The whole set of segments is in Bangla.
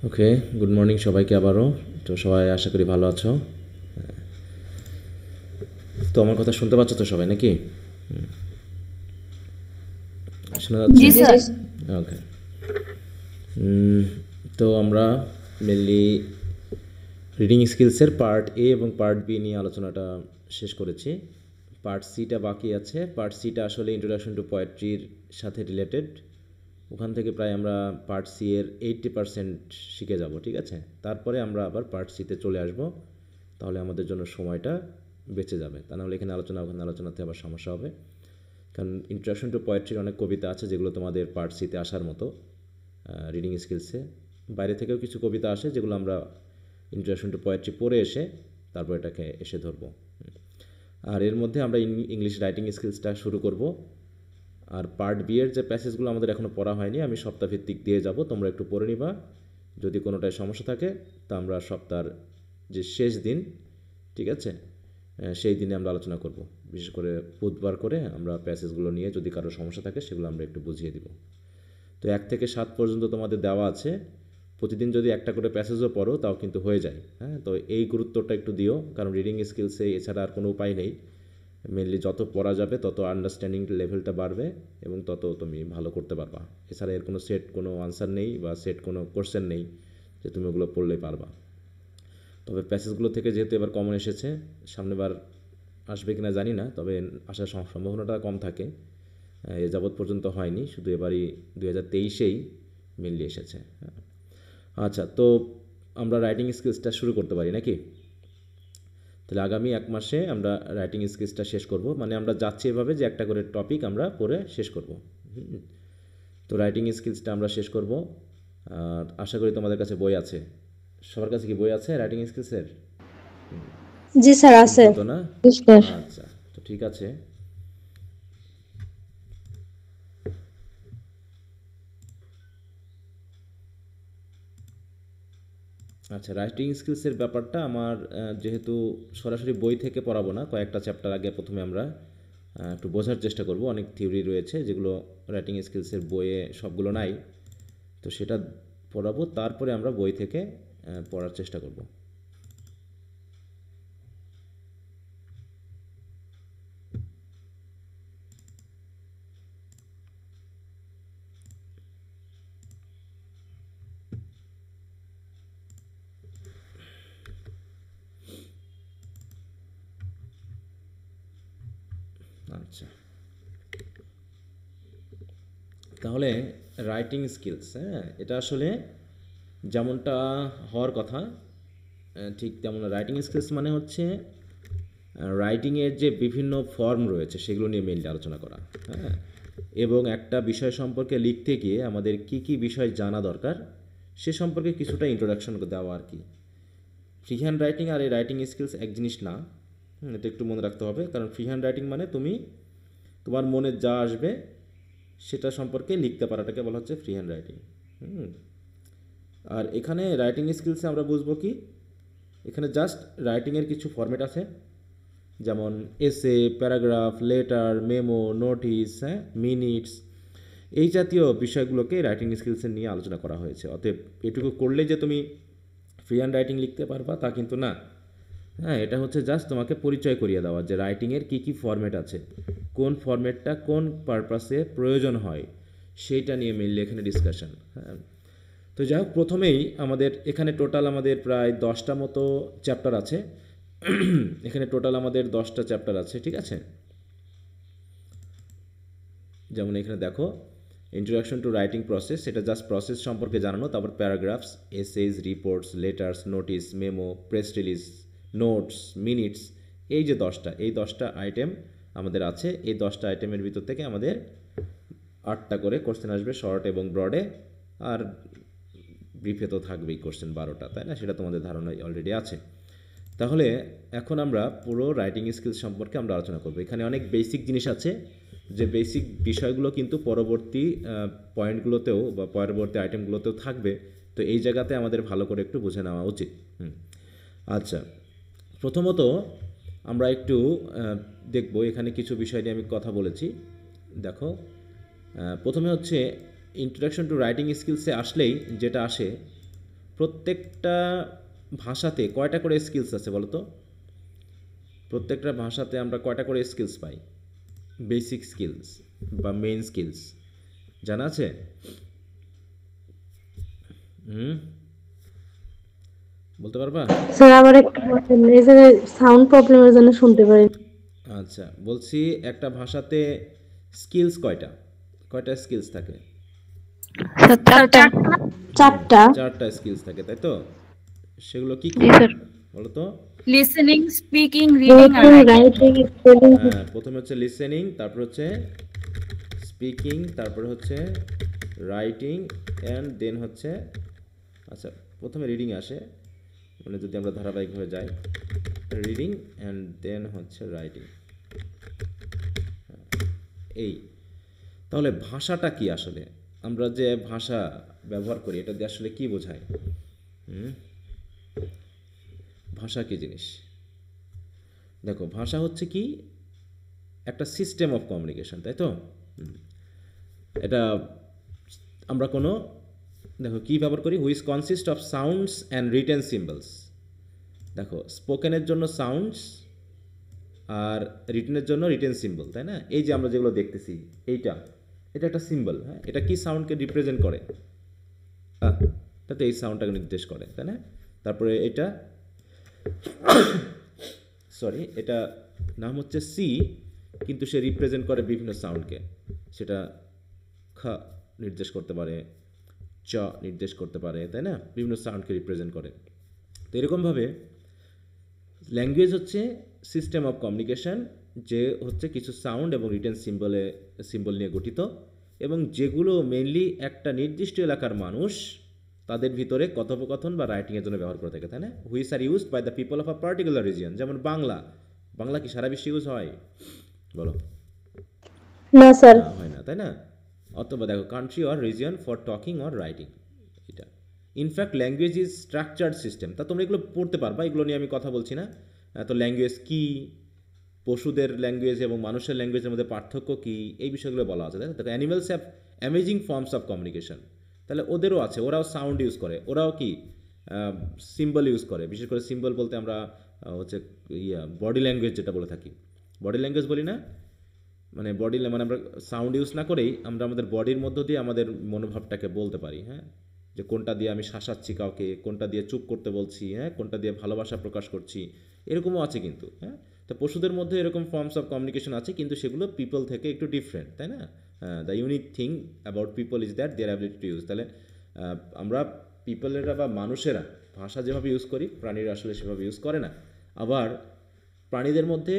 ওকে, গুড মর্নিং সবাইকে আবারও। তো সবাই আশা করি ভালো আছো। তো আমার কথা শুনতে পাচ্ছ তো সবাই নাকি? শোনা যাচ্ছে? জি স্যার। ওকে। তো আমরা মেনলি রিডিং স্কিলসের পার্ট এ এবং পার্ট বি নিয়ে আলোচনাটা শেষ করেছি। পার্ট সিটা বাকি আছে। পার্ট সিটা আসলে ইন্ট্রোডাকশন টু পোয়েট্রির সাথে রিলেটেড। ওখান থেকে প্রায় আমরা পার্ট সি এর 80% শিখে যাব, ঠিক আছে? তারপরে আমরা আবার পার্ট সিতে চলে আসব। তাহলে আমাদের জন্য সময়টা বেঁচে যাবে। তা নাহলে এখানে আলোচনা ওখানে আলোচনাতে আবার সমস্যা হবে। কারণ ইন্ট্রোডাকশন টু পোয়েট্রির অনেক কবিতা আছে যেগুলো তোমাদের পার্ট সিতে আসার মতো রিডিং স্কিলসে। বাইরে থেকেও কিছু কবিতা আসে যেগুলো আমরা ইন্ট্রোডাকশন টু পোয়েট্রি পড়ে এসে তারপর এটাকে এসে ধরবো। আর এর মধ্যে আমরা ইংলিশ রাইটিং স্কিলসটা শুরু করব। আর পার্ট বি এর যে প্যাসেজগুলো আমাদের এখনও পড়া হয়নি আমি সপ্তাহভিত্তিক দিয়ে যাব, তোমরা একটু পড়ে নিবা। যদি কোনোটায় সমস্যা থাকে তা আমরা সপ্তাহের যে শেষ দিন, ঠিক আছে, সেই দিনে আমরা আলোচনা করব। বিশেষ করে বুধবার করে আমরা প্যাসেজগুলো নিয়ে যদি কারো সমস্যা থাকে সেগুলো আমরা একটু বুঝিয়ে দিব। তো 1 থেকে 7 পর্যন্ত তোমাদের দেওয়া আছে। প্রতিদিন যদি একটা করে প্যাসেজও পড়ো তাও কিন্তু হয়ে যায়। হ্যাঁ, তো এই গুরুত্বটা একটু দিও, কারণ রিডিং স্কিলসে এছাড়া আর কোনো উপায় নেই। মেনলি যত পড়া যাবে তত আন্ডারস্ট্যান্ডিং লেভেলটা বাড়বে এবং তত তুমি ভালো করতে পারবা। এছাড়া এর কোনো সেট কোনো আনসার নেই বা সেট কোনো কোশ্চেন নেই যে তুমি ওগুলো পড়লেই পারবা। তবে প্যাসেজগুলো থেকে যেহেতু এবার কমন এসেছে, সামনেবার আসবে কিনা জানি না, তবে আসার সম্ভাবনাটা কম থাকে। এ যাবৎ পর্যন্ত হয়নি, শুধু এবারই 2023-এই মেনলি এসেছে। আচ্ছা, তো আমরা রাইটিং স্কিলসটা শুরু করতে পারি নাকি? তাহলে আগামী 1 মাসে আমরা রাইটিং স্কিলসটা শেষ করব, মানে আমরা যাচ্ছি এভাবে যে একটা করে টপিক আমরা পড়ে শেষ করব। তো রাইটিং স্কিলসটা আমরা শেষ করব। আর আশা করি তোমাদের কাছে বই আছে। সবার কাছে কি বই আছে রাইটিং স্কিলসের? জি স্যার আছে। শুনছো তো না? নমস্কার। আচ্ছা, তো ঠিক আছে। আচ্ছা, রাইটিং স্কিলসের ব্যাপারটা আমার যেহেতু সরাসরি বই থেকে পড়াবো না, কয়েকটা চ্যাপ্টার আগে প্রথমে আমরা একটু বোঝার চেষ্টা করব। অনেক থিওরি রয়েছে যেগুলো রাইটিং স্কিলসের বইয়ে সবগুলো নাই। তো সেটা পড়াবো, তারপরে আমরা বই থেকে পড়ার চেষ্টা করব। আচ্ছা, তাহলে রাইটিং স্কিলস, হ্যাঁ, এটা আসলে যেমনটা হওয়ার কথা ঠিক তেমন। রাইটিং স্কিলস মানে হচ্ছে রাইটিংয়ের যে বিভিন্ন ফর্ম রয়েছে সেগুলো নিয়ে মেইনলি আলোচনা করা। হ্যাঁ, এবং একটা বিষয় সম্পর্কে লিখতে গিয়ে আমাদের কি কি বিষয় জানা দরকার সে সম্পর্কে কিছুটা ইন্ট্রোডাকশন দেওয়া আর কি। ফ্রি হ্যান্ড রাইটিং আর এই রাইটিং স্কিলস এক জিনিস না। এটা একটু মনে রাখতে হবে, কারণ ফ্রি হ্যান্ড রাইটিং মানে তুমি তোমার মনে যা আসবে সেটা সম্পর্কে লিখতে পারাটাকে বলা হচ্ছে ফ্রি হ্যান্ড রাইটিং। হুম। আর এখানে রাইটিং স্কিলসে আমরা বুঝবো কি, এখানে জাস্ট রাইটিংয়ের কিছু ফরম্যাট আছে, যেমন এসে, প্যারাগ্রাফ, লেটার, মেমো, নোটিস, হ্যাঁ, মিনিটস, এই জাতীয় বিষয়গুলোকে রাইটিং স্কিলসে নিয়ে আলোচনা করা হয়েছে। অতএব এটুকু করলে যে তুমি ফ্রি হ্যান্ড রাইটিং লিখতে পারবা তা কিন্তু না। হ্যাঁ, এটা হচ্ছে জাস্ট তোমাকে পরিচয় করিয়ে দেওয়া যে রাইটিংয়ের কী কী ফরম্যাট আছে, কোন ফরম্যাটটা কোন পারপাসে প্রয়োজন হয় সেইটা নিয়ে মেনলি এখানে ডিসকাশন। হ্যাঁ, তো যাই হোক, প্রথমেই আমাদের এখানে টোটাল আমাদের প্রায় 10টা মতো চ্যাপ্টার আছে। এখানে টোটাল আমাদের 10টা চ্যাপ্টার আছে, ঠিক আছে? যেমন এখানে দেখো, ইন্ট্রোডাকশন টু রাইটিং প্রসেস, এটা জাস্ট প্রসেস সম্পর্কে জানানো। তারপর paragraphs, essays, reports, letters, notice, memo, press release, notes, minutes, এই যে 10টা, এই 10টা আইটেম আমাদের আছে। এই 10টা আইটেমের ভিতর থেকে আমাদের 8টা করে কোশ্চেন আসবে, শর্ট এবং ব্রডে। আর ব্রিফে তো থাকবেই কোশ্চেন 12টা, তাই না? সেটা তোমাদের ধারণায় অলরেডি আছে। তাহলে এখন আমরা পুরো রাইটিং স্কিলস সম্পর্কে আমরা আলোচনা করব। এখানে অনেক বেসিক জিনিস আছে, যে বেসিক বিষয়গুলো কিন্তু পরবর্তী পয়েন্টগুলোতেও বা পরবর্তী আইটেমগুলোতেও থাকবে। তো এই জায়গাতে আমাদের ভালো করে একটু বুঝে নেওয়া উচিত। আচ্ছা, প্রথমত আমরা একটু দেখব, এখানে কিছু বিষয় নিয়ে আমি কথা বলেছি। দেখো, প্রথমে হচ্ছে ইন্ট্রোডাকশন টু রাইটিং স্কিলসে আসলেই যেটা আসে প্রত্যেকটা ভাষাতে কয়টা করে স্কিলস আছে বলো তো? প্রত্যেকটা ভাষাতে আমরা কয়টা করে স্কিলস পাই? বেসিক স্কিলস বা মেইন স্কিলস জানা আছে? হুম, বলতে পারবা? স্যার আবার একটু বলেন, এই যে সাউন্ড প্রবলেমের জন্য শুনতে পারি না। আচ্ছা, বলছি একটা ভাষাতে স্কিলস কয়টা? কয়টা স্কিলস থাকে? স্যার চারটা। চারটা। চারটা স্কিলস থাকে, তাই তো? সেগুলো কি কি জি স্যার। বলো তো? লিসেনিং, স্পিকিং, রিডিং আর লিসেনিং, রাইটিং। Writing, spelling. হ্যাঁ, প্রথমে হচ্ছে লিসেনিং, তারপর হচ্ছে স্পিকিং, তারপর হচ্ছে রাইটিং, অ্যান্ড দেন হচ্ছে, আচ্ছা প্রথমে রিডিং আসে, মানে যদি আমরা ধারাবাহিকভাবে যাই, রিডিং অ্যান্ড দেন হচ্ছে রাইটিং। এই, তাহলে ভাষাটা কি আসলে? আমরা যে ভাষা ব্যবহার করি এটা দিয়ে আসলে কি বোঝায়? হুম, ভাষা কি জিনিস? দেখো, ভাষা হচ্ছে কি একটা সিস্টেম অফ কমিউনিকেশন, তাই তো? এটা আমরা কোনো, দেখো কী ব্যবহার করি, which consist of sounds and written symbols. দেখো, স্পোকেনের জন্য সাউন্ডস আর রিটেনের জন্য রিটেন সিম্বল, তাই না? এই যে আমরা যেগুলো দেখতেছি, এইটা, এটা একটা সিম্বল, হ্যাঁ, এটা কি সাউন্ডকে রিপ্রেজেন্ট করে? তাতে এই সাউন্ডটাকে নির্দেশ করে, তাই না? তারপরে এটা, সরি, এটা নাম হচ্ছে সি, কিন্তু সে রিপ্রেজেন্ট করে বিভিন্ন সাউন্ডকে। সেটা খ নির্দেশ করতে পারে, চ নির্দেশ করতে পারে, তাই না? বিভিন্ন সাউন্ডকে রিপ্রেজেন্ট করে। তো এরকমভাবে ল্যাঙ্গুয়েজ হচ্ছে সিস্টেম অফ কমিউনিকেশন, যে হচ্ছে কিছু সাউন্ড এবং রিটেন সিম্বল নিয়ে গঠিত, এবং যেগুলো মেইনলি একটা নির্দিষ্ট এলাকার মানুষ তাদের ভিতরে কথোপকথন বা রাইটিংয়ের জন্য ব্যবহার করে থাকে, তাই না? Which are used by the people of a particular region. যেমন বাংলা, বাংলা কি সারা বিশ্বে ইউজ হয়? বলো। না স্যার। না, হয় না, তাই না? অথবা দেখো, country or region for talking or writing, এটা। In fact language is structured system. তা তোমরা এগুলো পড়তে পারবা, এগুলো নিয়ে আমি কথা বলছি না। তো ল্যাঙ্গুয়েজ কি, পশুদের ল্যাঙ্গুয়েজ এবং মানুষের ল্যাঙ্গুয়েজের মধ্যে পার্থক্য কি, এই বিষয়গুলো বলা আছে, তাই না? দেখো, animals have amazing forms of communication. তাহলে ওদেরও আছে, ওরাও সাউন্ড ইউজ করে, ওরাও কি সিম্বল ইউজ করে। বিশেষ করে সিম্বল বলতে আমরা হচ্ছে বডি ল্যাঙ্গুয়েজ যেটা বলে থাকি, বডি ল্যাঙ্গুয়েজ বলি না, মানে বডি, মানে আমরা সাউন্ড ইউজ না করেই আমরা আমাদের বডির মধ্য দিয়ে আমাদের মনোভাবটাকে বলতে পারি, হ্যাঁ, যে কোনটা দিয়ে আমি শাসাচ্ছি কাউকে, কোনটা দিয়ে চুপ করতে বলছি, হ্যাঁ, কোনটা দিয়ে ভালোবাসা প্রকাশ করছি, এরকমও আছে কিন্তু, হ্যাঁ। তো পশুদের মধ্যে এরকম ফর্মস অফ কমিউনিকেশন আছে, কিন্তু সেগুলো পিপল থেকে একটু ডিফারেন্ট, তাই না? The unique thing about people is that their ability to use. তাহলে আমরা পিপলেরা বা মানুষেরা ভাষা যেভাবে ইউজ করি, প্রাণীরা আসলে সেভাবে ইউজ করে না। আবার প্রাণীদের মধ্যে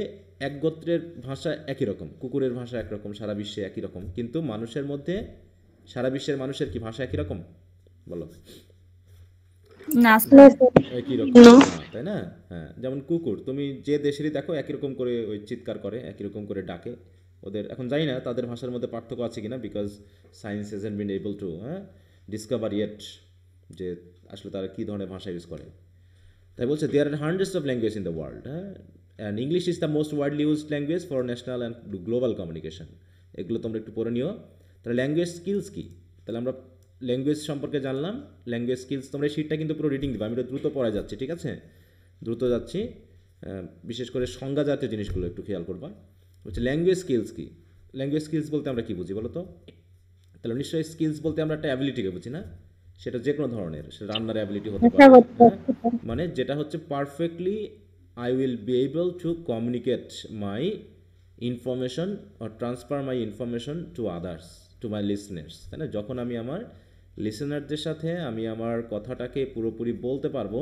এক গোত্রের ভাষা একই রকম, কুকুরের ভাষা একরকম, সারা বিশ্বে একই রকম, কিন্তু মানুষের মধ্যে, সারা বিশ্বের মানুষের কি ভাষা একই রকম? বলো। না না স্যার। স্যার। একই রকম না, তাই না? হ্যাঁ, যেমন কুকুর, তুমি যে দেশেরই দেখো একই রকম করে ওই চিৎকার করে, একই রকম করে ডাকে। ওদের এখন জানি না তাদের ভাষার মধ্যে পার্থক্য আছে কিনা, because science hasn't bin able to discover yet যে আসলে তারা কী ধরনের ভাষা ইউজ করে। তাই বলছে, there are hundreds of language in the world, হ্যাঁ, and English is the most widely used language for national and global communication. এগুলো তোমরা একটু পড়ে নিও। তাহলে ল্যাঙ্গুয়েজ স্কিলস কী? তাহলে আমরা ল্যাঙ্গুয়েজ সম্পর্কে জানলাম, ল্যাঙ্গুয়েজ স্কিলস। তোমরা এই শিটটা কিন্তু পুরো রিডিং দিবা, আমি এটা দ্রুত পড়া যাচ্ছি, ঠিক আছে? দ্রুত যাচ্ছি, বিশেষ করে সংজ্ঞা জাতীয় জিনিসগুলো একটু খেয়াল করবা। হচ্ছে ল্যাঙ্গুয়েজ স্কিলস কী? ল্যাঙ্গুয়েজ স্কিলস বলতে আমরা কী বুঝি বলো তো? তাহলে নিশ্চয়ই স্কিলস বলতে আমরা একটা অ্যাবিলিটিকে বুঝি না? সেটা যে কোনো ধরনের, সেটা রান্নার অ্যাবিলিটি হতে পারে, হ্যাঁ, মানে যেটা হচ্ছে perfectly I will be able to communicate my information or transfer my information to others, to my listeners, তাই না? যখন আমি আমার লিসনারদের সাথে আমি আমার কথাটাকে পুরোপুরি বলতে পারবো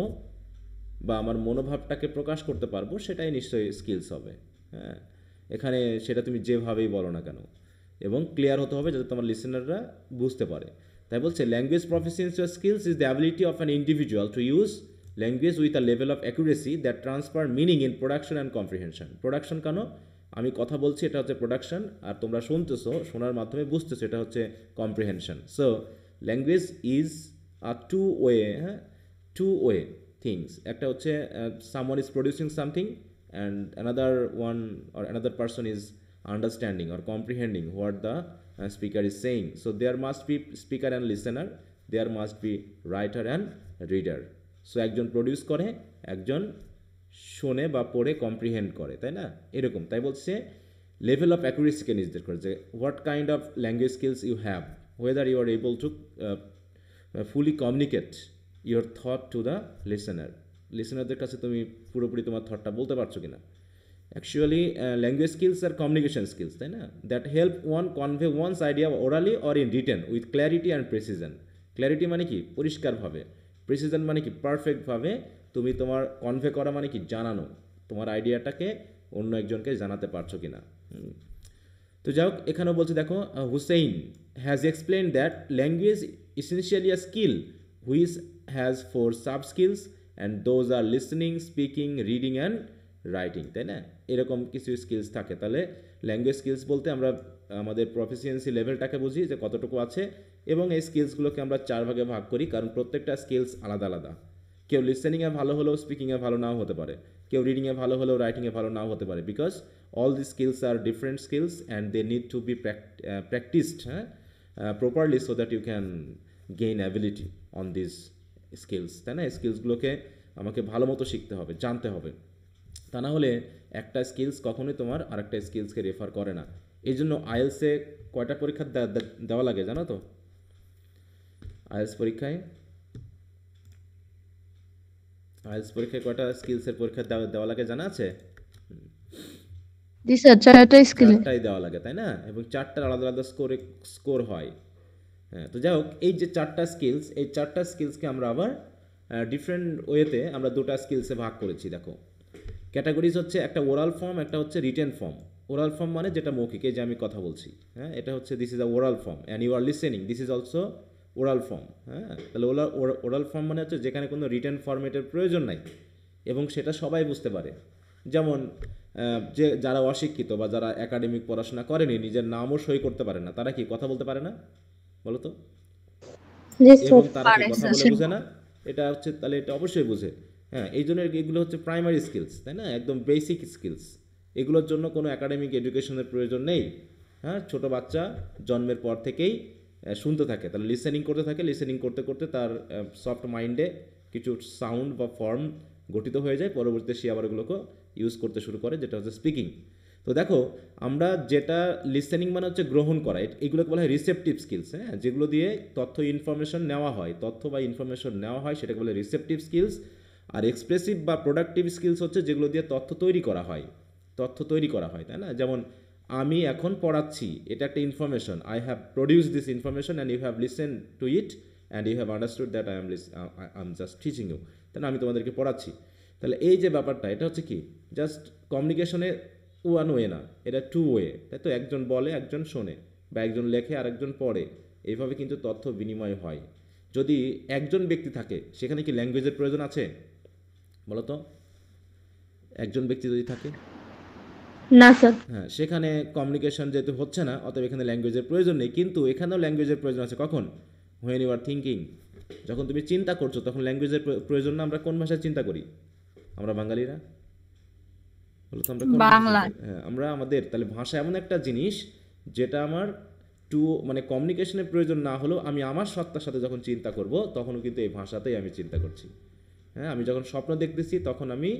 বা আমার মনোভাবটাকে প্রকাশ করতে পারবো, সেটাই নিশ্চয়ই স্কিলস হবে, হ্যাঁ। এখানে সেটা তুমি যেভাবেই বলো না কেন, এবং ক্লিয়ার হতে হবে যাতে তোমার লিসেনাররা বুঝতে পারে। তাই বলছে, language proficiency or skills is the ability of an individual to use language with a level of accuracy that transfer meaning in production and comprehension. Production কেন? আমি কথা বলছি, এটা হচ্ছে প্রোডাকশন, আর তোমরা শুনতেছো, শোনার মাধ্যমে বুঝতেছো, এটা হচ্ছে comprehension. So language is a two way, হ্যাঁ, টু ওয়ে থিংস। একটা হচ্ছে someone is producing something and another one or another person is understanding or comprehending what the speaker is saying. So there must be speaker and listener. There must be writer and reader. So একজন প্রডিউস করে, একজন শোনে বা পড়ে কম্প্রিহেন্ড করে, তাই না? এরকম, তাই বলছে লেভেল অফ অ্যাকুরেসিকে নির্দেশ করে যে what kind of language skills you have, whether you are able to fully communicate your thought to the লিসেনারদের কাছে তুমি পুরোপুরি তোমার থটটা বলতে পারছো কিনা। অ্যাকচুয়ালি ল্যাঙ্গুয়েজ স্কিলস আর কমিউনিকেশন স্কিলস, তাই না? That help one convey one's idea orally or in written with clarity and precision. Clarity মানে কি? পরিষ্কারভাবে। প্রেসিজন মানে কি? পারফেক্টভাবে তুমি তোমার কনভে করা মানে কি? জানানো, তোমার আইডিয়াটাকে অন্য একজনকে জানাতে পারছো কিনা। তো যাই হোক, এখানেও বলছে দেখো, Hussain has explain that language essentially a skill which has 4 sub skills and those are listening, speaking, reading and writing, তাই না? এরকম কিছু স্কিলস থাকে। তাহলে ল্যাঙ্গুয়েজ স্কিলস বলতে আমরা আমাদের প্রফিসিয়েন্সি লেভেলটাকে বুঝি যে কতটুকু আছে, এবং এই স্কিলসগুলোকে আমরা 4 ভাগে ভাগ করি, কারণ প্রত্যেকটা স্কিলস আলাদা আলাদা। কেউ লিসেনিংয়ে ভালো হলেও স্পিকিংয়ে ভালো নাও হতে পারে, কেউ রিডিংয়ে ভালো হলেও রাইটিংয়ে ভালো নাও হতে পারে, because all the skills are different skills and they need to be practised properly so that you can gain ability on this skills, তাই না? স্কিলসগুলোকে আমাকে ভালো মতো শিখতে হবে, জানতে হবে, তা না হলে একটা স্কিলস কখনোই তোমার আরেকটা স্কিলসকে রেফার করে না। এই জন্য আইএলসে কয়টা পরীক্ষা দেওয়া লাগে জানো তো? আইএলস পরীক্ষায় কয়টা স্কিলসের পরীক্ষা দেওয়া লাগে জানা আছে? জি স্যার, 4টা স্কিল। 4টাই দেওয়া লাগে, তাই না? এবং 4টার আলাদা আলাদা স্কোর হয়। হ্যাঁ, তো যাই হোক, এই যে 4টা স্কিলস, এই 4টা স্কিলসকে আমরা আবার ডিফারেন্ট ওয়েতে আমরা 2টা স্কিলসে ভাগ করেছি। দেখো, ক্যাটাগরিজ হচ্ছে একটা ওরাল ফর্ম, একটা হচ্ছে রিটেন ফর্ম। ওরাল ফর্ম মানে যেটা মৌখিক, এই যে আমি কথা বলছি, হ্যাঁ, এটা হচ্ছে this is a oral form, and you are listening, this is also oral form. হ্যাঁ, তাহলে ওরাল ফর্ম মানে হচ্ছে যেখানে কোনো রিটেন ফর্মেটের প্রয়োজন নাই এবং সেটা সবাই বুঝতে পারে। যেমন যে যারা অশিক্ষিত বা যারা একাডেমিক পড়াশোনা করেনি, নিজের নামও সই করতে পারে না, তারা কি কথা বলতে পারে না বলো তো? জি এবং স্যার। তারা কি কথা বলে বুঝে না? এটা হচ্ছে, তাহলে এটা অবশ্যই বুঝে। হ্যাঁ, এই জন্য এগুলো হচ্ছে প্রাইমারি স্কিলস, তাই না? একদম বেসিক স্কিলস। এগুলোর জন্য কোনো একাডেমিক এডুকেশনের প্রয়োজন নেই। হ্যাঁ, ছোট বাচ্চা জন্মের পর থেকেই শুনতে থাকে, তাহলে লিসেনিং করতে থাকে, লিসেনিং করতে করতে তার সফট মাইন্ডে কিছু সাউন্ড বা ফর্ম গঠিত হয়ে যায়, পরবর্তীতে সে আবার এগুলোকে ইউজ করতে শুরু করে, যেটা হচ্ছে স্পিকিং। তো দেখো, আমরা যেটা লিসেনিং মানে হচ্ছে গ্রহণ করা, এগুলোকে বলা হয় রিসেপটিভ স্কিলস। হ্যাঁ, যেগুলো দিয়ে তথ্য ইনফরমেশন নেওয়া হয়, সেটাকে বলে রিসেপটিভ স্কিলস। আর এক্সপ্রেসিভ বা প্রোডাক্টিভ স্কিলস হচ্ছে যেগুলো দিয়ে তথ্য তৈরি করা হয়, তাই না? যেমন আমি এখন পড়াচ্ছি, এটা একটা information, I have produce this information and you have listen to it and you have understood that I am just teaching you, তাই না? আমি তোমাদেরকে পড়াচ্ছি। তাহলে এই যে ব্যাপারটা, এটা হচ্ছে কি, জাস্ট কমিউনিকেশনে ওয়ান ওয়ে না, এটা 2 ওয়ে, তাই তো? একজন বলে, একজন শোনে, বা একজন লেখে আর একজন পড়ে, এইভাবে কিন্তু তথ্য বিনিময় হয়। যদি একজন ব্যক্তি থাকে, সেখানে কি ল্যাঙ্গুয়েজের প্রয়োজন আছে বলো তো? একজন ব্যক্তি যদি থাকে, না স্যার। হ্যাঁ, সেখানে কমিউনিকেশন যেহেতু হচ্ছে না, অতএব এখানে ল্যাঙ্গুয়েজের প্রয়োজন নেই। কিন্তু এখানেও ল্যাঙ্গুয়েজের প্রয়োজন আছে। কখন? হোয়েন ইউ আর থিঙ্কিং, যখন তুমি চিন্তা করছো, তখন ল্যাঙ্গুয়েজের প্রয়োজন না? আমরা কোন ভাষায় চিন্তা করি? আমরা বাঙালিরা বলো তো, আমরা কোন ভাষায় বাংলা। চিন্তা করি? হ্যাঁ, আমরা আমাদের, তাহলে ভাষা এমন একটা জিনিস যেটা আমার মানে কমিউনিকেশনের প্রয়োজন না হলেও আমি আমার সত্তার সাথে যখন চিন্তা করব, তখনও কিন্তু এই ভাষাতেই আমি চিন্তা করছি। হ্যাঁ, আমি যখন স্বপ্ন দেখতেছি, তখন আমি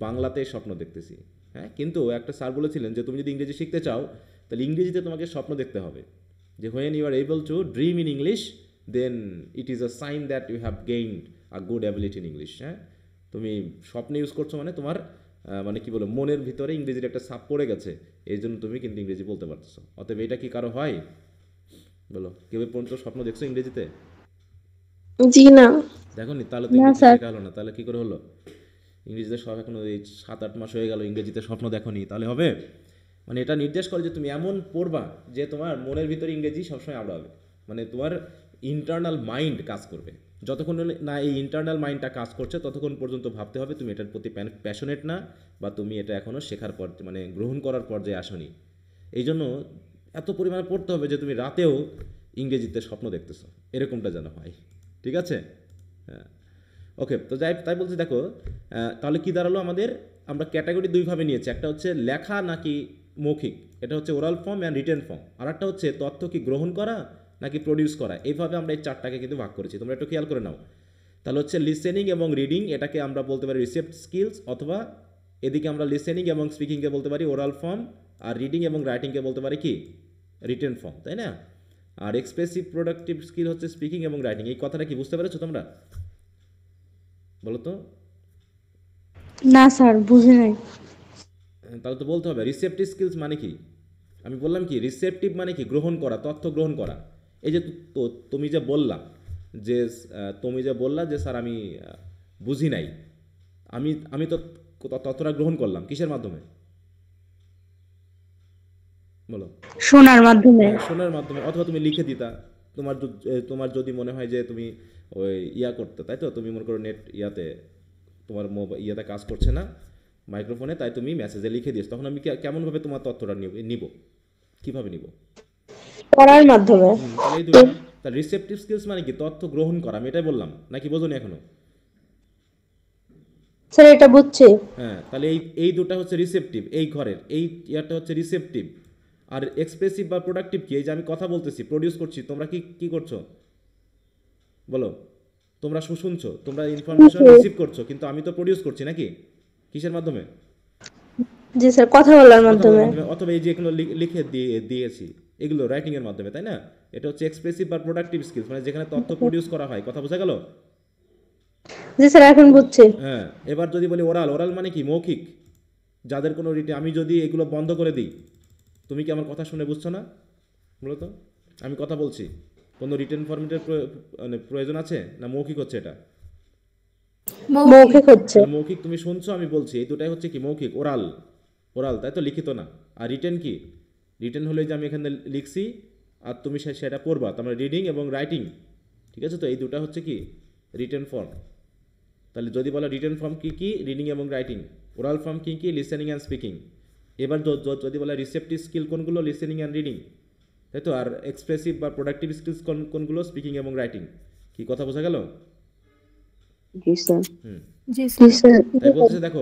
বাংলাতেই স্বপ্ন দেখতেছি। হ্যাঁ, কিন্তু একটা স্যার বলেছিলেন যে তুমি যদি ইংরেজি শিখতে চাও, তাহলে ইংরেজিতে তোমাকে স্বপ্ন দেখতে হবে। যে when you are able to dream in English, then it is a sign that you have gained a good ability in English. হ্যাঁ, তুমি স্বপ্নে ইউজ করছো মানে তোমার মানে কি বলো, মনের ভিতরে ইংরেজির একটা ছাপ পড়ে গেছে, এই জন্য তুমি কিন্তু ইংরেজি বলতে পারতেছো। অতএব এটা কি কারো হয় বলো? কেউ পর্যন্ত স্বপ্ন দেখছো ইংরেজিতে? জি না। দেখো নি, তাহলে তো না ইংরেজি স্যার। শেখা হলো না। তাহলে কি করে হলো? ইংরেজিতে সব এখনো এই 7-8 মাস হয়ে গেল, ইংরেজিতে স্বপ্ন দেখোনি, তাহলে হবে? মানে এটা নির্দেশ করে যে তুমি এমন পড়বা যে তোমার মনের ভিতরে ইংরেজি সবসময় আওড়াবে, মানে তোমার ইন্টারনাল মাইন্ড কাজ করবে। যতক্ষণ না এই ইন্টারনাল মাইন্ডটা কাজ করছে, ততক্ষণ পর্যন্ত ভাবতে হবে তুমি এটার প্রতি প্যাশনেট না, বা তুমি এটা এখনও শেখার পর মানে গ্রহণ করার পর্যায়ে আসনি। এই জন্য এত পরিমাণে পড়তে হবে যে তুমি রাতেও ইংরেজিতে স্বপ্ন দেখতেছো, এরকমটা যেন হয়। ঠিক আছে? হ্যাঁ, ওকে। তো তাই বলছি, দেখো তাহলে কি দাঁড়ালো আমাদের? আমরা ক্যাটাগরি 2ভাবে নিয়েছি, একটা হচ্ছে লেখা নাকি মৌখিক, এটা হচ্ছে oral form and written form. আর একটা হচ্ছে তথ্য কি গ্রহণ করা নাকি প্রডিউস করা, এইভাবে আমরা এই চারটাকে কিন্তু ভাগ করেছি, তোমরা একটু খেয়াল করে নাও। তাহলে হচ্ছে লিসেনিং এবং রিডিং, এটাকে আমরা বলতে পারি রিসেপ্ট স্কিলস, অথবা এদিকে আমরা লিসেনিং এবং স্পিকিংকে বলতে পারি ওরাল ফর্ম, আর রিডিং এবং রাইটিংকে বলতে পারি কি রিটেন ফর্ম, তাই না? আর এক্সপ্রেসিভ প্রোডাক্টিভ স্কিল হচ্ছে স্পিকিং এবং রাইটিং। এই কথাটা কি বুঝতে পেরেছো তোমরা? বলো তো। না স্যার, বুঝি নাই। তাহলে তো বলতে হবে রিসেপটিভ স্কিলস মানে কি। আমি বললাম কি রিসেপটিভ মানে কি, গ্রহণ করা, তথ্য গ্রহণ করা। এই যে তুমি যে বললা যে স্যার আমি বুঝি নাই, আমি আমি তো তথ্যটা গ্রহণ করলাম কিসের মাধ্যমে বলো? শোনার মাধ্যমে। শোনার মাধ্যমে, অথবা তুমি লিখে দিতা। তোমার যদি মনে হয় যে তুমি ওই করতে, তাই তো তুমি মনে করো নেট তোমার ইয়াতে কাজ করছে না মাইক্রোফোনে, তাই তুমি মেসেজে লিখে দিয়েছো, তখন আমি কেমনভাবে তোমার তথ্যটা নিব, কীভাবে নিব? পড়ার মাধ্যমে। তাহলে এই দুটো। তার রিসেপটিভ স্কিলস মানে কি, তথ্য গ্রহণ করা, আমি এটাই বললাম, নাকি বোঝোনি এখনো? স্যার এটা বুঝছি। হ্যাঁ, তাহলে এই দুটা হচ্ছে রিসেপটিভ, এই ঘরের এই ইয়ারটা হচ্ছে রিসেপটিভ। আর এক্সপ্রেসিভ বা প্রোডাক্টিভ কি, এই যে আমি কথা বলতেছি, প্রডিউস করছি, তোমরা কি করছো বলো? তোমরা শুনছো, তোমরা ইনফরমেশন রিসিভ করছো, কিন্তু আমি তো প্রডিউস করছি নাকি, কিসের মাধ্যমে? জি স্যার, কথা বলার মাধ্যমে। অথবা এই যে এগুলো লিখে দিয়েছি, এগুলো রাইটিং এর মাধ্যমে, তাই না? এটা হচ্ছে এক্সপ্রেসিভ বা প্রোডাক্টিভ স্কিলস, মানে যেখানে তথ্য প্রডিউস করা হয়। কথা বোঝা গেল? জি স্যার, এখন বুঝছি। হ্যাঁ, এবার যদি বলি ওরাল মানে কি, মৌখিক। যাদের কোনো আমি যদি এগুলো বন্ধ করে দিই, তুমি কি আমার কথা শুনে বুঝছো না বলো তো? আমি কথা বলছি, কোনো রিটেন ফরম্যাটের মানে প্রয়োজন আছে না, মৌখিক হচ্ছে এটা? মৌখিক হচ্ছে। মৌখিক তুমি শুনছো, আমি বলছি, এই দুটাই হচ্ছে কি মৌখিক, ওরাল, তাই তো, লিখিত না। আর রিটেন কি, রিটেন হলে যে আমি এখানে লিখছি আর তুমি সেটা পড়বা, তার মানে রিডিং এবং রাইটিং, ঠিক আছে? তো এই দুটা হচ্ছে কি রিটেন ফর্ম। তাহলে যদি বলা রিটেন ফর্ম কি কি, রিডিং এবং রাইটিং। ওরাল ফর্ম কি কি, লিসেনিং অ্যান্ড স্পিকিং। এবার যদি বলা রিসেপটিভ স্কিল কোনগুলো, লিসেনিং অ্যান্ড রিডিং, তাই তো। আর এক্সপ্রেসিভ বা প্রোডাক্টিভ স্কিলস কোনগুলো, স্পিকিং এবং রাইটিং। কি কথা বোঝা গেল? জি স্যার। জি জি স্যার। স্যার। তাই বলতেছে দেখো,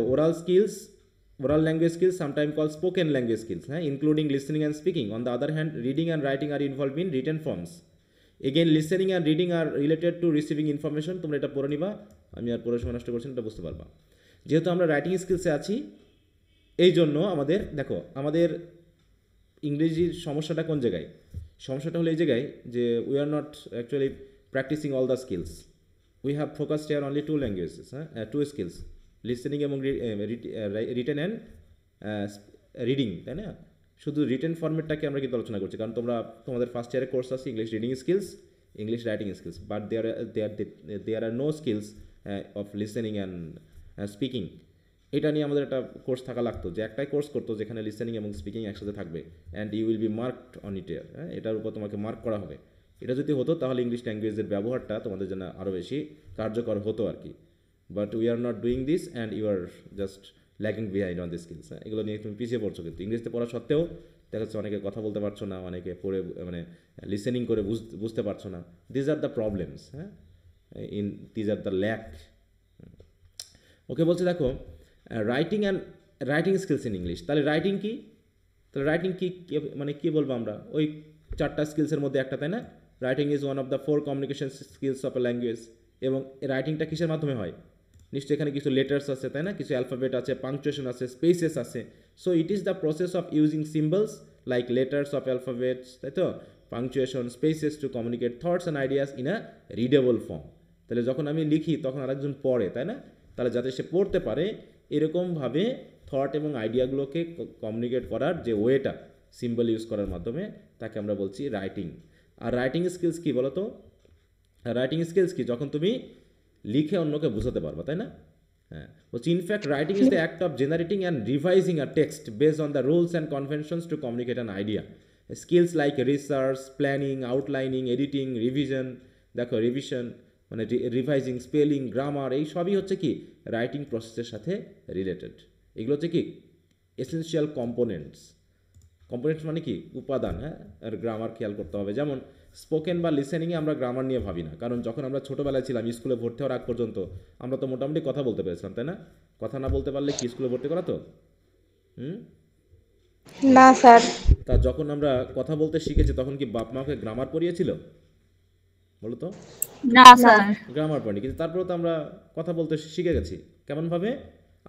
oral language skills, sometimes called spoken language skills, including listening and speaking. On the other hand, reading and writing are involved in written forms. Again, listening and reading are related to receiving information. তোমরা এটা পড়ে নিবা, আমি আর পড়ে সময় নষ্ট করছি না, এটা বুঝতে পারবা। যেহেতু আমরা রাইটিং স্কিলসে আছি, এই জন্য আমাদের দেখো, আমাদের ইংরেজির সমস্যাটা কোন জায়গায়? সমস্যাটা হলো এই জায়গায় যে we are not actually practising all the skills. We have focused here only 2 languages, 2 skills, listening এবং রিটেন অ্যান্ড রিডিং, তাই না? শুধু রিটেন ফর্মেটটাকে আমরা কিন্তু আলোচনা করছি, কারণ তোমাদের ফার্স্ট ইয়ারের কোর্স আছে English reading skills, English writing skills, but there are no skills of listening and speaking. এটা নিয়ে আমাদের একটা কোর্স থাকা লাগতো, যে একটাই কোর্স করতো যেখানে লিসেনিং এবং স্পিকিং একসাথে থাকবে, and you will be marked on it. এটার উপর তোমাকে মার্ক করা হবে। এটা যদি হতো তাহলে ইংলিশ ল্যাঙ্গুয়েজের ব্যবহারটা তোমাদের জন্য আরও বেশি কার্যকর হতো আর কি। But we are not doing this and you are just lacking behind on this skills. এগুলো নিয়ে তুমি পিছিয়ে পড়ছো, কিন্তু ইংরেজিতে পড়া সত্ত্বেও দেখা যাচ্ছে অনেকে কথা বলতে পারছো না, অনেকে পড়ে মানে লিসেনিং করে বুঝতে পারছো না। These are the problems, these are the lack. Okay, বলছে দেখো রাইটিং স্কিলস ইন ইংলিশ। তাহলে রাইটিং কি, মানে কি বলবো আমরা, ওই 4টা স্কিলসের মধ্যে একটা, তাই না? Writing is one of the 4 communication skills of A language. এবং রাইটিংটা কিসের মাধ্যমে হয়? নিশ্চয়ই এখানে কিছু লেটার্স আছে, তাই না? কিছু অ্যালফাবেট আছে, পাংচুয়েশন আছে, স্পেসেস আছে। So it is the process of using symbols like letters of alphabets, তাই তো, punctuation, spaces to communicate thoughts and ideas in a readable form. তাহলে যখন আমি লিখি তখন আরেকজন পড়ে, তাই না? তাহলে যাতে সে পড়তে পারে, এরকমভাবে থট এবং আইডিয়াগুলোকে কমিউনিকেট করার যে ওয়েটা, সিম্বল ইউজ করার মাধ্যমে, তাকে আমরা বলছি রাইটিং। আর রাইটিং স্কিলস কি বলো তো? রাইটিং স্কিলস কি, যখন তুমি লিখে অন্যকে বোঝাতে পারবা, তাই না? হ্যাঁ, বলছি in fact writing is the act of generating and revising a text based on the rules and conventions to communicate an idea. Skills like research, planning, আউটলাইনিং, editing, revision, দেখো রিভিশন মানে রিভাইজিং, স্পেলিং, গ্রামার, এই সবই হচ্ছে কি রাইটিং প্রসেসের সাথে রিলেটেড। এগুলো হচ্ছে কি এসেনশিয়াল কম্পোনেন্টস মানে কি উপাদান। আর গ্রামার খেয়াল করতে হবে। যেমন স্পোকেন বা লিসেনিংয়ে আমরা গ্রামার নিয়ে ভাবি না, কারণ যখন আমরা ছোটোবেলায় ছিলাম, স্কুলে ভর্তি হওয়ার আগ পর্যন্ত আমরা তো মোটামুটি কথা বলতে পেরেছিলাম, তাই না? কথা না বলতে পারলে কি স্কুলে ভর্তি করা তো? না স্যার। তা যখন আমরা কথা বলতে শিখেছি তখন কি বাপ মাকে গ্রামার পড়িয়েছিল? বলো তো। না স্যার। গ্রামার পড়িনি, কিন্তু তারপরেও তো আমরা কথা বলতে শিখে গেছি। কেমনভাবে?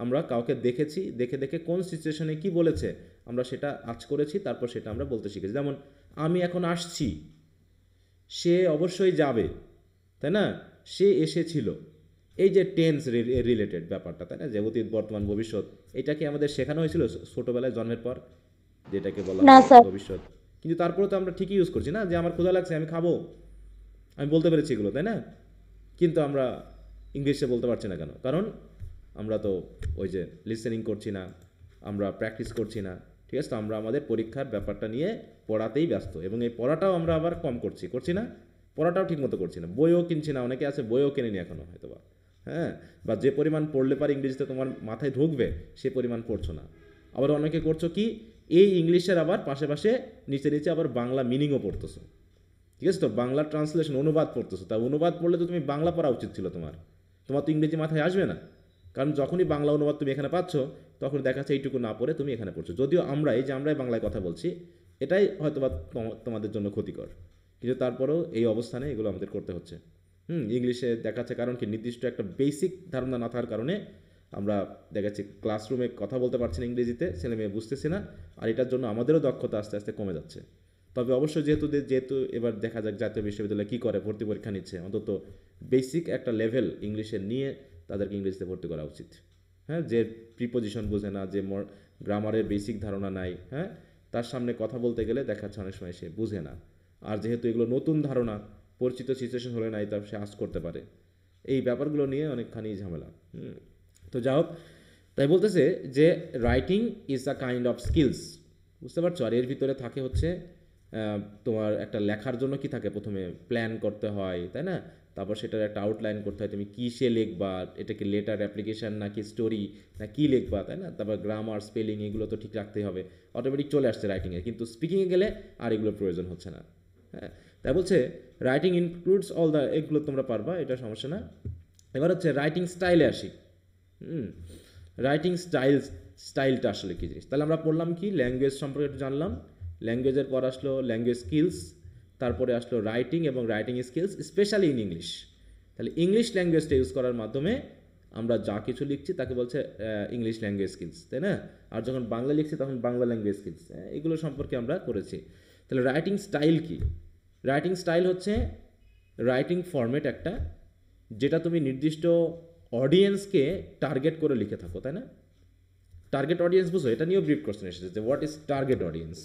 আমরা কাউকে দেখেছি, দেখে দেখে কোন সিচুয়েশনে কি বলেছে আমরা সেটা আঁচ করেছি, তারপর সেটা আমরা বলতে শিখেছি। যেমন আমি এখন আসছি, সে অবশ্যই যাবে, তাই না? সে এসেছিল। এই যে টেন্স রিলেটেড ব্যাপারটা, তাই না, যে অতীত বর্তমান ভবিষ্যৎ, এটা কি আমাদের শেখানো হয়েছিল ছোটোবেলায় জন্মের পর, যেটাকে বলা না হয় স্যার। ভবিষ্যৎ? কিন্তু তারপরে তো আমরা ঠিকই ইউজ করছি না, যে আমার ক্ষুধা লাগছে আমি খাবো, আমি বলতে পেরেছি এগুলো, তাই না? কিন্তু আমরা ইংলিশে বলতে পারছি না কেন? কারণ আমরা তো ওই যে লিসেনিং করছি না, আমরা প্র্যাকটিস করছি না, ঠিক আছে? তো আমরা আমাদের পরীক্ষার ব্যাপারটা নিয়ে পড়াতেই ব্যস্ত, এবং এই পড়াটাও আমরা আবার কম করছি না, পড়াটাও ঠিকমতো করছি না, বইও কিনছি না, অনেকে আছে বইও কেনেনি এখনও হয়তো বা, হ্যাঁ, বা যে পরিমাণ পড়লে পারে ইংরেজিতে তোমার মাথায় ঢুকবে সে পরিমাণ পড়ছো না। আবার অনেকে করছো কি, এই ইংলিশের আবার পাশে নিচে নিচে আবার বাংলা মিনিংও পড়তেছো, ঠিক আছে? তো বাংলা ট্রান্সলেশন অনুবাদ পড়তেছো, তা অনুবাদ পড়লে তো তুমি বাংলা পড়া উচিত ছিল তোমার তো ইংরেজি মাথায় আসবে না। কারণ যখনই বাংলা অনুবাদ তুমি এখানে পাচ্ছ, তখন দেখা যাচ্ছে এইটুকু না পড়ে তুমি এখানে পড়ছো, যদিও আমরাই বাংলায় কথা বলছি, এটাই হয়তো বা তোমাদের জন্য ক্ষতিকর, কিন্তু তারপরেও এই অবস্থানে এগুলো আমাদের করতে হচ্ছে। ইংলিশে দেখাচ্ছে কারণ কি, নির্দিষ্ট একটা বেসিক ধারণা না থাকার কারণে আমরা দেখাচ্ছি ক্লাসরুমে কথা বলতে পারছি না ইংরেজিতে, ছেলে মেয়ে বুঝতেছে না, আর এটার জন্য আমাদেরও দক্ষতা আস্তে আস্তে কমে যাচ্ছে। তবে অবশ্যই যেহেতু এবার দেখা যাক জাতীয় বিশ্ববিদ্যালয় কী করে, ভর্তি পরীক্ষা নিচ্ছে, অন্তত বেসিক একটা লেভেল ইংলিশের নিয়ে তাদেরকে ইংরেজিতে ভর্তি করা উচিত। হ্যাঁ, যে প্রিপোজিশন বোঝে না, যে গ্রামারের বেসিক ধারণা নাই, হ্যাঁ, তার সামনে কথা বলতে গেলে দেখাচ্ছে অনেক সময় সে বুঝে না। আর যেহেতু এগুলো নতুন ধারণা, পরিচিত সিচুয়েশন হলে নাই তার সে আজ করতে পারে, এই ব্যাপারগুলো নিয়ে অনেকখানি ঝামেলা। তো যা হোক, তাই বলতেছে যে writing is a kind of skills, বুঝতে পারছো? আর এর ভিতরে থাকে হচ্ছে তোমার একটা লেখার জন্য কি থাকে, প্রথমে প্ল্যান করতে হয়, তাই না? তারপর সেটার একটা আউটলাইন করতে হয়, তুমি কিসে লিখবা, এটা কি লেটার অ্যাপ্লিকেশন নাকি স্টোরি না কি লিখবা, তাই না? তারপর গ্রামার স্পেলিং এগুলো তো ঠিক রাখতেই হবে, অটোমেটিক চলে আসছে রাইটিংয়ে, কিন্তু স্পিকিংয়ে গেলে আর এগুলোর প্রয়োজন হচ্ছে না। হ্যাঁ, তাই বলছে রাইটিং ইনক্লুডস অল দ্য, এগুলো তোমরা পারবা, এটা সমস্যা না। এবার হচ্ছে রাইটিং স্টাইলে আসি। রাইটিং স্টাইলটা আসলে কী জিনিস? তাহলে আমরা পড়লাম কি, ল্যাঙ্গুয়েজ সম্পর্কে একটু জানলাম, ল্যাঙ্গুয়েজের পর আসলো ল্যাঙ্গুয়েজ স্কিলস, তারপরে আসলো রাইটিং এবং writing skills specially in English. তাহলে ইংলিশ ল্যাঙ্গুয়েজটা ইউজ করার মাধ্যমে আমরা যা কিছু লিখছি তাকে বলছে ইংলিশ ল্যাঙ্গুয়েজ স্কিলস, তাই না? আর যখন বাংলা লিখছি তখন বাংলা ল্যাঙ্গুয়েজ স্কিলস, এগুলো সম্পর্কে আমরা করেছি। তাহলে রাইটিং স্টাইল কি? রাইটিং স্টাইল হচ্ছে রাইটিং ফরম্যাট একটা, যেটা তুমি নির্দিষ্ট অডিয়েন্সকে টার্গেট করে লিখে থাকো, তাই না? টার্গেট অডিয়েন্স বুঝো, এটা নিয়েও ব্রিফ কোশ্চেন এসেছে যে what is target audience.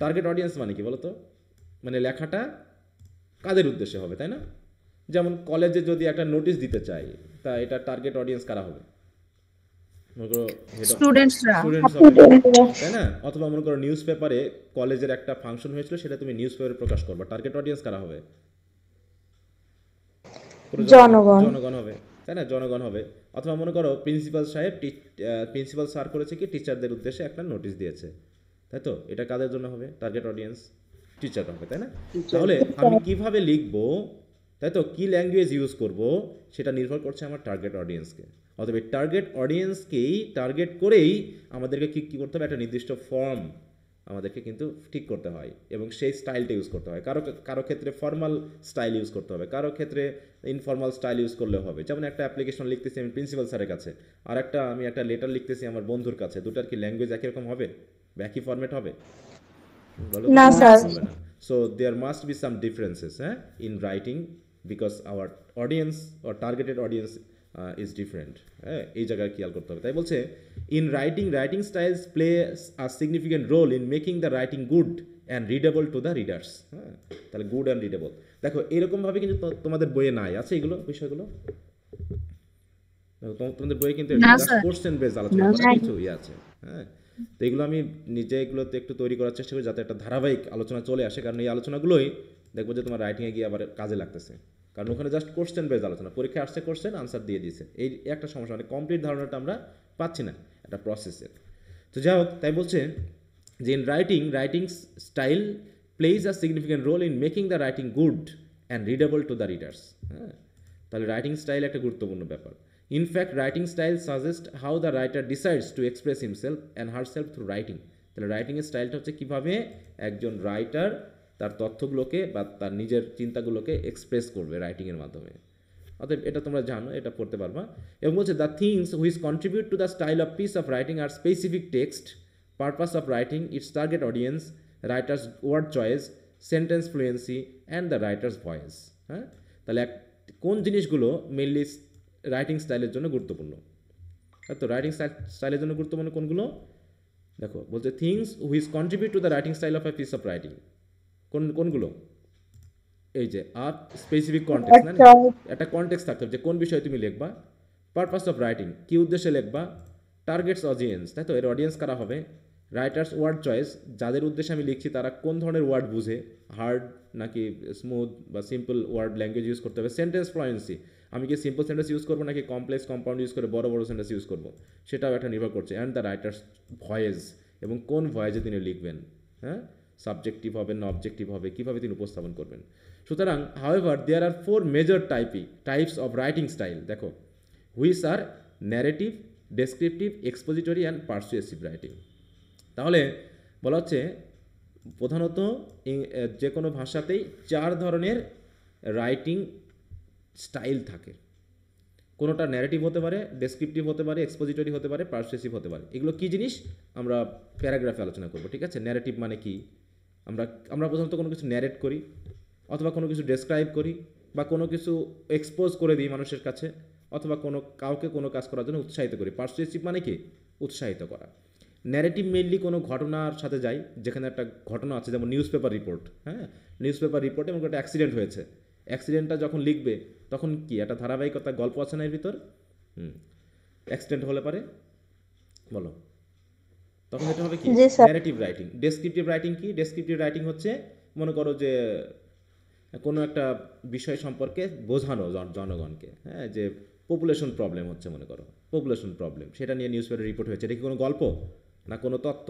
Target audience মানে কি বলো তো? মানে লেখাটা কাদের উদ্দেশ্যে হবে, তাই না? যেমন কলেজে যদি একটা নোটিশ দিতে চাই, তা এটা টার্গেট অডিয়েন্স কারা হবে? মনে করো স্টুডেন্টসরা। স্টুডেন্টস হবে, তাই না? অথবা মনে করো নিউজ পেপারে কলেজের একটা ফাংশন হয়েছিল, সেটা তুমি নিউজ পেপারে প্রকাশ করবা, টার্গেট অডিয়েন্স কারা হবে? জনগণ। জনগণ হবে, তাই না? জনগণ হবে। অথবা মনে করো প্রিন্সিপাল স্যার করেছে কি, টিচারদের উদ্দেশ্যে একটা নোটিশ দিয়েছে, তাই তো? এটা কাদের জন্য হবে? টার্গেট অডিয়েন্স টিচার হবে, তাই না? তাহলে আমি কিভাবে লিখবো, তাই তো, কি ল্যাঙ্গুয়েজ ইউজ করব, সেটা নির্ভর করছে আমার টার্গেট অডিয়েন্সকে। অথবা টার্গেট অডিয়েন্সকেই টার্গেট করেই আমাদেরকে কী করতে হবে, একটা নির্দিষ্ট ফর্ম আমাদেরকে কিন্তু ঠিক করতে হয়, এবং সেই স্টাইলটা ইউজ করতে হয়। কারো ক্ষেত্রে ফর্মাল স্টাইল ইউজ করতে হবে, কারো ক্ষেত্রে ইনফর্মাল স্টাইল ইউজ করলেও হবে। যেমন একটা অ্যাপ্লিকেশন লিখতেছি আমি প্রিন্সিপাল স্যারের কাছে, আর আমি একটা লেটার লিখতেছি আমার বন্ধুর কাছে, দুটার কি ল্যাঙ্গুয়েজ একই রকম হবে বা একই ফর্মেট হবে? বলো তো? না স্যার। হবে না। So there must be some differences, হ্যাঁ, in writing, because our audience or targeted audience is different. হ্যাঁ, এই জায়গায় খেয়াল করতে হবে। তাই বলছে in writing styles play a significant role in making the writing good and readable to the readers. হ্যাঁ, তাহলে গুড অ্যান্ড রিডেবল, দেখো এরকমভাবে কিন্তু তোমাদের বইয়ে নাই, আছে এগুলো বিষয়গুলো? তোমাদের বইয়ে কিন্তু কোশ্চেন বেস আলোচনা করা কিছু আছে। হ্যাঁ, তো এগুলো আমি নিজে এগুলোতে একটু তৈরি করার চেষ্টা করি, যাতে একটা ধারাবাহিক আলোচনা চলে আসে, কারণ এই আলোচনাগুলোই দেখবো যে তোমার রাইটিংয়ে গিয়ে আবার কাজে লাগতেছে। কারণ ওখানে জাস্ট কোশ্চেন বেস আলোচনা, পরীক্ষায় আসছে কোশ্চেন, আনসার দিয়ে দিয়েছে, এই একটা সমস্যা, মানে কমপ্লিট ধারণাটা আমরা পাচ্ছি না একটা প্রসেসের। তো যাই হোক, তাই বলছে যে in writing style plays a significant role in making the writing good and readable to the readers. হ্যাঁ, তাহলে রাইটিং স্টাইল একটা গুরুত্বপূর্ণ ব্যাপার। In fact, writing style suggests how the writer decides to express himself and herself through writing. তাহলে রাইটিংয়ের স্টাইলটা হচ্ছে কীভাবে একজন রাইটার তার তথ্যগুলোকে বা তার নিজের চিন্তাগুলোকে এক্সপ্রেস করবে রাইটিংয়ের মাধ্যমে। অতএব এটা তোমরা জানো, এটা পড়তে পারবা। এবং বলছে the things which contribute to the style of piece of writing are specific text, purpose of writing, its target audience, writer's word choice, sentence fluency and the writer's voice. হ্যাঁ, তাহলে কোন জিনিসগুলো মেনলি রাইটিং স্টাইলের জন্য গুরুত্বপূর্ণ? তো রাইটিং স্টাইলের জন্য গুরুত্বপূর্ণ কোনগুলো? দেখো বলছে things which contribute to the writing style of a piece of writing. কোনগুলো? এই যে আর স্পেসিফিক কনটেক্সট, না একটা কনটেক্সট থাকতে হবে যে কোন বিষয়ে তুমি লিখবা, পারপাস অফ রাইটিং কী উদ্দেশ্যে লিখবা, টার্গেটস অডিয়েন্স, তাই তো এর অডিয়েন্স কারা হবে, রাইটার্স ওয়ার্ড চয়েস যাদের উদ্দেশ্যে আমি লিখছি তারা কোন ধরনের ওয়ার্ড বুঝে, হার্ড নাকি স্মুথ বা সিম্পল ওয়ার্ড ল্যাঙ্গুয়েজ ইউজ করতে হবে, সেন্টেন্স ফ্লুয়েন্সি আমি কি সিম্পল সেন্টেন্স ইউজ করবো নাকি কমপ্লেক্স কম্পাউন্ড ইউজ করে বড় বড় সেন্টেন্স ইউজ করবো, সেটাও একটা নির্ভর করছে, অ্যান্ড দ্য রাইটার্স ভয়েস এবং কোন ভয়েসে তিনি লিখবেন, হ্যাঁ সাবজেক্টিভ হবে না অবজেক্টিভ হবে, কীভাবে তিনি উপস্থাপন করবেন। সুতরাং however there are 4 major types of writing style, দেখো which are narrative, descriptive, expository and persuasive writing. তাহলে বলা হচ্ছে প্রধানত যে কোনো ভাষাতেই 4 ধরনের রাইটিং স্টাইল থাকে। কোনোটা ন্যারেটিভ হতে পারে, ডেসক্রিপটিভ হতে পারে, এক্সপোজিটরি হতে পারে, পারসুয়েসিভ হতে পারে। এগুলো কী জিনিস আমরা প্যারাগ্রাফে আলোচনা করবো, ঠিক আছে। ন্যারেটিভ মানে কি? আমরা প্রথমত কোনো কিছু ন্যারেট করি অথবা কোনো কিছু ডেসক্রাইব করি বা কোনো কিছু এক্সপোজ করে দিই মানুষের কাছে, অথবা কাউকে কোনো কাজ করার জন্য উৎসাহিত করি। পারসুয়েসিভ মানে কি? উৎসাহিত করা। ন্যারেটিভ মেনলি কোনো ঘটনার সাথে যায়, যেখানে একটা ঘটনা আছে, যেমন নিউজ পেপার রিপোর্ট। হ্যাঁ, নিউজ পেপার রিপোর্টে এমন একটা অ্যাক্সিডেন্ট হয়েছে, অ্যাক্সিডেন্টটা যখন লিখবে তখন কি একটা ধারাবাহিকতা গল্প আছে না এর ভিতর। অ্যাক্সিডেন্ট হলে পারে বলো, তখন এটা হবে কি ন্যারেটিভ রাইটিং। ডেসক্রিপটিভ রাইটিং কি? ডেসক্রিপটিভ রাইটিং হচ্ছে মনে করো যে কোনো একটা বিষয় সম্পর্কে বোঝানো জনগণকে, হ্যাঁ যে পপুলেশন প্রবলেম হচ্ছে, মনে করো পপুলেশন প্রবলেম, সেটা নিয়ে নিউজ পেপারে রিপোর্ট হয়েছে। এটা কি কোনো গল্প না কোনো তত্ত্ব?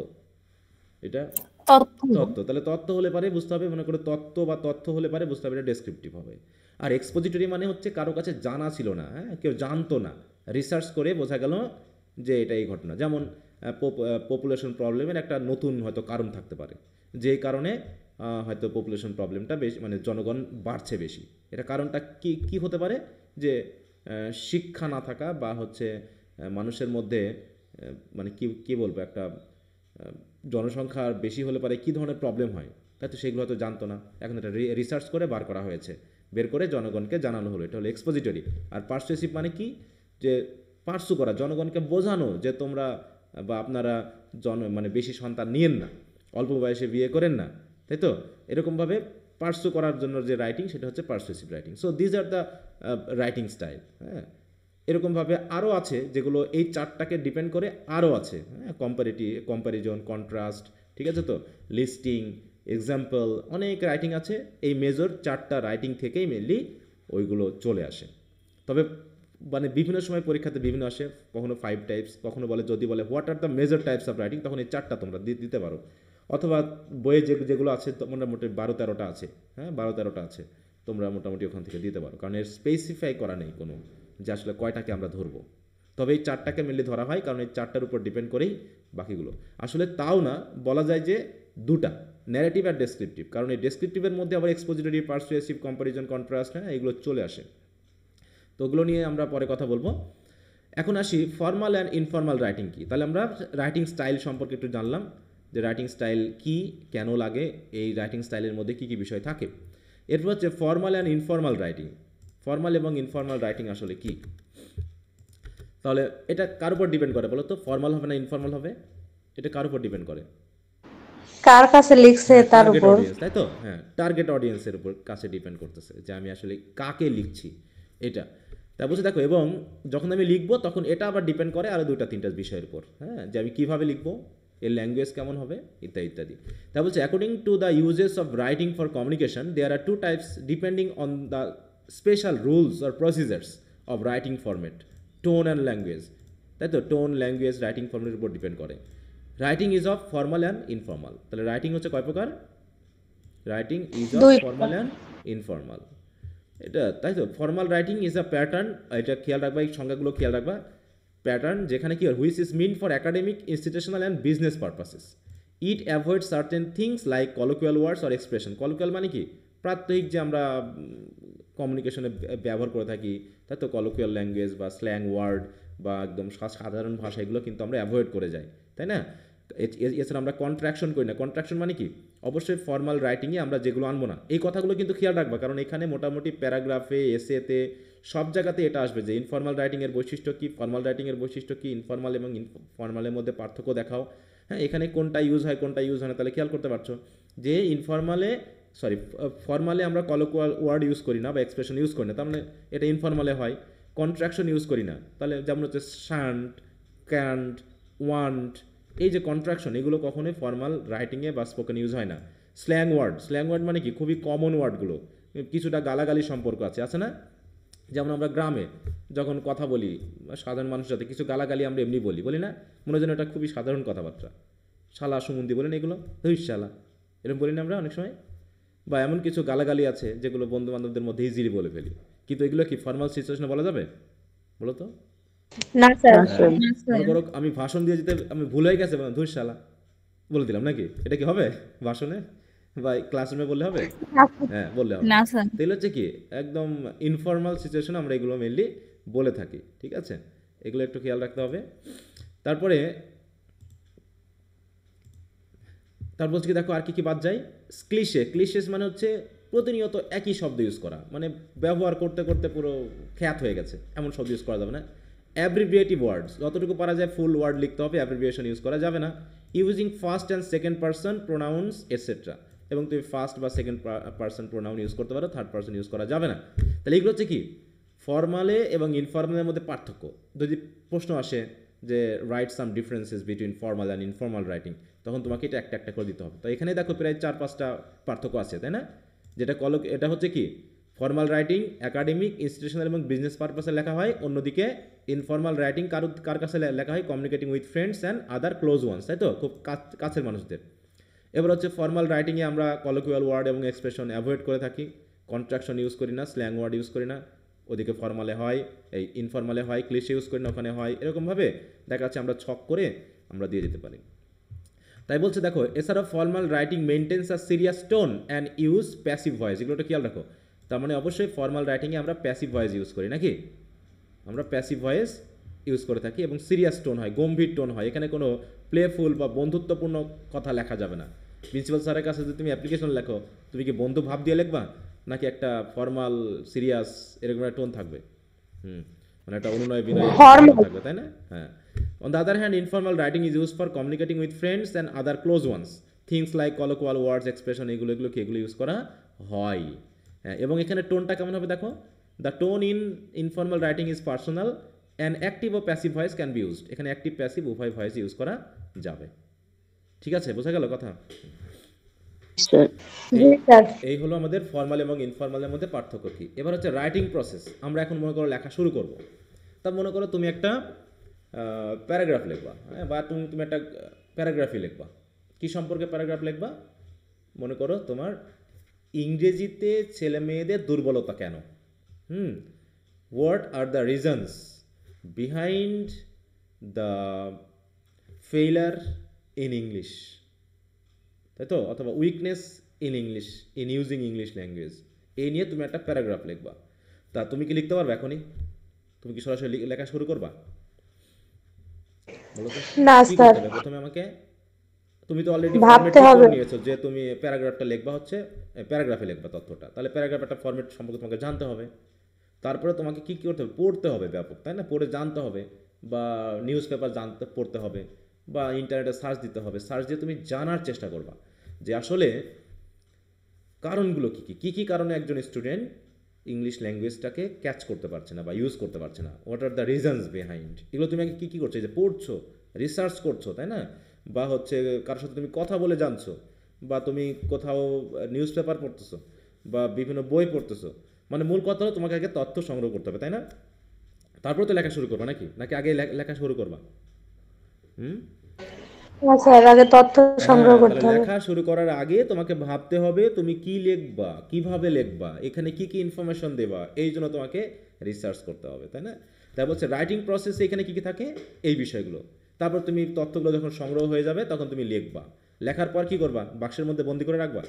এটা তত্ত্ব। তাহলে তত্ত্ব হলে পারে বুঝতে হবে, মনে করো তত্ত্ব বা তথ্য হলে পারে বুঝতে হবে এটা ডেসক্রিপটিভ হবে। আর এক্সপোজিটরি মানে হচ্ছে কারো কাছে জানা ছিল না, হ্যাঁ কেউ জানতো না, রিসার্চ করে বোঝা গেল যে এটা এই ঘটনা। যেমন পপুলেশন প্রবলেমের একটা নতুন হয়তো কারণ থাকতে পারে, যেই কারণে হয়তো পপুলেশন প্রবলেমটা বেশি, মানে জনগণ বাড়ছে বেশি। এটা কারণটা কি হতে পারে? যে শিক্ষা না থাকা বা হচ্ছে মানুষের মধ্যে মানে কি বলবো, একটা জনসংখ্যা বেশি হলে পারে কী ধরনের প্রবলেম হয়, তাই তো সেগুলো হয়তো জানতো না, এখন এটা রিসার্চ করে বার করা হয়েছে, বের করে জনগণকে জানানো হলো, এটা হলো এক্সপোজিটরি। আর পারসুয়েসিভ মানে কি? যে পার্সু করা, জনগণকে বোঝানো যে তোমরা বা আপনারা মানে বেশি সন্তান নিয়েন না, অল্প বয়সে বিয়ে করেন না, তাই তো এরকমভাবে পার্সু করার জন্য যে রাইটিং, সেটা হচ্ছে persuasive writing. So these are the writing style. হ্যাঁ, এরকমভাবে আরও আছে যেগুলো এই 4টাকে ডিপেন্ড করে, আরও আছে, হ্যাঁ কম্প্যারিজন, কন্ট্রাস্ট, ঠিক আছে তো, লিস্টিং, এক্সাম্পল, অনেক রাইটিং আছে। এই মেজর 4টা রাইটিং থেকেই মেনলি ওইগুলো চলে আসে। তবে মানে বিভিন্ন সময় পরীক্ষাতে বিভিন্ন আসে, কখনো 5 টাইপস, কখনো যদি বলে what are the major types of writing, তখন এই 4টা তোমরা দিতে পারো। অথবা বইয়ে যেগুলো আছে মোটামুটি 12-13টা আছে, হ্যাঁ 12-13টা আছে, তোমরা মোটামুটি ওখান থেকে দিতে পারো, কারণ এর স্পেসিফাই করা নেই কোনো যে আসলে কয়টাকে আমরা ধরবো। তবে এই 4টাকে মেনলি ধরা হয়, কারণ এই 4টার উপর ডিপেন্ড করেই বাকিগুলো। আসলে তাও না, বলা যায় যে 2টা, ন্যারেটিভ আর ডেসক্রিপটিভ, কারণ এই ডেসক্রিপটিভের মধ্যে আবার এক্সপোজিটরি, পারসুয়েসিভ, কম্প্যারিজন, কন্ট্রাস্ট, হ্যাঁ এগুলো চলে আসে। তো ওগুলো নিয়ে আমরা পরে কথা বলবো। এখন আসি ফর্মাল অ্যান্ড ইনফর্মাল রাইটিং কি। তাহলে আমরা রাইটিং স্টাইল সম্পর্কে একটু জানলাম, যে রাইটিং স্টাইল কি, কেন লাগে, এই রাইটিং স্টাইলের মধ্যে কী কী বিষয় থাকে। এরপর হচ্ছে formal and informal writing. Formal এবং ইনফর্মাল রাইটিং আসলে কি? তাহলে এটা কার উপর ডিপেন্ড করে বলো তো? ফর্মাল হবে না ইনফর্মাল হবে? এটা কার উপর ডিপেন্ড করে? কার কাছে লিখছে তার উপর, তাই তো। হ্যাঁ, টার্গেট অডিয়েন্সের উপর কাছে ডিপেন্ড করতেছে যে আমি আসলে কাকে লিখছি এটা। তা বলছে দেখো, এবং যখন আমি লিখবো তখন এটা আবার ডিপেন্ড করে আরও 2-3টা বিষয়ের উপর, হ্যাঁ যে আমি কীভাবে লিখবো, এর ল্যাঙ্গুয়েজ কেমন হবে, ইত্যাদি ইত্যাদি। তা বলছে according to the uses of writing for communication there are 2 types depending on the special rules or procedures of writing format, tone and language, তাই তো। টোন, ল্যাঙ্গুয়েজ, রাইটিং ফরম্যাটের উপর ডিপেন্ড করে। Writing is of formal and informal. তাহলে রাইটিং হচ্ছে কয় প্রকার? Writing is of formal and informal, এটা তাই তো। Formal writing is a pattern, এটা খেয়াল রাখবা, এই সংজ্ঞাগুলো খেয়াল রাখবা। প্যাটার্ন যেখানে কি হয়, which is mean for academic, institutional and business purposes. It avoid certain things like colloquial words or expression. Colloquial মানে কি, প্রাত্যহিক যে আমরা কমিউনিকেশনে ব্যবহার করে থাকি, তাই তো কলোকুয়াল ল্যাঙ্গুয়েজ বা স্ল্যাং ওয়ার্ড বা একদম সাধারণ ভাষা, এগুলো কিন্তু আমরা অ্যাভয়েড করে যাই, তাই না? এছাড়া আমরা কন্ট্রাকশন করি না। কন্ট্রাকশন মানে কি, অবশ্যই ফর্মাল রাইটিংয়ে আমরা যেগুলো আনবো না, এই কথাগুলো কিন্তু খেয়াল রাখবা, কারণ এখানে মোটামুটি প্যারাগ্রাফে, এসেতে, সব জায়গাতে এটা আসবে যে ইনফর্মাল রাইটিংয়ের বৈশিষ্ট্য কী, ফর্মাল রাইটিংয়ের বৈশিষ্ট্য কী, ইনফর্মাল এবং ফর্মালের মধ্যে পার্থক্য দেখাও। হ্যাঁ, এখানে কোনটা ইউজ হয় কোনটা ইউজ হয় না, তাহলে খেয়াল করতে পারছো যে ফর্মালে আমরা কলোকুয়াল ওয়ার্ড ইউজ করি না বা এক্সপ্রেশন ইউজ করি না, তার মানে এটা ইনফর্মালে হয়। কন্ট্রাকশন ইউজ করি না, তাহলে যেমন হচ্ছে শান্ট, ক্যান্ট, ওয়ান্ট, এই যে কন্ট্রাকশন, এগুলো কখনোই ফর্মাল রাইটিংয়ে বা স্পোকেন ইউজ হয় না। স্ল্যাং ওয়ার্ড মানে কি, খুবই কমন ওয়ার্ডগুলো, কিছুটা গালাগালি সম্পর্ক আছে না? যেমন আমরা গ্রামে যখন কথা বলি সাধারণ মানুষের সাথে, কিছু গালাগালি আমরা এমনি বলি না, মনে হয় যেন এটা খুবই সাধারণ কথাবার্তা। শালা সুমন্দি বলেন, এগুলো শালা, এরকম বলি না আমরা অনেক সময়। বা এমন কিছু গালাগালি আছে যেগুলো বন্ধু বান্ধবদের মধ্যে ইজিলি বলে ফেলি, কিন্তু এগুলো কি ফর্মাল সিচুয়েশনে বলা যাবে? বলো তো। না স্যার। মনে করো আমি ভাষণ দিয়ে যেতে আমি ভুল হয়ে গেছে, শালা বলে দিলাম, নাকি এটা কি হবে ভাষণে বা ক্লাসরুমে বললে হবে? হ্যাঁ, বললে হবে। না স্যার। তাহলে হচ্ছে কি, একদম ইনফর্মাল সিচুয়েশনে আমরা এগুলো মেনলি বলে থাকি, ঠিক আছে? এগুলো একটু খেয়াল রাখতে হবে। তারপরে কি দেখো, আর কি বাদ যায়? ক্লিশেস মানে হচ্ছে প্রতিনিয়ত একই শব্দ ইউজ করা, মানে ব্যবহার করতে করতে পুরো খ্যাত হয়ে গেছে, এমন শব্দ ইউজ করা যাবে না। অ্যাব্রিভিয়েটিভ ওয়ার্ডস, যতটুকু পারা যায় ফুল ওয়ার্ড লিখতে হবে, অ্যাব্রিভিয়েশন ইউজ করা যাবে না। Using first and second person pronounce etcetera, এবং তুমি ফার্স্ট বা সেকেন্ড পারসন প্রোনাউন ইউজ করতে পারো, থার্ড পারসন ইউজ করা যাবে না। তাহলে এগুলো হচ্ছে কি ফর্মালে এবং ইনফর্মালের মধ্যে পার্থক্য। যদি প্রশ্ন আসে যে write some differences between formal and informal writing, তখন তোমাকে এটা একটা একটা করে দিতে হবে। তো এখানে দেখো প্রায় 4-5টা পার্থক্য আছে, তাই না? যেটা এটা হচ্ছে কি ফর্মাল রাইটিং একাডেমিক, ইনস্টিটিউশনাল এবং বিজনেস পারপাসে লেখা হয়, অন্যদিকে ইনফর্মাল রাইটিং কার কাছে লেখা হয়, communicating with friends and other close ones, তাই তো, খুব কাছের মানুষদের। এবার হচ্ছে ফর্মাল রাইটিংয়ে আমরা কলোকুয়াল ওয়ার্ড এবং এক্সপ্রেশন অ্যাভয়েড করে থাকি, কন্ট্রাকশন ইউজ করি না, স্ল্যাং ওয়ার্ড ইউজ করি না, ওদিকে ফর্মালে হয়, এই ইনফর্মালে হয়, ক্লিশে ইউজ করি না, ওখানে হয়, এরকমভাবে দেখা যাচ্ছে আমরা ছক করে আমরা দিয়ে দিতে পারি। তাই বলছে দেখো, এছাড়াও formal writing maintains a serious tone and use passive voice, এগুলোটা খেয়াল রাখো। তার মানে অবশ্যই ফর্মাল রাইটিংয়ে আমরা প্যাসিভ ভয়েস ইউজ করি, নাকি? আমরা প্যাসিভ ভয়েস ইউজ করে থাকি এবং সিরিয়াস টোন হয়, গম্ভীর টোন হয়। এখানে কোনো প্লেফুল বা বন্ধুত্বপূর্ণ কথা লেখা যাবে না। প্রিন্সিপাল স্যারের কাছে যদি তুমি অ্যাপ্লিকেশন লেখো, তুমি কি বন্ধু ভাব দিয়ে লিখবা, নাকি একটা ফর্মাল সিরিয়াস এরকম একটা টোন থাকবে? মানে একটা অনুনয় বিনয় থাকবে, তাই না? হ্যাঁ। On the other hand, informal writing is used for communicating with friends and other close ones. Things like colloquial words, expression, এগুলো ইউজ করা হয়। হ্যাঁ, এবং এখানে টোনটা কেমন হবে দেখো, the tone in informal writing is personal and active ও passive voice can be used. এখানে অ্যাক্টিভ প্যাসিভ উভয় ভয়েস ইউজ করা যাবে, ঠিক আছে? বোঝা গেল কথা? এই হলো আমাদের ফর্মাল এবং ইনফর্মালের মধ্যে পার্থক্য কি। এবার হচ্ছে রাইটিং প্রসেস। আমরা এখন মনে করো লেখা শুরু করব। তা মনে করো তুমি একটা প্যারাগ্রাফ লিখবা, হ্যাঁ, বা তুমি একটা প্যারাগ্রাফই লিখবা। কি সম্পর্কে প্যারাগ্রাফ লিখবা? মনে করো তোমার ইংরেজিতে ছেলে মেয়েদের দুর্বলতা কেন, what are the reasons behind the failure in English, তাই তো, অথবা weakness in English, in using English language, এই নিয়ে তুমি একটা প্যারাগ্রাফ লিখবা। তা তুমি কি লিখতে পারবে এখনই? তুমি কি সরাসরি লেখা শুরু করবা? বলো তো। না কি স্যার, করতে হবে প্রথমে? আমাকে, তুমি তো অলরেডি ভাবতে ফরম্যাট হবে। করে নিয়েছো যে তুমি প্যারাগ্রাফটা লিখবা, হচ্ছে প্যারাগ্রাফে লিখবা তথ্যটা, তাহলে প্যারাগ্রাফ একটা ফরম্যাট সম্পর্কে তোমাকে জানতে হবে। তারপরে তোমাকে কি করতে হবে? পড়তে হবে ব্যাপক, তাই না? পড়ে জানতে হবে, বা নিউজ পেপার পড়তে হবে, বা ইন্টারনেটে সার্চ দিতে হবে। সার্চ দিয়ে তুমি জানার চেষ্টা করবা যে আসলে কারণগুলো কী কারণে একজন স্টুডেন্ট ইংলিশ ল্যাঙ্গুয়েজটাকে ক্যাচ করতে পারছে না বা ইউজ করতে পারছে না, what are the reasons behind. এগুলো তুমি আগে কী করছো? যে পড়ছো, রিসার্চ করছো, তাই না? বা হচ্ছে কারোর সাথে তুমি কথা বলে জানছো, বা তুমি কোথাও নিউজ পেপার পড়তেছো, বা বিভিন্ন বই পড়তেছো। মানে মূল কথা হলো তোমাকে আগে তথ্য সংগ্রহ করতে হবে, তাই না? তারপরে তো লেখা শুরু করবা, নাকি আগে লেখা শুরু করবা? না স্যার, আগে তথ্য সংগ্রহ করতে হবে। লেখা শুরু করার আগে তোমাকে ভাবতে হবে তুমি কি লিখবা, কিভাবে লিখবা, এখানে কি ইনফরমেশন দেবা, এই জন্য তোমাকে রিসার্চ করতে হবে, তাই না? তাই বলছে রাইটিং প্রসেসে এখানে কি থাকে, এই বিষয়গুলো। তারপর তুমি তথ্যগুলো যখন সংগ্রহ হয়ে যাবে তখন তুমি লিখবা। লেখার পর কি করবা? বাক্সের মধ্যে বন্দি করে রাখবা?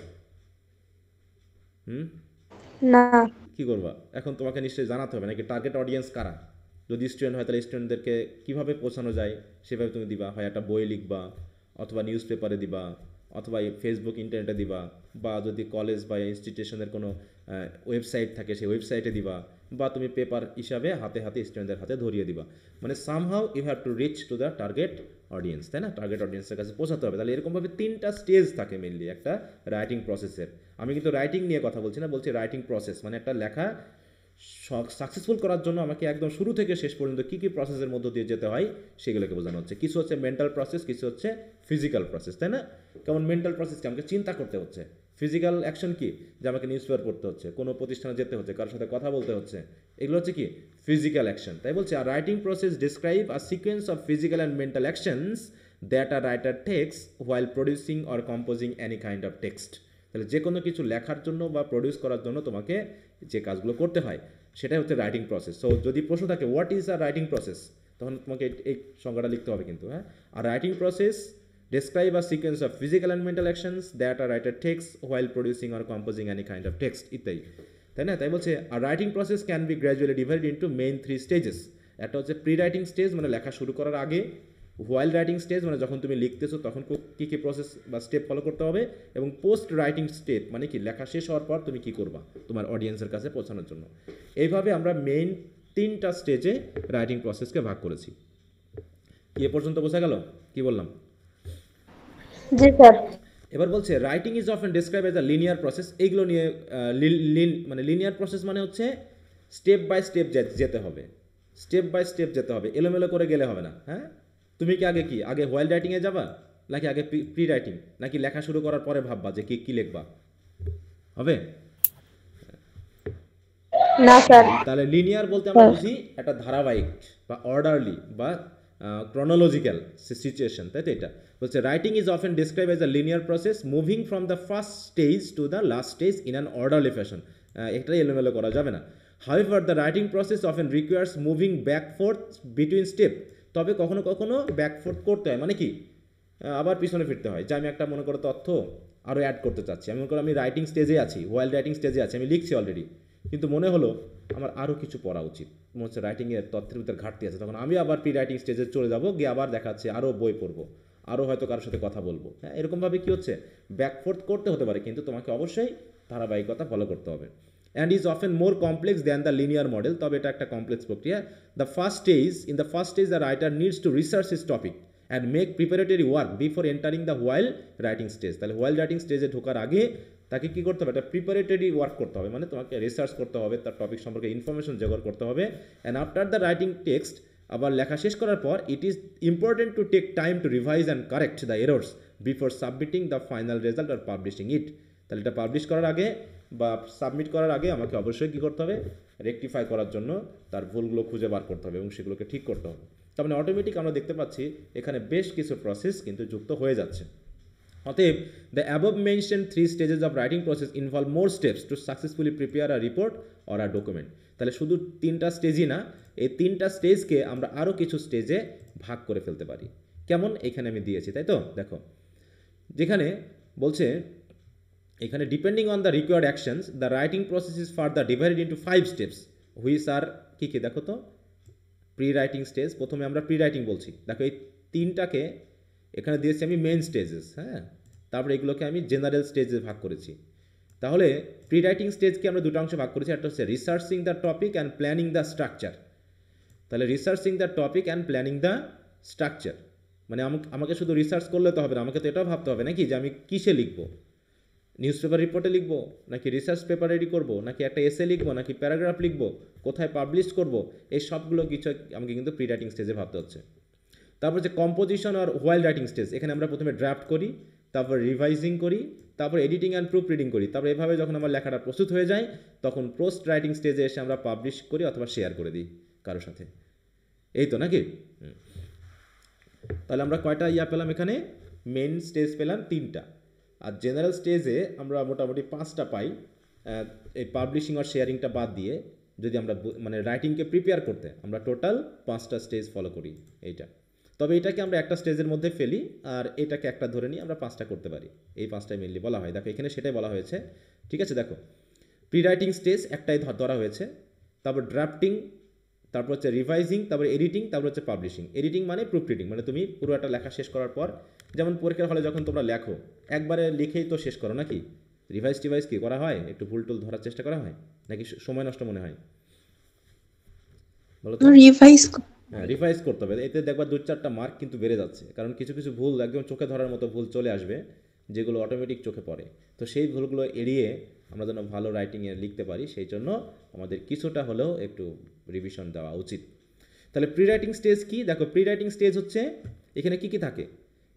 না। কি করবা? এখন তোমাকে নিশ্চয়ই জানাতে হবে নাকি টার্গেট অডিয়েন্স কারা। যদি স্টুডেন্ট হয় তাহলে স্টুডেন্টদেরকে কীভাবে পৌঁছানো যায় সেভাবে তুমি দিবা। হয় একটা বই লিখবা, অথবা নিউজ পেপারে দিবা, অথবা ফেসবুক ইন্টারনেটে দিবা, বা যদি কলেজ বা ইনস্টিটিউশনের কোনো ওয়েবসাইট থাকে সেই ওয়েবসাইটে দিবা, বা তুমি পেপার হিসাবে হাতে হাতে স্টুডেন্টদের হাতে ধরিয়ে দিবা। মানে somehow you have to reach to the target audience, তাই না? টার্গেট অডিয়েন্সের কাছে পৌঁছাতে হবে। তাহলে এরকমভাবে 3টা স্টেজ থাকে মেনলি একটা রাইটিং প্রসেসের। আমি কিন্তু রাইটিং নিয়ে কথা বলছি না, বলছি রাইটিং প্রসেস, মানে একটা লেখা সাকসেসফুল করার জন্য আমাকে একদম শুরু থেকে শেষ পর্যন্ত কী কী প্রসেসের মধ্য দিয়ে যেতে হয় সেগুলোকে বোঝানো হচ্ছে। কিছু হচ্ছে মেন্টাল প্রসেস, কিছু হচ্ছে ফিজিক্যাল প্রসেস, তাই না? কেমন মেন্টাল প্রসেসকে আমাকে চিন্তা করতে হচ্ছে। ফিজিক্যাল অ্যাকশন কি? যে আমাকে নিউজ পেপার পড়তে হচ্ছে, কোনো প্রতিষ্ঠানে যেতে হচ্ছে, কারোর সাথে কথা বলতে হচ্ছে, এগুলো হচ্ছে কি ফিজিক্যাল অ্যাকশন। তাই বলছে আর writing process describe a sequence of physical and mental actions that a writer takes while producing or composing any kind of text. তাহলে যে কোনো কিছু লেখার জন্য বা প্রডিউস করার জন্য তোমাকে যে কাজগুলো করতে হয় সেটাই হচ্ছে রাইটিং প্রসেস। সো যদি প্রশ্ন থাকে what is a writing process, তখন তোমাকে এই সংজ্ঞাটা লিখতে হবে কিন্তু, হ্যাঁ। আর writing process describe a sequence of physical and mental actions that a writer takes while producing or composing any kind of text ইত্যাদি, তাই না? তাই বলছে আর writing process can be gradually divided into main 3 stages. একটা হচ্ছে প্রি রাইটিং স্টেজ, মানে লেখা শুরু করার আগে; হোয়াইল রাইটিং স্টেজ, মানে যখন তুমি লিখতেছো তখন কী কী প্রসেস বা স্টেপ ফলো করতে হবে; এবং পোস্ট রাইটিং স্টেপ, মানে কি লেখা শেষ হওয়ার পর তুমি কী করবা তোমার অডিয়েন্সের কাছে পৌঁছানোর জন্য। এইভাবে আমরা মেইন 3টা স্টেজে রাইটিং প্রসেসকে ভাগ করেছি। কি এ পর্যন্ত বোঝা গেল কি বললাম? জি স্যার। এবার বলছে writing is often describe as a linear process. এইগুলো নিয়ে মানে লিনিয়ার প্রসেস মানে হচ্ছে স্টেপ বাই স্টেপ যেতে হবে, স্টেপ বাই স্টেপ যেতে হবে, এলোমেলো করে গেলে হবে না, হ্যাঁ। তুমি কি আগে হোয়াইল রাইটিংয়ে যাবা, নাকি আগে প্রি রাইটিং, নাকি লেখা শুরু করার পরে ভাববা যে কী লিখবা? হবে না স্যার। তাহলে লিনিয়ার বলতে আমরা বুঝি একটা ধারাবাহিক বা অর্ডারলি বা ক্রনোলজিক্যাল সিচুয়েশন, তাই তো? এটা বলছে writing is often describe as a linear process moving from the first stage to the last stage in an orderly fashion. এটাই এলোমেলো করা যাবে না। However the writing process often requires moving back fourth between step. তবে কখনো কখনো ব্যাক ফোর্থ করতে হয়, মানে কি আবার পিছনে ফিরতে হয়। যে আমি একটা মনে করো তথ্য আরও অ্যাড করতে চাচ্ছি, আমি মনে করো আমি রাইটিং স্টেজে আছি, হোয়াইল রাইটিং স্টেজে আছি, আমি লিখছি অলরেডি, কিন্তু মনে হলো আমার আরও কিছু পড়া উচিত, মনে হচ্ছে রাইটিংয়ের তথ্যের ভিতরে ঘাটতি আছে, তখন আমি আবার প্রি রাইটিং স্টেজে চলে যাবো, গিয়ে আবার দেখাচ্ছে আরও বই পড়বো, আরও হয়তো কারোর সাথে কথা বলবো, হ্যাঁ। এরকমভাবে কী হচ্ছে ব্যাকফোর্থ করতে হতে পারে, কিন্তু তোমাকে অবশ্যই ধারাবাহিকতা ফলো করতে হবে। And is often more complex than the linear model. তবে এটা একটা কমপ্লেক্স প্রক্রিয়া। In the first stage the writer needs to research his topic and make preparatory work before entering the while writing stage. তাহলে হোয়াইল রাইটিং স্টেজে ঢোকার আগে তাকে কী করতে হবে? একটা প্রিপারেটরি ওয়ার্ক করতে হবে, মানে তোমাকে রিসার্চ করতে হবে, তার টপিক সম্পর্কে ইনফরমেশন জোগাড় করতে হবে। And after the writing text, আবার লেখা শেষ করার পর, it is important to take time to revise and correct the errors before submitting the final result আর পাবলিশিং ইট। তাহলে এটা পাবলিশ করার আগে বা সাবমিট করার আগে আমাকে অবশ্যই কী করতে হবে? রেকটিফাই করার জন্য তার ভুলগুলো খুঁজে বার করতে হবে এবং সেগুলোকে ঠিক করতে হবে। তার মানে অটোমেটিক আমরা দেখতে পাচ্ছি এখানে বেশ কিছু প্রসেস কিন্তু যুক্ত হয়ে যাচ্ছে। অতএব the above mention 3 stages of writing process involve more steps to successfully prepare a report or a document. তাহলে শুধু 3টা স্টেজই না, এই 3টা স্টেজকে আমরা আরও কিছু স্টেজে ভাগ করে ফেলতে পারি। কেমন? এখানে আমি দিয়েছি, তাই তো? দেখো, যেখানে বলছে এখানে depending on the required actions the writing process is further divided into 5 steps which are কী কী? দেখো তো, প্রি রাইটিং স্টেজ, প্রথমে আমরা প্রি রাইটিং বলছি। দেখো এই 3টাকে এখানে দিয়েছি আমি মেইন স্টেজেস, হ্যাঁ। তারপরে এগুলোকে আমি জেনারেল স্টেজে ভাগ করেছি। তাহলে প্রি রাইটিং স্টেজকে আমরা দুটো অংশে ভাগ করেছি। একটা হচ্ছে researching the topic and planning the structure. তাহলে researching the topic and planning the structure মানে আমাকে শুধু রিসার্চ করলে তো হবে না, আমাকে তো এটাও ভাবতে হবে নাকি যে আমি কিসে লিখবো, নিউজ পেপার রিপোর্টে লিখবো, নাকি রিসার্চ পেপার রেডি করবো, নাকি একটা এসে লিখবো, নাকি প্যারাগ্রাফ লিখবো, কোথায় পাবলিশ করবো, এই সবগুলো কিছু আমাকে কিন্তু প্রি রাইটিং স্টেজে ভাবতে হচ্ছে। তারপর যে কম্পোজিশন আর হোয়াইল রাইটিং স্টেজ, এখানে আমরা প্রথমে ড্রাফট করি, তারপর রিভাইজিং করি, তারপর এডিটিং অ্যান্ড প্রুফ রিডিং করি। তারপর এভাবে যখন আমার লেখাটা প্রস্তুত হয়ে যায় তখন পোস্ট রাইটিং স্টেজে এসে আমরা পাবলিশ করি অথবা শেয়ার করে দিই কারোর সাথে। এই তো নাকি? তাহলে আমরা কয়টা পেলাম এখানে? মেন স্টেজ পেলাম 3টা, আর জেনারেল স্টেজে আমরা মোটামুটি 5টা পাই। এই পাবলিশিং আর শেয়ারিংটা বাদ দিয়ে যদি আমরা মানে রাইটিংকে প্রিপেয়ার করতে আমরা টোটাল 5টা স্টেজ ফলো করি এইটা। তবে এটাকে আমরা একটা স্টেজের মধ্যে ফেলি আর এটাকে একটা ধরে নিয়ে আমরা 5টা করতে পারি। এই 5টাই মেনলি বলা হয়। দেখো এখানে সেটাই বলা হয়েছে, ঠিক আছে। দেখো প্রি রাইটিং স্টেজ একটাই ধরা হয়েছে, তারপর ড্রাফটিং, তারপর হচ্ছে রিভাইজিং, তারপর এডিটিং, তারপর হচ্ছে পাবলিশিং। এডিটিং মানে প্রুফ রিডিং, মানে তুমি পুরো একটা লেখা শেষ করার পর, যেমন পরীক্ষার হলে যখন তোমরা লেখো একবারে লিখেই তো শেষ করো নাকি, রিভাইজ টিভাইজ কি করা হয়, একটু ভুল টুল ধরার চেষ্টা করা হয় নাকি সময় নষ্ট মনে হয় বলো তো? রিভাইজ হ্যাঁ, রিভাইজ করতে হবে, এতে দেখবা 2-4টা মার্ক কিন্তু বেড়ে যাচ্ছে, কারণ কিছু কিছু ভুল একদম চোখে ধরার মতো ভুল চলে আসবে যেগুলো অটোমেটিক চোখে পড়ে। তো সেই ভুলগুলো এড়িয়ে আমরা যেন ভালো রাইটিংয়ে লিখতে পারি, সেই জন্য আমাদের কিছুটা হলেও একটু রিভিশন দেওয়া উচিত। তাহলে প্রি রাইটিং স্টেজ কি? দেখো প্রি রাইটিং স্টেজ হচ্ছে এখানে কি কি থাকে,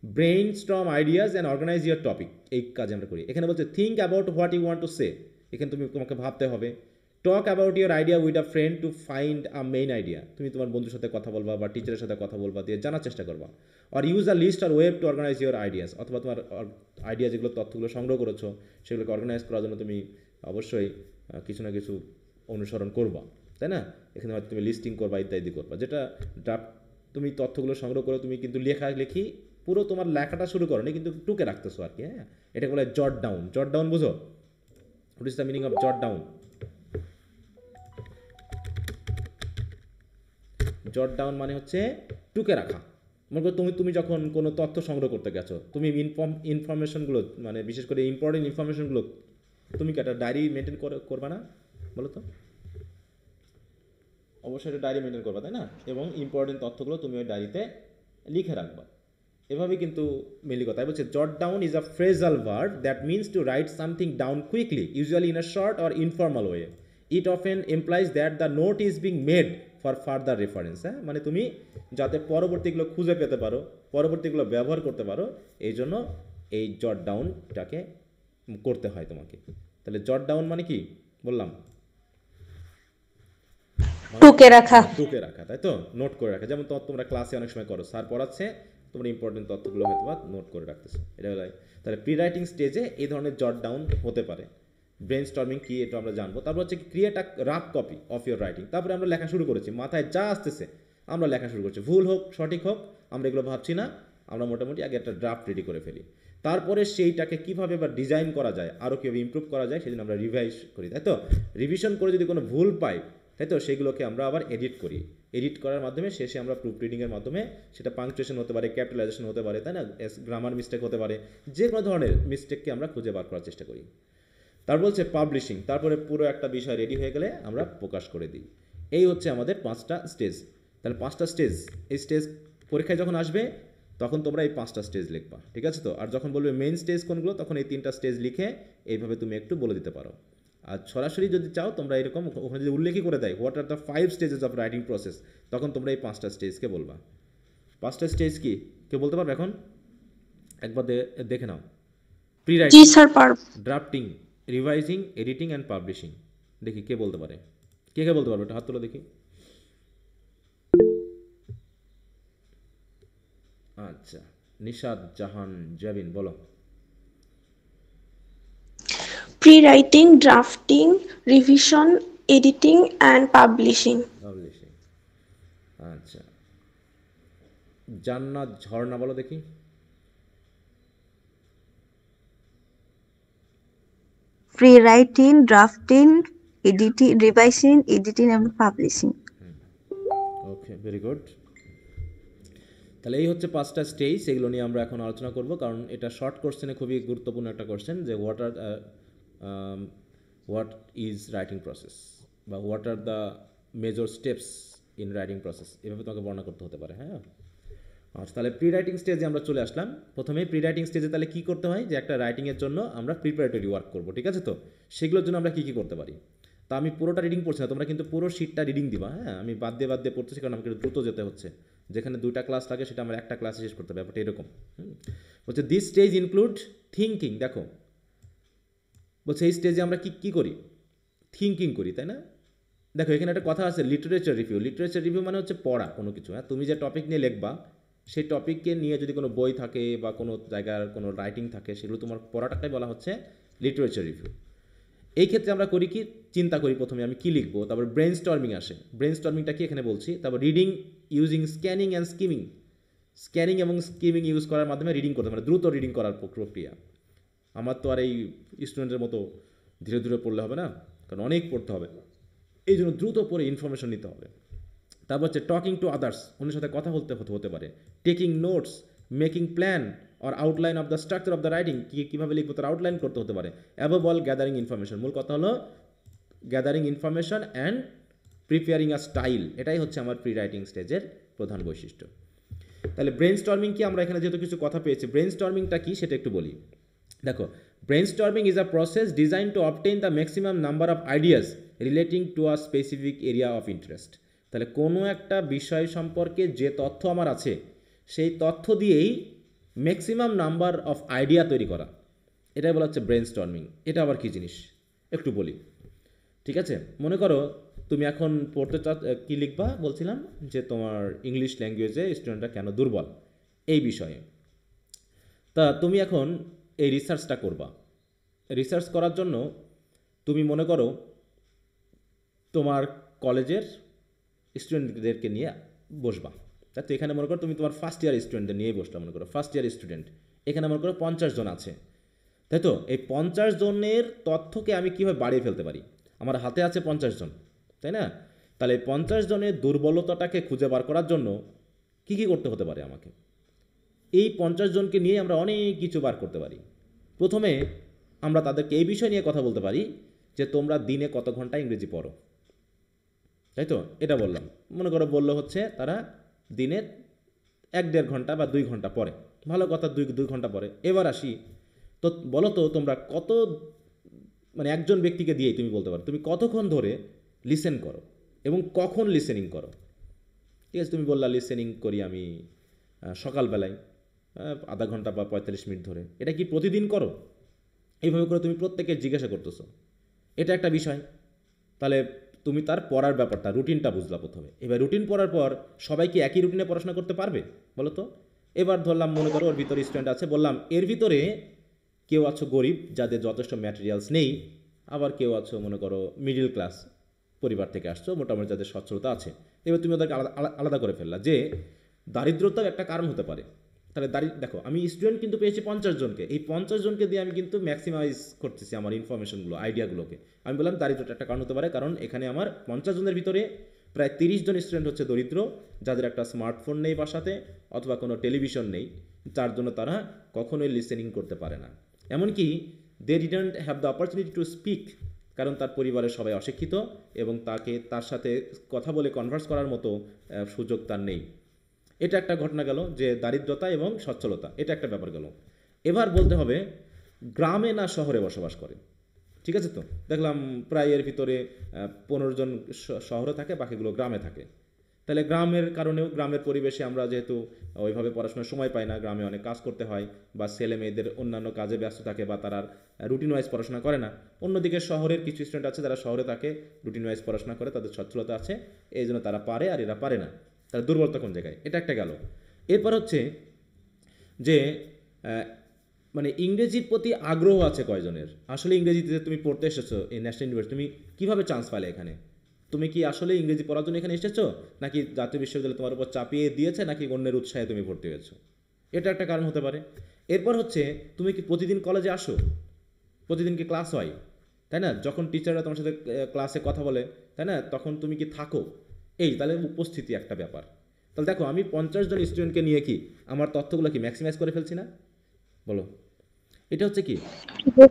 brainstorm ideas and organize your topic, এই কাজ আমরা করি। এখানে বলছে think about what you want to say, এখানে তোমাকে ভাবতে হবে। Talk about your idea with a friend to find a main idea, তুমি তোমার বন্ধুর সাথে কথা বলবা বা টিচারের সাথে কথা বলবা, দিয়ে জানার চেষ্টা করবা। আর use a list or web to organize your ideas, অথবা তোমার আইডিয়া যেগুলো তথ্যগুলো সংগ্রহ করেছো সেগুলোকে অর্গানাইজ করার জন্য তুমি অবশ্যই কিছু না কিছু অনুসরণ করবা, তাই না? এখানে হয়তো তুমি লিস্টিং করবা, ইত্যাদি করবা, যেটা ড্রাফট তুমি তথ্যগুলো সংগ্রহ করে তুমি কিন্তু লেখালেখি পুরো তোমার লেখাটা শুরু করো নি, কিন্তু টুকে রাখতেছো আর কি। হ্যাঁ, এটাকে বলে জট ডাউন। জট ডাউন বুঝো? What is the meaning of জট ডাউন? জট ডাউন মানে হচ্ছে টুকে রাখা। মনে করো তুমি যখন কোনো তথ্য সংগ্রহ করতে গেছো, তুমি ইনফরমেশনগুলো মানে বিশেষ করে ইম্পর্টেন্ট ইনফরমেশনগুলো তুমি কি একটা ডায়েরি মেনটেন করবা না বলো তো? অবশ্যই একটা ডায়েরি মেনটেন করবা, তাই না? এবং ইম্পর্টেন্ট তথ্যগুলো তুমি ওই ডায়েরিতে লিখে রাখবা। এভাবে কিন্তু মেনলি কথা বলছে। Jot down is a phrasal verb that means to write something down quickly, usually in a short or informal way. It often employs that the note is being made for further reference. হ্যাঁ, মানে তুমি যাতে পরবর্তীগুলো খুঁজে পেতে পারো, পরবর্তীগুলো ব্যবহার করতে পারো, এই জন্য এই জট ডাউনটাকে করতে হয় তোমাকে। তাহলে জট ডাউন মানে কি বললাম? টুকে রাখা। টুকে রাখা, তাই তো, নোট করে রাখা। যেমন তোমরা ক্লাসে অনেক সময় করো, স্যার পড়াচ্ছে, তোমরা ইম্পর্টেন্ট তথ্যগুলো হয়তো বা নোট করে রাখতেছো, এটা হলো। তাহলে প্রি রাইটিং স্টেজে এই ধরনের জট ডাউন হতে পারে। ব্রেন স্টর্মিং কি এটা আমরা জানবো। তারপর হচ্ছে create a rough copy of your writing. তারপরে আমরা লেখা শুরু করেছি, মাথায় যা আসতেছে আমরা লেখা শুরু করছি, ভুল হোক সঠিক হোক আমরা এগুলো ভাবছি না, আমরা মোটামুটি আগে একটা ড্রাফট রেডি করে ফেলি। তারপরে সেইটাকে কীভাবে বা ডিজাইন করা যায়, আরও কীভাবে ইমপ্রুভ করা যায়, সেদিন আমরা রিভাইজ করি, তাই তো। রিভিশন করে যদি কোনো ভুল পাই, তাই তো, সেগুলোকে আমরা আবার এডিট করি। এডিট করার মাধ্যমে শেষে আমরা প্রুফ রিডিংয়ের মাধ্যমে, সেটা পাংচুয়েশন হতে পারে, ক্যাপিটালাইজেশন হতে পারে, তাই না, গ্রামার মিস্টেক হতে পারে, যে কোনো ধরনের মিস্টেককে আমরা খুঁজে বার করার চেষ্টা করি। তারপর হচ্ছে পাবলিশিং। তারপরে পুরো একটা বিষয় রেডি হয়ে গেলে আমরা প্রকাশ করে দিই। এই হচ্ছে আমাদের 5টা স্টেজ। তাহলে 5টা স্টেজ, এই স্টেজ পরীক্ষায় যখন আসবে তখন তোমরা এই 5টা স্টেজ লিখবা, ঠিক আছে তো। আর যখন বলবে মেইন স্টেজ কোনগুলো, তখন এই 3টা স্টেজ লিখে এইভাবে তুমি একটু বলে দিতে পারো। আর সরাসরি যদি চাও তোমরা এরকম ওখানে যদি উল্লেখই করে দেয় what are the 5 stages of writing process, তখন তোমরা এই 5টা স্টেজকে বলবা। 5টা স্টেজ কি কেউ বলতে পারবে এখন? একবার দেখে নাও। প্রি জি রাইটিং, স্যার পারব। Drafting, revising, editing and publishing. দেখি কে বলতে পারে, কে বলতে পারবে, এটা হাত তোলো দেখি। আচ্ছা, নিশাদ জাহান জাবিন বলো। Pre-writing, drafting, revision, editing and publishing. Publishing. আচ্ছা, জান্নাত ঝর্ণা বলো দেখি। Pre-writing, drafting, editing, revising, editing and publishing. Okay, very good. তাহলে এই হচ্ছে 5টা স্টেজ, এগুলো নিয়ে আমরা এখন আলোচনা করব, কারণ এটা শর্ট কোশ্চেনে খুবই গুরুত্বপূর্ণ একটা কোশ্চেন, যে হোয়াট ইজ রাইটিং প্রসেস, বা what are the major steps in writing process, এভাবে তোমাকে বর্ণনা করতে হতে পারে। হ্যাঁ, আচ্ছা, তাহলে প্রি রাইটিং স্টেজে আমরা চলে আসলাম। প্রথমে প্রি রাইটিং স্টেজে তাহলে কী করতে হয়, যে একটা রাইটিংয়ের জন্য আমরা প্রিপারেটরি ওয়ার্ক করব, ঠিক আছে তো। সেগুলোর জন্য আমরা কী কী করতে পারি, তা আমি পুরোটা রিডিং পড়ছি না, তোমরা কিন্তু পুরো শিটটা রিডিং দিবা। হ্যাঁ, আমি বাদ দিয়ে পড়তেছি, কারণ আমাকে দ্রুত যেতে হচ্ছে। যেখানে 2টা ক্লাস লাগে সেটা আমার একটা ক্লাসে শেষ করতে হবে, ব্যাপারটা এরকম। বলছে দিস স্টেজ ইনক্লুড থিঙ্কিং। দেখো বলছে এই স্টেজে আমরা কী করি, থিঙ্কিং করি, তাই না। দেখো এখানে একটা কথা আছে, লিটারেচার রিভিউ। লিটারেচার রিভিউ মানে হচ্ছে পড়া কোনো কিছু। হ্যাঁ, তুমি যে টপিক নিয়ে লিখবা সেই টপিককে নিয়ে যদি কোনো বই থাকে বা কোনো জায়গার কোনো রাইটিং থাকে, সেগুলো তোমার পড়াটাকে বলা হচ্ছে লিটারেচার রিভিউ। এই ক্ষেত্রে আমরা করি কি, চিন্তা করি প্রথমে আমি কী লিখবো, তারপর ব্রেন স্টর্মিং আসে। ব্রেন স্টর্মিংটা কি এখানে বলছি। তারপর reading using scanning and skimming, scanning এবং স্কিমিং ইউজ করার মাধ্যমে রিডিং করতে, মানে দ্রুত রিডিং করার প্রক্রিয়া। আমার তো আর এই স্টুডেন্টের মতো ধীরে ধীরে পড়লে হবে না, কারণ অনেক পড়তে হবে, এই জন্য দ্রুত পড়ে ইনফরমেশন নিতে হবে। তারপর হচ্ছে টকিং টু আদার্স, অন্যের সাথে কথা বলতে হতে পারে, taking notes, making plan or outline of the structure of the writing, কীভাবে লিখবো তার আউটলাইন করতে হতে পারে। অ্যাবভ অল গ্যাদারিং ইনফরমেশন, মূল কথা হলো gathering information and preparing a style, এটাই হচ্ছে আমার প্রি রাইটিং স্টেজের প্রধান বৈশিষ্ট্য। তাহলে ব্রেন স্টর্মিং কি, আমরা এখানে যেহেতু কিছু কথা পেয়েছি, ব্রেন স্টর্মিংটা কি সেটা একটু বলি। দেখো, brain storming is a process design two obtain the maximum number of ideas relating to a specific area of interest. তাহলে কোনো একটা বিষয় সম্পর্কে যে তথ্য আমার আছে সেই তথ্য দিয়েই ম্যাক্সিমাম নাম্বার অফ আইডিয়া তৈরি করা, এটাই বলা হচ্ছে ব্রেন স্টর্মিং। এটা আবার কী জিনিস একটু বলি, ঠিক আছে? মনে করো তুমি এখন পড়তে কী লিখবা বলছিলাম, যে তোমার ইংলিশ ল্যাঙ্গুয়েজে স্টুডেন্টরা কেন দুর্বল এই বিষয়ে। তা তুমি এখন এই রিসার্চটা করবা। রিসার্চ করার জন্য তুমি মনে করো তোমার কলেজের স্টুডেন্টদেরকে নিয়ে বসবা। তাই তো এখানে মনে করো তুমি তোমার ফার্স্ট ইয়ার স্টুডেন্টদের নিয়েই বসলা, মনে করো ফার্স্ট ইয়ার স্টুডেন্ট, এখানে মনে করো 50 জন আছে, তাই তো? এই 50 জনের তথ্যকে আমি কীভাবে বাড়িয়ে ফেলতে পারি? আমার হাতে আছে 50 জন, তাই না? তাহলে 50 জনের দুর্বলতাটাকে খুঁজে বার করার জন্য কী কী করতে হতে পারে আমাকে? এই 50 জনকে নিয়ে আমরা অনেক কিছু বার করতে পারি। প্রথমে আমরা তাদেরকে এই বিষয় নিয়ে কথা বলতে পারি যে তোমরা দিনে কত ঘন্টা ইংরেজি পড়ো, তাই তো? এটা বললাম, মনে করো বললো হচ্ছে তারা দিনে 1-1.5 ঘন্টা বা 2 ঘন্টা পড়ে, ভালো কথা, 2 ঘন্টা পড়ে। এবার আসি, তো বলো তো তোমরা কত, মানে একজন ব্যক্তিকে দিয়েই তুমি বলতে পারো তুমি কতক্ষণ ধরে লিসেন করো এবং কখন লিসেনিং করো। ঠিক আছে, তুমি বললা লিসেনিং করি আমি সকালবেলায় আধা ঘন্টা বা 45 মিনিট ধরে। এটা কি প্রতিদিন করো? এইভাবে করে তুমি প্রত্যেকে জিজ্ঞাসা করতেছো, এটা একটা বিষয়। তাহলে তুমি তার পড়ার ব্যাপারটা, রুটিনটা বুঝলা প্রথমে। এবার রুটিন পড়ার পর সবাই কি একই রুটিনে পড়াশোনা করতে পারবে বলো তো? এবার ধরলাম মনে করো ওর ভিতরে স্টুডেন্ট আছে, বললাম এর ভিতরে কেউ আছো গরিব যাদের যথেষ্ট ম্যাটেরিয়ালস নেই, আবার কেউ আছো মনে করো মিডল ক্লাস পরিবার থেকে আসছো, মোটামুটি যাদের সচ্ছলতা আছে। এবার তুমি ওদেরকে আলাদা করে ফেললা যে দারিদ্রতাও একটা কারণ হতে পারে। তাহলে দেখো আমি স্টুডেন্ট কিন্তু পেয়েছি 50 জনকে, এই 50 জনকে দিয়ে আমি কিন্তু ম্যাক্সিমাইজ করতেছি আমার ইনফরমেশনগুলো, আইডিয়াগুলোকে। আমি বললাম দারিদ্রতা একটা কারণ হতে পারে, কারণ এখানে আমার 50 জনের ভিতরে প্রায় 30 জন স্টুডেন্ট হচ্ছে দরিদ্র, যাদের একটা স্মার্টফোন নেই বাসাতে অথবা কোনো টেলিভিশন নেই, যার জন্য তারা কখনোই লিসেনিং করতে পারে না। এমনকি they didn't have the opportunity to speak, কারণ তার পরিবারের সবাই অশিক্ষিত এবং তার সাথে কথা বলে কনভার্স করার মতো সুযোগ তার নেই। এটা একটা ঘটনা গেল, যে দারিদ্রতা এবং সচ্ছলতা, এটা একটা ব্যাপার গেল। এবার বলতে হবে গ্রামে না শহরে বসবাস করে, ঠিক আছে? তো দেখলাম প্রায় এর ভিতরে 15 জন শহরে থাকে, বাকিগুলো গ্রামে থাকে। তাহলে গ্রামের কারণেও, গ্রামের পরিবেশে আমরা যেহেতু ওইভাবে পড়াশোনার সময় পাই না, গ্রামে অনেক কাজ করতে হয় বা ছেলে মেয়েদের অন্যান্য কাজে ব্যস্ত থাকে বা তারা রুটিন ওয়াইজ পড়াশোনা করে না। অন্যদিকে শহরের কিছু স্টুডেন্ট আছে যারা শহরে থাকে, রুটিন ওয়াইজ পড়াশোনা করে, তাদের সচ্ছলতা আছে, এই জন্য তারা পারে আর এরা পারে না। তার দুর্বলতা কোন জায়গায়, এটা একটা গেল। এরপর হচ্ছে যে মানে ইংরেজির প্রতি আগ্রহ আছে কয়জনের? আসলে ইংরেজিতে তুমি পড়তে এসেছো এই ন্যাশনাল ইউনিভার্সিটি, তুমি কীভাবে চান্স পালে এখানে? তুমি কি আসলে ইংরেজি পড়ার জন্য এখানে এসেছো, নাকি জাতীয় বিশ্ববিদ্যালয় তোমার উপর চাপিয়ে দিয়েছে, নাকি অন্যের উৎসাহে তুমি ভর্তি হয়েছো? এটা একটা কারণ হতে পারে। এরপর হচ্ছে তুমি কি প্রতিদিন কলেজে আসো, প্রতিদিন কি ক্লাস হয়, তাই না? যখন টিচাররা তোমার সাথে ক্লাসে কথা বলে, তাই না, তখন তুমি কি থাকো? এই তাহলে উপস্থিতি একটা ব্যাপার। তাহলে দেখো আমি 50 জন স্টুডেন্টকে নিয়ে কি আমার তথ্যগুলো কি ম্যাক্সিমাইজ করে ফেলছি না? বলো, এটা হচ্ছে কি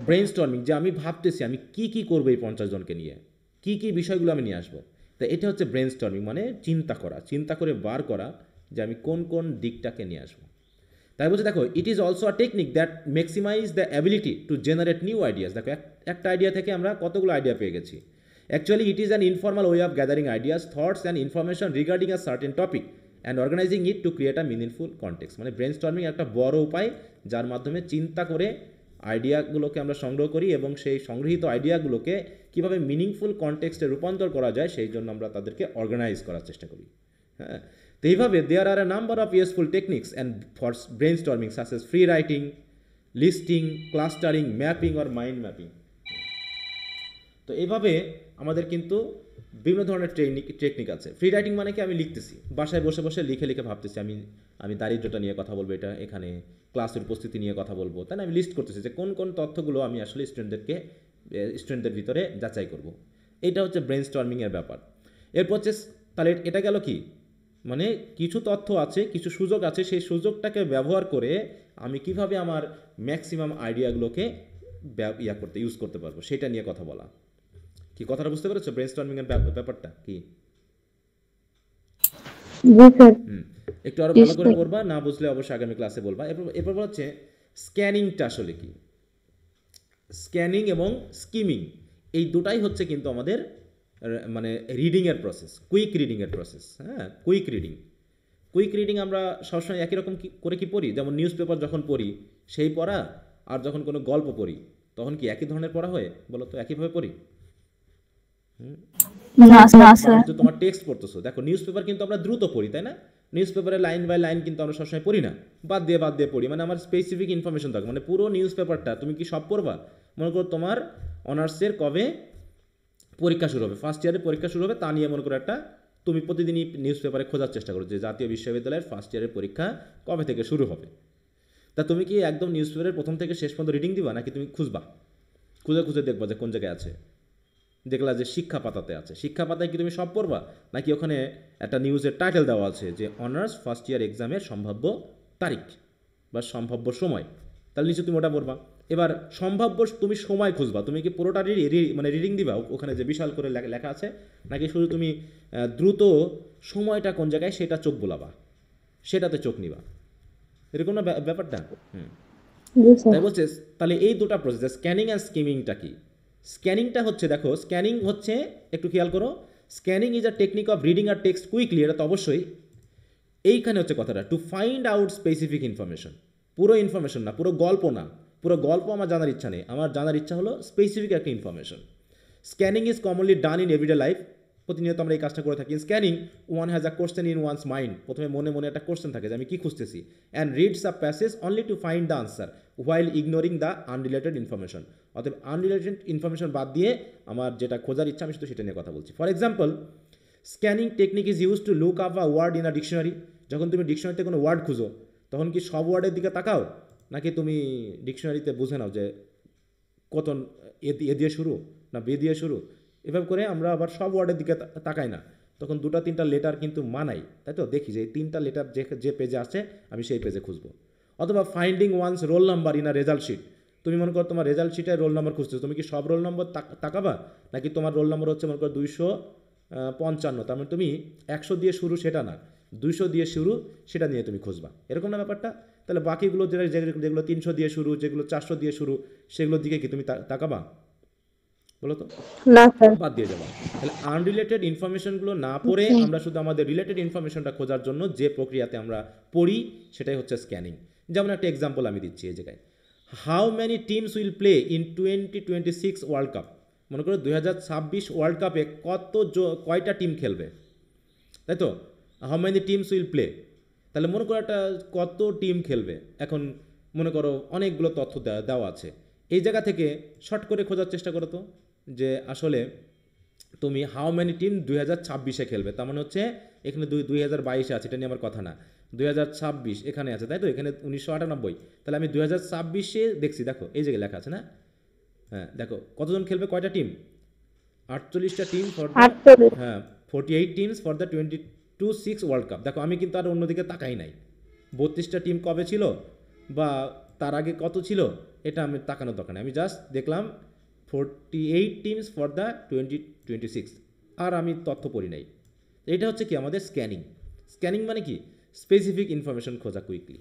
ব্রেন স্টর্মিং, যে আমি ভাবতেছি আমি কি কি করবো এই 50 জনকে নিয়ে, কি কি বিষয়গুলো আমি নিয়ে আসবো। তা এটা হচ্ছে ব্রেন স্টর্মিং, মানে চিন্তা করা, চিন্তা করে বার করা যে আমি কোন কোন দিকটাকে নিয়ে আসবো। তাই বলছে দেখো it is also a technique that maximize the ability to generate new ideas. দেখো একটা আইডিয়া থেকে আমরা কতগুলো আইডিয়া পেয়ে গেছি। Actually it is an informal way of gathering ideas, thoughts and information regarding a certain topic and organizing it to create a meaningful context. মানে ব্রেন স্টর্মিং একটা বড় উপায়, যার মাধ্যমে চিন্তা করে আইডিয়াগুলোকে আমরা সংগ্রহ করি এবং সেই সংগৃহীত আইডিয়াগুলোকে কীভাবে মিনিংফুল কনটেক্সটে রূপান্তর করা যায় সেই জন্য আমরা তাদেরকে অর্গানাইজ করার চেষ্টা করি। হ্যাঁ, তো এইভাবে there are a number of useful techniques and for brainstorming such as free writing, listing, clustering, mapping or mind mapping. তো এইভাবে আমাদের কিন্তু বিভিন্ন ধরনের টেকনিক আছে। ফ্রি রাইটিং মানে কি, আমি লিখতেছি, বাসায় বসে বসে লিখে লিখে ভাবতেছি আমি আমি দারিদ্রতা নিয়ে কথা বলবো, এটা এখানে ক্লাসের উপস্থিতি নিয়ে কথা বলবো, তাই না? আমি লিস্ট করতেছি যে কোন কোন তথ্যগুলো আমি আসলে স্টুডেন্টদের ভিতরে যাচাই করব। এটা হচ্ছে ব্রেন স্টর্মিংয়ের ব্যাপার। এরপর হচ্ছে তাহলে এটা গেল কি, মানে কিছু তথ্য আছে, কিছু সুযোগ আছে, সেই সুযোগটাকে ব্যবহার করে আমি কিভাবে আমার ম্যাক্সিমাম আইডিয়াগুলোকে ইউজ করতে পারবো, সেটা নিয়ে কথা বলা। কি কথাটা বুঝতে পেরেছো? ব্রেন স্টর্মিংয়ের ব্যাপারটা কি? জি স্যার। একটু আরো ভালো করে পড়বা, না বুঝলে অবশ্যই আগামী ক্লাসে বলবা। এরপর হচ্ছে স্ক্যানিংটা আসলে কি। স্ক্যানিং এবং স্কিমিং এই দুটাই হচ্ছে কিন্তু আমাদের মানে রিডিংয়ের প্রসেস, কুইক রিডিংয়ের প্রসেস। হ্যাঁ, কুইক রিডিং আমরা সবসময় একই রকম করে কি পড়ি? যেমন নিউজ পেপার যখন পড়ি সেই পড়া, আর যখন কোনো গল্প পড়ি তখন কি একই ধরনের পড়া হয়? বলো তো, একইভাবে পড়ি? না স্যার। যে তোমার টেক্সট পড়তেছো, দেখো নিউজ পেপার কিন্তু আমরা দ্রুত পড়ি, তাই না? নিউজ পেপারে লাইন বাই লাইন কিন্তু আমরা সবসময় পড়ি না, বাদ দিয়ে পড়ি। মানে আমার স্পেসিফিক ইনফরমেশন থাকে, মানে পুরো নিউজ পেপারটা তুমি কি সব পড়বা? মনে করো তোমার অনার্সের কবে পরীক্ষা শুরু হবে, ফার্স্ট ইয়ারের পরীক্ষা শুরু হবে, তা নিয়ে মনে করো একটা তুমি প্রতিদিনই নিউজ পেপারে খোঁজার চেষ্টা করো যে জাতীয় বিশ্ববিদ্যালয়ের ফার্স্ট ইয়ারের পরীক্ষা কবে থেকে শুরু হবে। তা তুমি কি একদম নিউজ পেপারের প্রথম থেকে শেষ পর্যন্ত রিডিং দিবা, নাকি তুমি খুঁজে খুঁজে দেখবা যে কোন জায়গায় আছে? দেখলা যে শিক্ষা পাতাতে আছে, শিক্ষা পাতায় কি তুমি সব পড়বা, নাকি ওখানে একটা নিউজের টাইটেল দেওয়া আছে যে অনার্স ফার্স্ট ইয়ার এক্সামের সম্ভাব্য তারিখ বা সম্ভাব্য সময়, তাহলে নিচে তুমি ওটা পড়বা। এবার সম্ভাব্য তুমি সময় খুঁজবা, তুমি কি পুরোটা মানে রিডিং দিবা ওখানে যে বিশাল করে লেখা আছে, নাকি শুধু তুমি দ্রুত সময়টা কোন জায়গায় সেটা চোখ বোলাবা, সেটাতে চোখ নিবা? এরকম না ব্যাপারটা? জি স্যার। তাই বলছে তাহলে এই দুটো প্রসেস, স্ক্যানিং অ্যান্ড স্কিমিংটা কি? স্ক্যানিংটা হচ্ছে, দেখো স্ক্যানিং হচ্ছে, একটু খেয়াল করো, scanning is a technique of reading R text quickly, এটা তো অবশ্যই। এইখানে হচ্ছে কথাটা, to find out specific information, পুরো ইনফরমেশন না, পুরো গল্প না, পুরো গল্প আমার জানার ইচ্ছা নেই, আমার জানার ইচ্ছা হলো স্পেসিফিক একটা information. Scanning is commonly done in everyday life, প্রতিনিয়ত আমরা এই কাজটা করে থাকি। Scanning one has a question in one's mind, প্রথমে মনে মনে একটা কোশ্চেন থাকে যে আমি কী খুঁজতেছি, and reads a passage only to find the answer while ignoring the unrelated information. অতএব আনরিলেটেড ইনফরমেশন বাদ দিয়ে আমার যেটা খোঁজার ইচ্ছা আমি শুধু সেটা নিয়ে কথা বলছি। For example, scanning technique is use to look up a word in a dictionary. যখন তুমি ডিকশনারিতে কোনো ওয়ার্ড খুঁজো তখন কি সব ওয়ার্ডের দিকে তাকাও, নাকি তুমি ডিকশনারিতে বুঝে নাও যে কত এ দিয়ে শুরু না বে দিয়ে শুরু? এভাবে করে আমরা আবার সব ওয়ার্ডের দিকে তাকাই না, তখন দুটা তিনটা লেটার কিন্তু মানাই, তাই তো? দেখি যে এই তিনটা লেটার যে পেজে আছে আমি সেই পেজে খুঁজবো। অথবা finding one's roll number in a result sheet, তুমি মনে করো তোমার রেজাল্ট শিটে রোল নাম্বার খুঁজছো, তুমি কি সব রোল নম্বর তাকাবা, নাকি তোমার রোল নম্বর হচ্ছে মনে করো 255, তার মানে তুমি 100 দিয়ে শুরু সেটা না, 200 দিয়ে শুরু সেটা নিয়ে তুমি খুঁজবা, এরকম না ব্যাপারটা? তাহলে বাকিগুলো যেগুলো 300 দিয়ে শুরু, যেগুলো 400 দিয়ে শুরু, সেগুলোর দিকে কি তুমি তাকাবা? বলো তো, না স্যার। বাদ দিয়ে যাবা। তাহলে আনরিলেটেড ইনফরমেশনগুলো না পড়ে আমরা শুধু আমাদের রিলেটেড ইনফরমেশনটা খোঁজার জন্য যে প্রক্রিয়াতে আমরা পড়ি সেটাই হচ্ছে স্ক্যানিং। যেমন একটা এক্সাম্পল আমি দিচ্ছি এই জায়গায়, how many teams will play in 2026 world cup. মনে করো 2026 ওয়ার্ল্ড কাপে কয়টা টিম খেলবে, তাই তো? How many teams will play, তাহলে মনে করো একটা কত টিম খেলবে, এখন মনে করো অনেকগুলো তথ্য দেওয়া আছে। এই জায়গা থেকে শর্ট করে খোঁজার চেষ্টা করো তো যে আসলে তুমি হাউ মেনি টিম 2026-এ খেলবে, তার মানে হচ্ছে এখানে 2022-এ আছে, এটা নিয়ে আমার কথা না, 2026 এখানে আছে, তাই তো? এখানে 1998, তাহলে আমি 2026-এ দেখছি, দেখো এই জায়গায় লেখা আছে না? হ্যাঁ, দেখো কতজন খেলবে, কয়টা টিম, 48টা টিম ফর দ্য, 48। হ্যাঁ 48 teams for the 2026 world cup. দেখো আমি কিন্তু আর অন্যদিকে তাকাই নাই, 32টা টিম কবে ছিল বা তার আগে কত ছিল এটা আমি তাকানোর দরকার নেই, আমি জাস্ট দেখলাম 48 টিমস ফর দ্য 2026, আর আমি তথ্য পড়ি নাই। এটা হচ্ছে কি আমাদের স্ক্যানিং। স্ক্যানিং মানে কি, স্পেসিফিক ইনফরমেশন খোঁজা কুইকলি।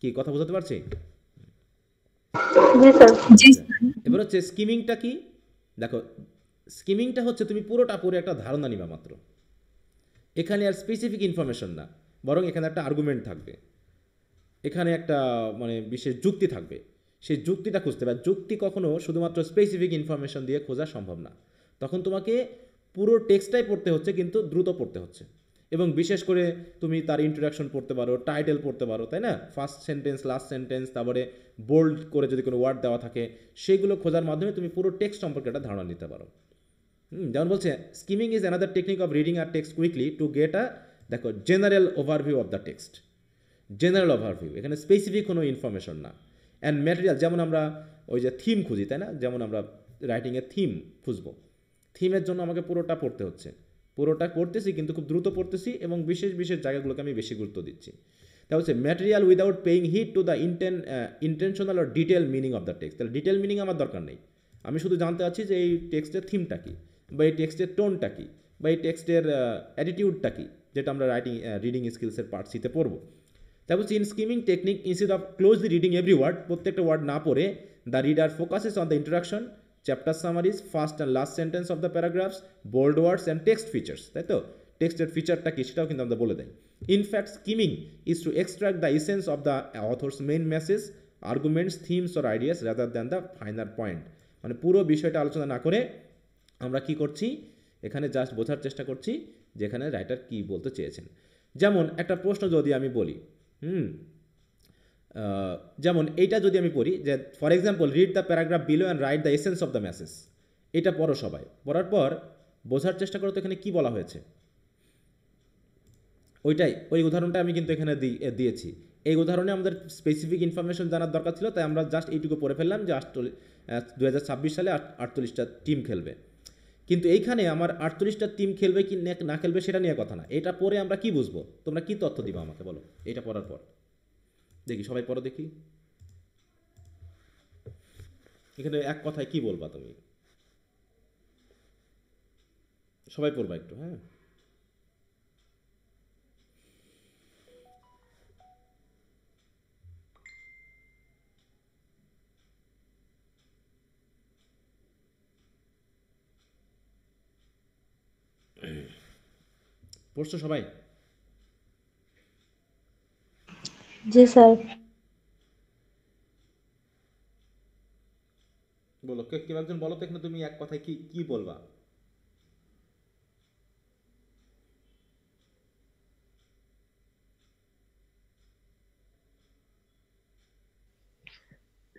কি কথা বোঝাতে পারছি? জি স্যার। এবার হচ্ছে স্কিমিংটা কি, দেখো স্কিমিংটা হচ্ছে তুমি পুরোটা পড়ে একটা ধারণা নিবা মাত্র, এখানে আর স্পেসিফিক ইনফরমেশন না, বরং এখানে একটা আর্গুমেন্ট থাকবে, এখানে একটা মানে বিশেষ যুক্তি থাকবে, সেই যুক্তিটা খুঁজতে হবে। যুক্তি কখনো শুধুমাত্র স্পেসিফিক ইনফরমেশন দিয়ে খোঁজা সম্ভব না, তখন তোমাকে পুরো টেক্সটটাই পড়তে হচ্ছে, কিন্তু দ্রুত পড়তে হচ্ছে, এবং বিশেষ করে তুমি তার ইন্ট্রোডাকশন পড়তে পারো, টাইটেল পড়তে পারো, তাই না? ফার্স্ট সেন্টেন্স, লাস্ট সেন্টেন্স, তারপরে বোল্ড করে যদি কোনো ওয়ার্ড দেওয়া থাকে সেগুলো খোঁজার মাধ্যমে তুমি পুরো টেক্সট সম্পর্কে একটা ধারণা নিতে পারো। যেমন বলছে skimming is another technique of reading R text quickly to get a দেখো general overview of the text, general overview, এখানে স্পেসিফিক কোনো ইনফরমেশন না। অ্যান্ড ম্যাটেরিয়াল, যেমন আমরা ওই যে থিম খুঁজি, তাই না, যেমন আমরা রাইটিংয়ের থিম খুঁজবো, থিমের জন্য আমাকে পুরোটা পড়তে হচ্ছে, পুরোটা পড়তেছি কিন্তু খুব দ্রুত পড়তেছি এবং বিশেষ বিশেষ জায়গাগুলোকে আমি বেশি গুরুত্ব দিচ্ছি। তা হচ্ছে material without paying heed to the intentional or detail meaning of the text. তাহলে ডিটেল মিনিং আমার দরকার নেই, আমি শুধু জানতে চাচ্ছি যে এই টেক্সটের থিমটা কী, বা এই টেক্সটের টোনটা কী, বা এই টেক্সটের অ্যাটিটিউডটা কী, যেটা আমরা রিডিং স্কিলসের পার্ট সিতে পড়বো। তারপর হচ্ছে in skimming technique instead of closely reading every word, প্রত্যেকটা ওয়ার্ড না পড়ে the reader focuses on the introduction, chapter summaries, first and last sentence of the paragraphs, bold words and text features, তাই তো, টেক্সটের ফিচারটা কি সেটাও কিন্তু আমরা বলে দেয়। In fact skimming is two extract the essence of the author's main message, arguments, themes or ideas rather than the final point. মানে পুরো বিষয়টা আলোচনা না করে আমরা কি করছি, এখানে জাস্ট বোঝার চেষ্টা করছি যে এখানে রাইটার কী বলতে চেয়েছেন। যেমন একটা প্রশ্ন যদি আমি বলি, যেমন এইটা যদি আমি পড়ি যে for example read the paragraph below and write the essence of the message, এটা পড়ো সবাই, পড়ার পর বোঝার চেষ্টা করো তো এখানে কী বলা হয়েছে, ওইটাই, ওই উদাহরণটা আমি কিন্তু এখানে দিয়েছি। এই উদাহরণে আমাদের স্পেসিফিক ইনফরমেশন জানার দরকার ছিল, তাই আমরা জাস্ট এইটুকু পড়ে ফেললাম যে 2026 সালে 48টা টিম খেলবে। কিন্তু এইখানে আমার 48টা টিম খেলবে কি না খেলবে সেটা নিয়ে কথা না, এটা পরে আমরা কি বুঝবো, তোমরা কি তথ্য দিবা আমাকে বলো এটা পড়ার পর, দেখি সবাই পড়ো দেখি, এখানে এক কথায় কি বলবা তুমি, সবাই পড়বা একটু, হ্যাঁ। পড়ছো সবাই? জি স্যার। বলো, কেউ একজন বলো তো এখানে তুমি এক কথায় কি কি বলবা।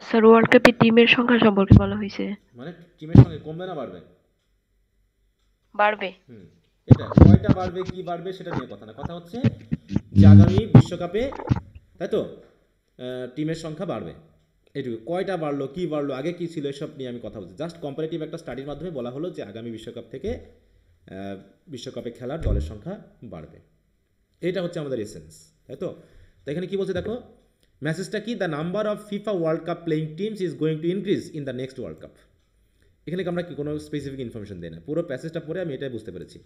স্যার ওয়ার্ল্ড কাপে টিমের সংখ্যা সম্পর্কে বলা হয়েছে। মানে টিমের সঙ্গে কমবে না বাড়বে? বাড়বে। এটা কয়টা বাড়বে কি বাড়বে সেটা নিয়ে কথা না, কথা হচ্ছে যে আগামী বিশ্বকাপে, তাই তো, টিমের সংখ্যা বাড়বে, এইটুকু। কয়টা বাড়লো কি বাড়লো আগে কি ছিল এসব নিয়ে আমি কথা বলছি, জাস্ট কম্পারেটিভ একটা স্টাডির মাধ্যমে বলা হলো যে আগামী বিশ্বকাপ থেকে বিশ্বকাপে খেলার দলের সংখ্যা বাড়বে, এটা হচ্ছে আমাদের এসেন্স, তাই তো। তো এখানে কি বলছে দেখো, মেসেজটা কি, the number of FIFA world cup playing teams is going to increase in the next world cup. এখানে আমরা কি কোনো স্পেসিফিক ইনফরমেশন দিই না, পুরো প্যাসেজটা পড়ে আমি এটাই বুঝতে পেরেছি।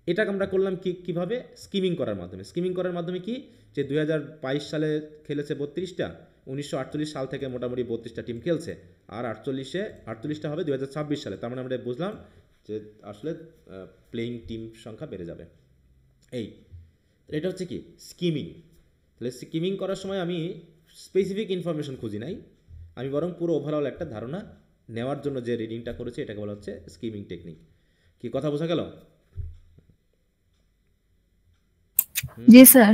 এটাকে আমরা করলাম কীভাবে, স্কিমিং করার মাধ্যমে। স্কিমিং করার মাধ্যমে কি, যে 2022 সালে খেলেছে 32টা, 1948 সাল থেকে মোটামুটি 32টা টিম খেলছে, আর 48টা হবে 2026 সালে, তার মানে আমরা বুঝলাম যে আসলে প্লেইং টিম সংখ্যা বেড়ে যাবে। এটা হচ্ছে কি স্কিমিং। তাহলে স্কিমিং করার সময় আমি স্পেসিফিক ইনফরমেশন খুঁজি নাই, আমি বরং পুরো ওভারঅল একটা ধারণা নেওয়ার জন্য যে রিডিংটা করেছি এটাকে বলা হচ্ছে স্কিমিং টেকনিক। কি কথা বোঝা গেল? জি স্যার।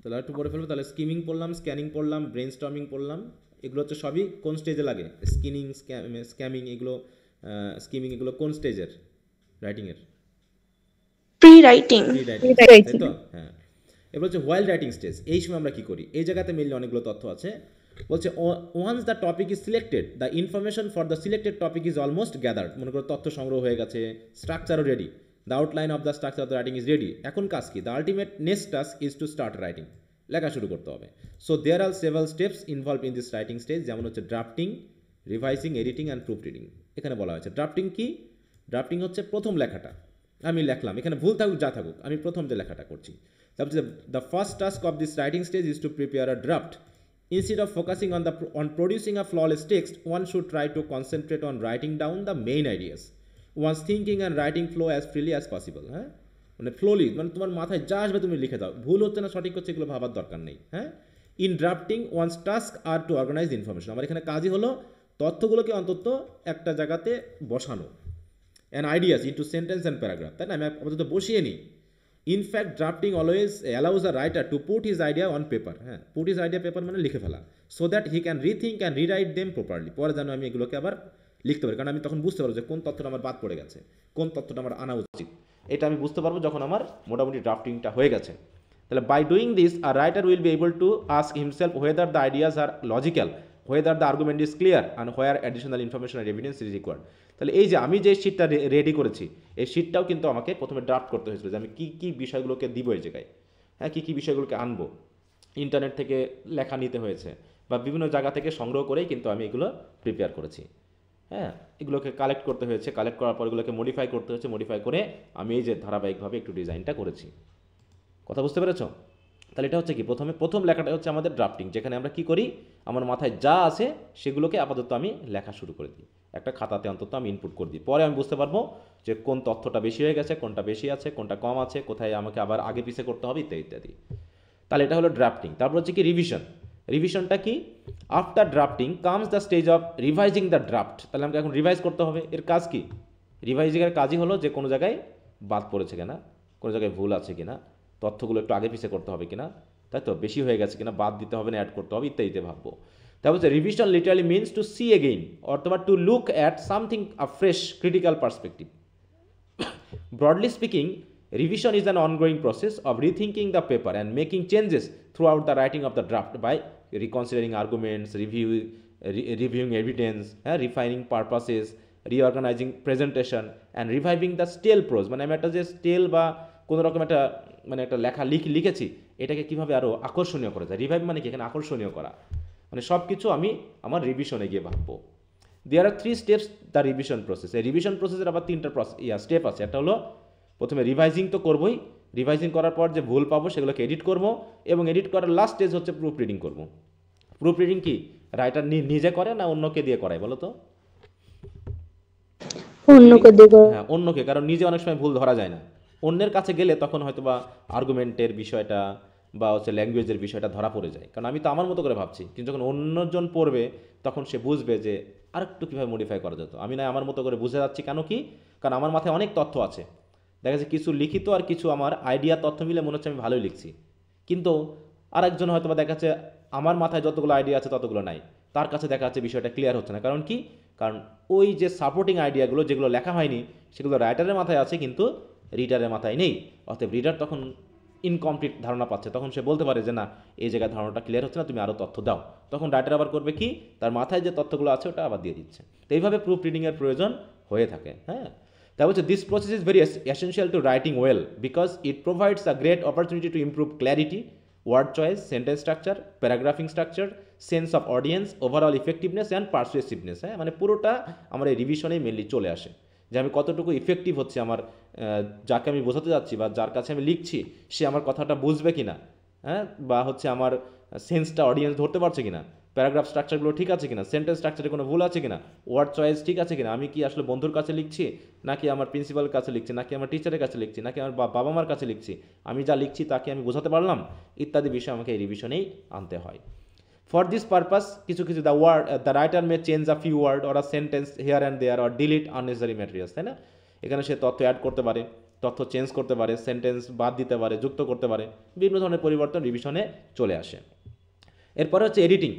তাহলে একটু পড়ে ফেলবো। তাহলে স্কিমিং পড়লাম, স্ক্যানিং পড়লাম, ব্রেন স্টর্মিং পড়লাম, এগুলো হচ্ছে সবই কোন স্টেজে লাগে, স্কিনিং, স্ক্যামিং, এগুলো স্কিমিং এগুলো কোন স্টেজের রাইটিংয়ের? Pre writing. তাই তো, হ্যাঁ। এবার হচ্ছে হোয়াইল রাইটিং স্টেজ, এই সময় আমরা কি করি, এই জায়গাতে মিললে অনেকগুলো তথ্য আছে। বলছে once the topic is selected the information for the selected topic is almost gathered. মনে করো তথ্য সংগ্রহ হয়ে গেছে, স্ট্রাকচারও ready, the outline of the structure of the writing is ready. এখন কাজ কি, the ultimate next task is to start writing, লেখা শুরু করতে হবে। So there are several steps involve in this writing stage, যেমন হচ্ছে drafting, revising, editing and proofreading. এখানে বলা হয়েছে ড্রাফটিং কি, ড্রাফটিং হচ্ছে প্রথম লেখাটা আমি লেখলাম, এখানে ভুল থাকুক যা থাকুক আমি প্রথম যে লেখাটা করছি। তারপর the first task of this writing stage is to prepare a draft. Instead of focusing on producing a flawless text, one should try to concentrate on writing down the main ideas. One's thinking and writing flow as freely as possible. হ্যাঁ, মানে ফ্লোলি, মানে তোমার মাথায় যা আসবে তুমি লিখে দাও, ভুল হচ্ছে না সঠিক হচ্ছে এগুলো ভাবার দরকার নেই। হ্যাঁ, in drafting one's task are to organize information. আমার এখানে কাজই হলো তথ্যগুলোকে অন্তত একটা জায়গাতে বসানো, and ideas into sentence and paragraph, তাই না, আমি আপাতত বসিয়ে নিই। In fact, drafting always allows a writer to put his idea on paper. হ্যাঁ, put his idea paper মানে লিখে ফেলা, so that he can rethink and rewrite them properly. পরে যেন আমি এগুলোকে আবার লিখতে পারি, কারণ আমি তখন বুঝতে পারবো যে কোন তথ্যটা আমার বাদ পড়ে গেছে, কোন তথ্যটা আমার আনা উচিত। এটা আমি বুঝতে পারবো যখন আমার মোটামুটি ড্রাফটিংটা হয়ে গেছে। তাহলে by doing this a writer will be able to ask himself whether the ideas are logical, whether the argument is clear and where additional information or evidence is required. তাহলে এই যে আমি যে শিটটা রেডি করেছি, এই শিটটাও কিন্তু আমাকে প্রথমে ড্রাফট করতে হয়েছিল যে আমি কী কী বিষয়গুলোকে দিব এই জায়গায়, হ্যাঁ, কী কী বিষয়গুলোকে আনবো। ইন্টারনেট থেকে লেখা নিতে হয়েছে বা বিভিন্ন জায়গা থেকে সংগ্রহ করেই কিন্তু আমি এগুলো প্রিপেয়ার করেছি। হ্যাঁ, এগুলোকে কালেক্ট করতে হয়েছে, কালেক্ট করার পর এগুলোকে মডিফাই করতে হয়েছে, মডিফাই করে আমি এই যে ধারাবাহিকভাবে একটু ডিজাইনটা করেছি। কথা বুঝতে পেরেছ? তাহলে এটা হচ্ছে কি, প্রথম লেখাটা হচ্ছে আমাদের ড্রাফটিং, যেখানে আমরা কি করি, আমার মাথায় যা আছে সেগুলোকে আপাতত আমি লেখা শুরু করে দিই, একটা খাতাতে অন্তত আমি ইনপুট করে দিই। পরে আমি বুঝতে পারবো যে কোন তথ্যটা বেশি হয়ে গেছে, কোনটা বেশি আছে, কোনটা কম আছে, কোথায় আমাকে আবার আগে পিছে করতে হবে, ইত্যাদি ইত্যাদি। তাহলে এটা হলো ড্রাফটিং। তারপর হচ্ছে কি রিভিশন। রিভিশনটা কি, after drafting comes the stage of revising the draft. তাহলে আমাকে এখন রিভাইজ করতে হবে। এর কাজ কি? রিভাইজিংয়ের কাজই হলো যে কোনো জায়গায় বাদ পড়েছে কিনা, কোনো জায়গায় ভুল আছে কিনা, তথ্যগুলো একটু আগে পিছে করতে হবে কিনা, তাই তো, বেশি হয়ে গেছে কিনা, বাদ দিতে হবে না, অ্যাড করতে হবে, ইত্যাদিতে ভাববো। তারপর হচ্ছে revision literally means to see again অথবা to look at something a fresh critical perspective. Broadly speaking, revision is an ongoing process of rethinking the paper and making changes throughout the writing of the draft by reconsidering arguments, reviewing evidence, refining purposes, reorganizing presentation, and reviving the stale prose. মানে আমি একটা যে স্টেল বা কোনো রকম একটা মানে একটা লেখা লিখেছি, এটাকে কীভাবে আরও আকর্ষণীয় করা যায়। রিভাইভ মানে কি, এখানে আকর্ষণীয় করা, মানে সব কিছু আমি আমার রিভিশনে গিয়ে ভাববো। দেয়ার আর 3 স্টেপস দ্য রিভিশন প্রসেস। এই রিভিশন প্রসেসের আবার 3টা স্টেপ আছে। একটা হলো প্রথমে রিভাইজিং তো করবোই, রিভাইজিং করার পর যে ভুল পাবো সেগুলোকে এডিট করব, এবং এডিট করার লাস্ট স্টেজ হচ্ছে প্রুফ রিডিং করব। প্রুফ রিডিং কি রাইটার নিজে করে না অন্যকে দিয়ে করায় বলো তো? অন্যকে দেব। হ্যাঁ, অন্যকে, কারণ নিজে অনেক সময় ভুল ধরা যায় না। অন্যের কাছে গেলে তখন হয়তো বা আর্গুমেন্টের বিষয়টা বা হচ্ছে ল্যাঙ্গুয়েজের বিষয়টা ধরা পড়ে যায়, কারণ আমি তো আমার মতো করে ভাবছি, কিন্তু যখন অন্যজন পড়বে তখন সে বুঝবে যে আরেকটু কীভাবে মডিফাই করা যেত। আমি না আমার মতো করে বুঝে যাচ্ছি, কেন কি, কারণ আমার মাথায় অনেক তথ্য আছে, দেখা যাচ্ছে কিছু লিখিত আর কিছু আমার আইডিয়া তথ্য মিলে মনে হচ্ছে আমি ভালোই লিখছি, কিন্তু আরেকজন হয়তো বা দেখা যাচ্ছে আমার মাথায় যতগুলো আইডিয়া আছে ততগুলো নাই, তার কাছে দেখা যাচ্ছে বিষয়টা ক্লিয়ার হচ্ছে না। কারণ কি, কারণ ওই যে সাপোর্টিং আইডিয়াগুলো যেগুলো লেখা হয়নি সেগুলো রাইটারের মাথায় আছে কিন্তু রিডারের মাথায় নেই। অতএব রিডার তখন ইনকমপ্লিট ধারণা পাচ্ছে, তখন সে বলতে পারে যে না, এই জায়গায় ধারণাটা ক্লিয়ার হচ্ছে না, তুমি আরও তথ্য দাও। তখন রাইটার আবার করবে কি, তার মাথায় যে তথ্যগুলো আছে ওটা আবার দিয়ে দিচ্ছে। তো এইভাবে প্রুফ রিডিংয়ের প্রয়োজন হয়ে থাকে। হ্যাঁ, তারপর হচ্ছে this process is very essential to writing well because it provides a great opportunity to improve clarity, word choice, sentence structure, paragraphing structure, sense of audience, overall effectiveness and persuasiveness. হ্যাঁ, মানে পুরোটা আমার এই রিভিশনেই মেনলি চলে আসে, যে আমি কতটুকু ইফেক্টিভ হচ্ছে, আমার যাকে আমি বোঝাতে যাচ্ছি বা যার কাছে আমি লিখছি সে আমার কথাটা বুঝবে কি না, হ্যাঁ, বা হচ্ছে আমার সেন্সটা অডিয়েন্স ধরতে পারছে কিনা, প্যারাগ্রাফ স্ট্রাকচারগুলো ঠিক আছে কিনা, সেন্টেন্স স্ট্রাকচারে কোনো ভুল আছে কিনা, ওয়ার্ড চয়েস ঠিক আছে কিনা, আমি কি আসলে বন্ধুর কাছে লিখছি নাকি আমার প্রিন্সিপালের কাছে লিখছি, নাকি আমার টিচারের কাছে লিখছি, নাকি আমার বাবা মার কাছে লিখছি, আমি যা লিখছি তাকে আমি বোঝাতে পারলাম, ইত্যাদি বিষয় আমাকে এই রিভিশনেই আনতে হয়। For this purpose, কিছু the writer may change a few word or a sentence here and there or delete unnecessary materials, তাই না? এখানে সে তথ্য অ্যাড করতে পারে, তথ্য চেঞ্জ করতে পারে, সেন্টেন্স বাদ দিতে পারে, যুক্ত করতে পারে, বিভিন্ন ধরনের পরিবর্তন রিভিশনে চলে আসে। এরপরে হচ্ছে editing.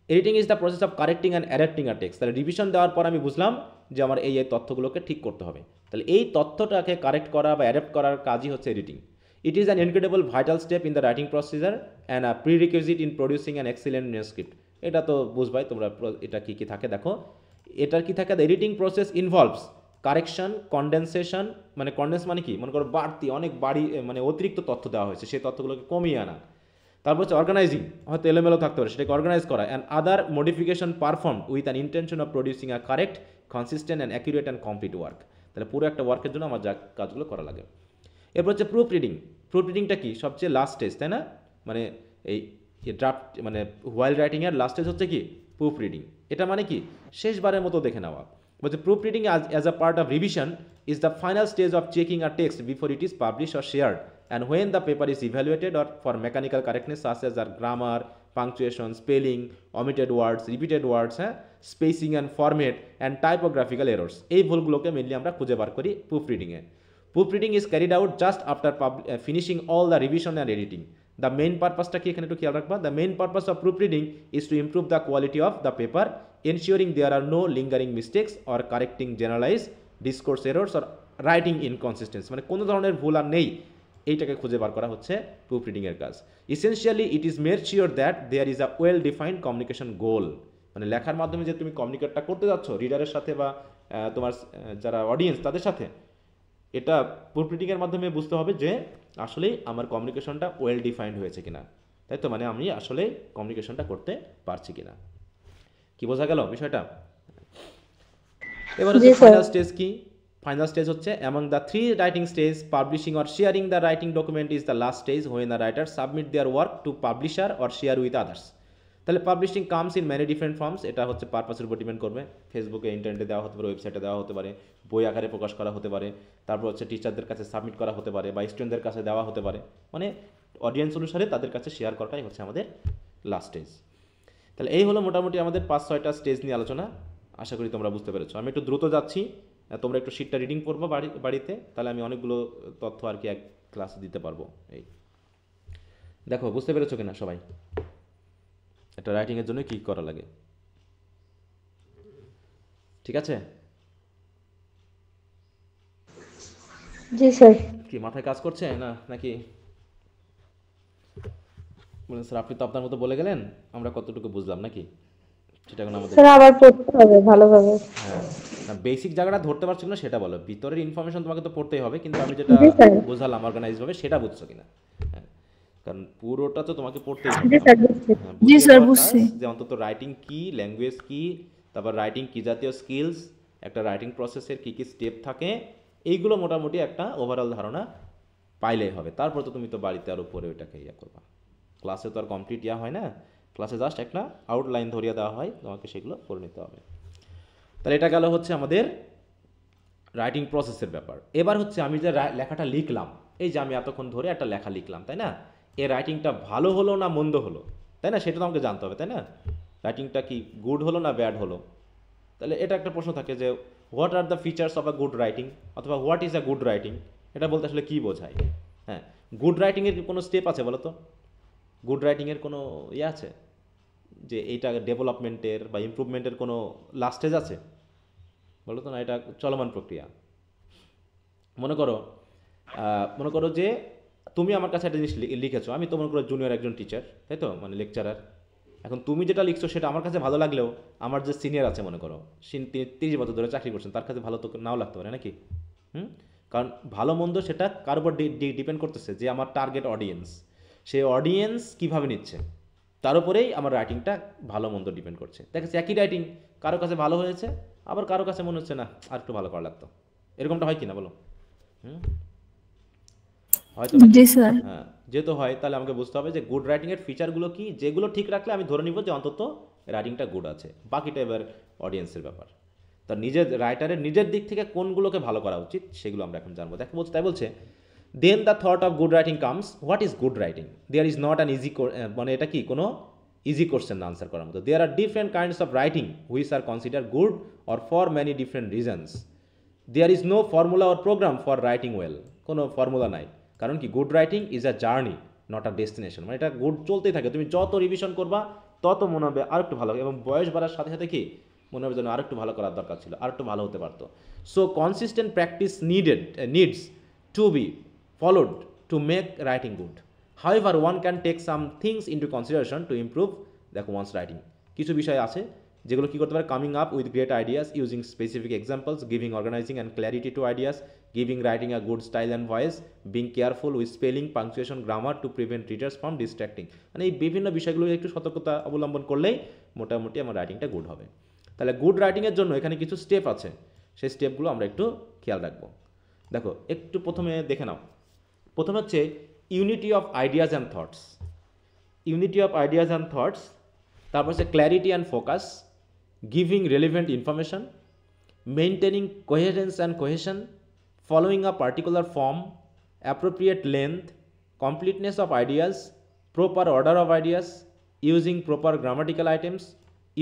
Editing is the process of correcting and adapting a text. তাহলে রিভিশন দেওয়ার পর আমি বুঝলাম যে আমার এই তথ্যগুলোকে ঠিক করতে হবে, তাহলে এই তথ্যটাকে কারেক্ট করা বা অ্যাডাপ্ট করার কাজই হচ্ছে editing. It is an incredible vital step in the writing procedure and a prerequisite in producing an excellent manuscript. এটা তো বুঝবাই তোমরা, এটা কি কি থাকে দেখো। এটার কি থাকে, the editing process involves correction, condensation, মানে কন্ডেন্স মানে কি, মনে করো বাড়তি অনেক মানে অতিরিক্ত তথ্য দেওয়া হয়েছে, সেই তথ্যগুলোকে কমিয়ে আনা। তারপর হচ্ছে অর্গানাইজিং, হয়তো এলোমেলো থাকতে পারে, সেটাকে অর্গানাইজ করা, and other modification perform with an intention of producing a correct, consistent and accurate and complete work. তাহলে পুরো একটা ওয়ার্কের জন্য আমার যা কাজগুলো করা লাগে। এরপর হচ্ছে প্রুফ রিডিং। প্রুফ রিডিংটা কি, সবচেয়ে লাস্ট স্টেজ, তাই না? মানে এই ড্রাফট মানে হোয়াইল রাইটিংয়ের লাস্ট স্টেজ হচ্ছে কি প্রুফ রিডিং। এটা মানে কি, শেষবারের মতো দেখে নেওয়া। বলছে proof reading as a part of revision is the final stage of checking a text before it is publish or shared and when the paper is evaluated or for mechanical correctness such as are grammar, punctuation, spelling, omitted words, repeated words, হ্যাঁ, spacing and format and typographical errors. এই ভুলগুলোকে মেনলি আমরা খুঁজে বার করি প্রুফ রিডিংয়ে। Proofreading is carried out just after finishing all the revision and editing. The main purpose টা কি এখানে একটু খেয়াল রাখবা, the main purpose of proofreading is to improve the quality of the paper ensuring there are no lingering mistakes or correcting generalize discourse errors or writing inconsistency, মানে কোনো ধরনের ভুল আর নেই, এইটাকে খুঁজে বার করা হচ্ছে প্রুফ রিডিংয়ের কাজ। Essentially it is made sure that there is a well defined communication goal, মানে লেখার মাধ্যমে যে তুমি কমিউনিকেটটা করতে যাচ্ছ রিডারের সাথে বা তোমার যারা অডিয়েন্স তাদের সাথে, এটা প্রুফ রিডিংয়ের মাধ্যমে বুঝতে হবে যে আসলেই আমার কমিউনিকেশনটা ওয়েল ডিফাইন্ড হয়েছে কিনা, তাই তো, মানে আমি আসলে কমিউনিকেশনটা করতে পারছি কিনা। কি বোঝা গেল বিষয়টা? এবার হচ্ছে ফাইনাল স্টেজ কি? ফাইনাল স্টেজ হচ্ছে among the 3 writing stage, publishing or sharing the writing document is the last stage when the writer submit their work to publisher or share with others. তাহলে publishing comes in many different forms, এটা হচ্ছে পারপাসের উপর ডিপেন্ড করবে। ফেসবুকে, ইন্টারনেটে দেওয়া হতে পারে, ওয়েবসাইটে দেওয়া হতে পারে, বই আকারে প্রকাশ করা হতে পারে, তারপর হচ্ছে টিচারদের কাছে সাবমিট করা হতে পারে বা স্টুডেন্টদের কাছে দেওয়া হতে পারে, মানে অডিয়েন্স অনুসারে তাদের কাছে শেয়ার করাটাই হচ্ছে আমাদের লাস্ট স্টেজ। তাহলে এই হলো মোটামুটি আমাদের 5-6টা স্টেজ নিয়ে আলোচনা। আশা করি তোমরা বুঝতে পেরেছো। আমি একটু দ্রুত যাচ্ছি, তোমরা একটু শিটটা রিডিং করবো বাড়িতে, তাহলে আমি অনেকগুলো তথ্য আর কি এক ক্লাসে দিতে পারবো। এই দেখো বুঝতে পেরেছো কিনা সবাই এটা রাইটিংয়ের জন্য কী করা লাগে? ঠিক আছে? জি স্যার। কি মাথায় কাজ করছে না নাকি? বলেন স্যার, আপনি তো আপনার মতো বলে গেলেন, আমরা কতটুকু বুঝলাম নাকি? সেটা এখন আমাদের স্যার আবার পড়তে হবে ভালোভাবে। হ্যাঁ, না বেসিক জায়গাটা ধরতে পারছো কিনা সেটা বলো। ভিতরের ইনফরমেশন তোমাকে তো পড়তেই হবে, কিন্তু আমি যেটা জি স্যার। বোঝালাম অর্গানাইজভাবে সেটা বুঝছো কিনা? হ্যাঁ, কারণ পুরোটা তো তোমাকে পড়তেই হবে। জি স্যার বুঝছি। হ্যাঁ, জি বুঝিয়ে স্যার, দেওয়ার বুঝছি। কাজ যে অন্তত রাইটিং কি, ল্যাঙ্গুয়েজ কি, তারপর রাইটিং কি জাতীয় স্কিলস, একটা রাইটিং প্রসেসের কী কী স্টেপ থাকে, এইগুলো মোটামুটি একটা ওভারঅল ধারণা পাইলেই হবে। তারপর তো তুমি তো বাড়িতে আরও পরে ওইটাকে ইয়া করবা। ক্লাসে তো আর কমপ্লিট ইয়া হয় না, ক্লাসে জাস্ট একটা আউটলাইন ধরিয়ে দেওয়া হয়, তোমাকে সেগুলো করে নিতে হবে। তাহলে এটা গেল হচ্ছে আমাদের রাইটিং প্রসেসের ব্যাপার। এবার হচ্ছে আমি যে লেখাটা লিখলাম, এই যে আমি এতক্ষণ ধরে একটা লেখা লিখলাম, তাই না? এই রাইটিংটা ভালো হলো না মন্দ হলো, তাই না? সেটা তো আমাকে জানতে হবে, তাই না? রাইটিংটা কি গুড হলো না ব্যাড হলো? তাহলে এটা একটা প্রশ্ন থাকে যে what are the features of a good writing, অথবা what is a good writing, এটা বলতে আসলে কী বোঝায়? হ্যাঁ, গুড রাইটিংয়ের কোনো স্টেপ আছে বলো তো? গুড রাইটিংয়ের কোনো ইয়ে আছে যে এইটা ডেভেলপমেন্টের বা ইমপ্রুভমেন্টের কোনো লাস্ট স্টেজ আছে? বলো তো না, এটা চলমান প্রক্রিয়া। মনে করো যে তুমি আমার কাছে একটা জিনিস লিখেছো, আমি তো মনে করো জুনিয়র একজন টিচার, তাই তো, মানে লেকচারার। এখন তুমি যেটা লিখছো সেটা আমার কাছে ভালো লাগলেও আমার যে সিনিয়র আছে, মনে করো তিনি 30 বছর ধরে চাকরি করছেন, তার কাছে ভালো তো নাও লাগতে পারে নাকি? কারণ ভালো মন্দ সেটা কার উপর ডিপেন্ড করতেছে যে আমার টার্গেট অডিয়েন্স, সেই অডিয়েন্স কীভাবে নিচ্ছে তার উপরেই আমার রাইটিংটা ভালো মন্দ ডিপেন্ড করছে। দেখেছি একই রাইটিং কারো কাছে ভালো হয়েছে, আবার কারো কাছে মনে হচ্ছে না আর একটু ভালো করা লাগতো। এরকমটা হয় কি না বলো? হয়তো নাকি? জি স্যার। হ্যাঁ, যেহেতু হয় তাহলে আমাকে বুঝতে হবে যে গুড রাইটিংয়ের ফিচারগুলো কি, যেগুলো ঠিক রাখলে আমি ধরে নিব যে অন্তত রাইটিংটা গুড আছে। বাকিটা এবার অডিয়েন্সের ব্যাপার। তার নিজের রাইটারের নিজের দিক থেকে কোনগুলোকে ভালো করা উচিত সেগুলো আমরা এখন জানবো। দেখো বলছে, তাই বলছে then the thought of good writing comes, what is good writing? There is not an easy, মানে এটা কি কোনো ইজি কোশ্চেন আনসার করার মতো। There are different kinds of writing which are consider good or for many different reasons. There is no formula or program for writing well, কোনো ফর্মুলা নাই। কারণ কি good writing is a journey not a destination, মানে এটা গুড চলতেই থাকে। তুমি যত রিভিশন করবা তত মনে হবে আর একটু ভালো, এবং বয়স বাড়ার সাথে সাথে কি মনে হবে যেন আর একটু ভালো করার দরকার ছিল, আর একটু ভালো হতে পারতো। So consistent practice needs to be followed to make writing good. However, one can take some things into consideration to improve one's writing. কিছু বিষয় আছে যেগুলো কি করতে পারে, coming up with great ideas, using specific examples, giving organizing and clarity to ideas, giving writing a good style and voice, being careful with spelling, punctuation, grammar to prevent readers from distracting. মানে এই বিভিন্ন বিষয়গুলো একটু সতর্কতা অবলম্বন করলেই মোটামুটি আমার রাইটিংটা গুড হবে। তাহলে গুড রাইটিংয়ের জন্য এখানে কিছু স্টেপ আছে, সেই স্টেপগুলো আমরা একটু খেয়াল রাখবো। দেখো একটু প্রথমে দেখে নাও। প্রথমে হচ্ছে unity of ideas and thoughts, unity of ideas and thoughts. তারপর হচ্ছে clarity and focus, giving relevant information, maintaining coherence and cohesion, following a particular form, appropriate length, completeness of ideas, proper order of ideas, using proper grammatical items,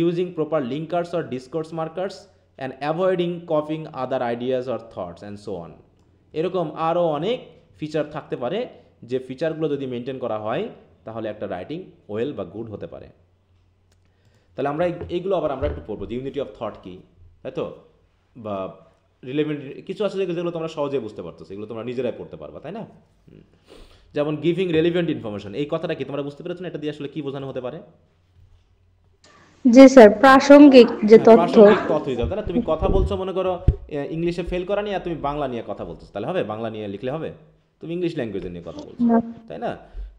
using proper linkers or discourse markers, and avoiding copying other ideas or thoughts and so on. এরকম আরও অনেক ফিচার থাকতে পারে, যে ফিচারগুলো যদি মেনটেন করা হয় তাহলে একটা রাইটিং ওয়েল বা গুড হতে পারে। তাহলে আমরা এইগুলো আবার আমরা একটু পড়বো যে ইউনিটি অফ থট কী, তাই তো, বা রিলেভেন্ট কিছু আছে যেগুলো তোমরা সহজে বুঝতে পারতো, এগুলো তোমরা নিজেরাই পড়তে পারবা, তাই না? যেমন গিভিং রেলিভেন্ট ইনফরমেশন, এই কথাটা কি তোমরা বুঝতে পেরেছো না? এটা দিয়ে আসলে কি বোঝানো হতে পারে? জি স্যার, প্রাসঙ্গিক যে তথ্য। প্রাসঙ্গিক তথ্য দিতে হবে, তাই না? তুমি কথা বলছো, মনে করো ইংলিশে ফেল করা নিয়ে, আর তুমি বাংলা নিয়ে কথা বলছো, তাহলে হবে? বাংলা নিয়ে লিখলে হবে? তুমি ইংলিশ ল্যাঙ্গুয়েজে নিয়ে কথা বলছো, তাই না?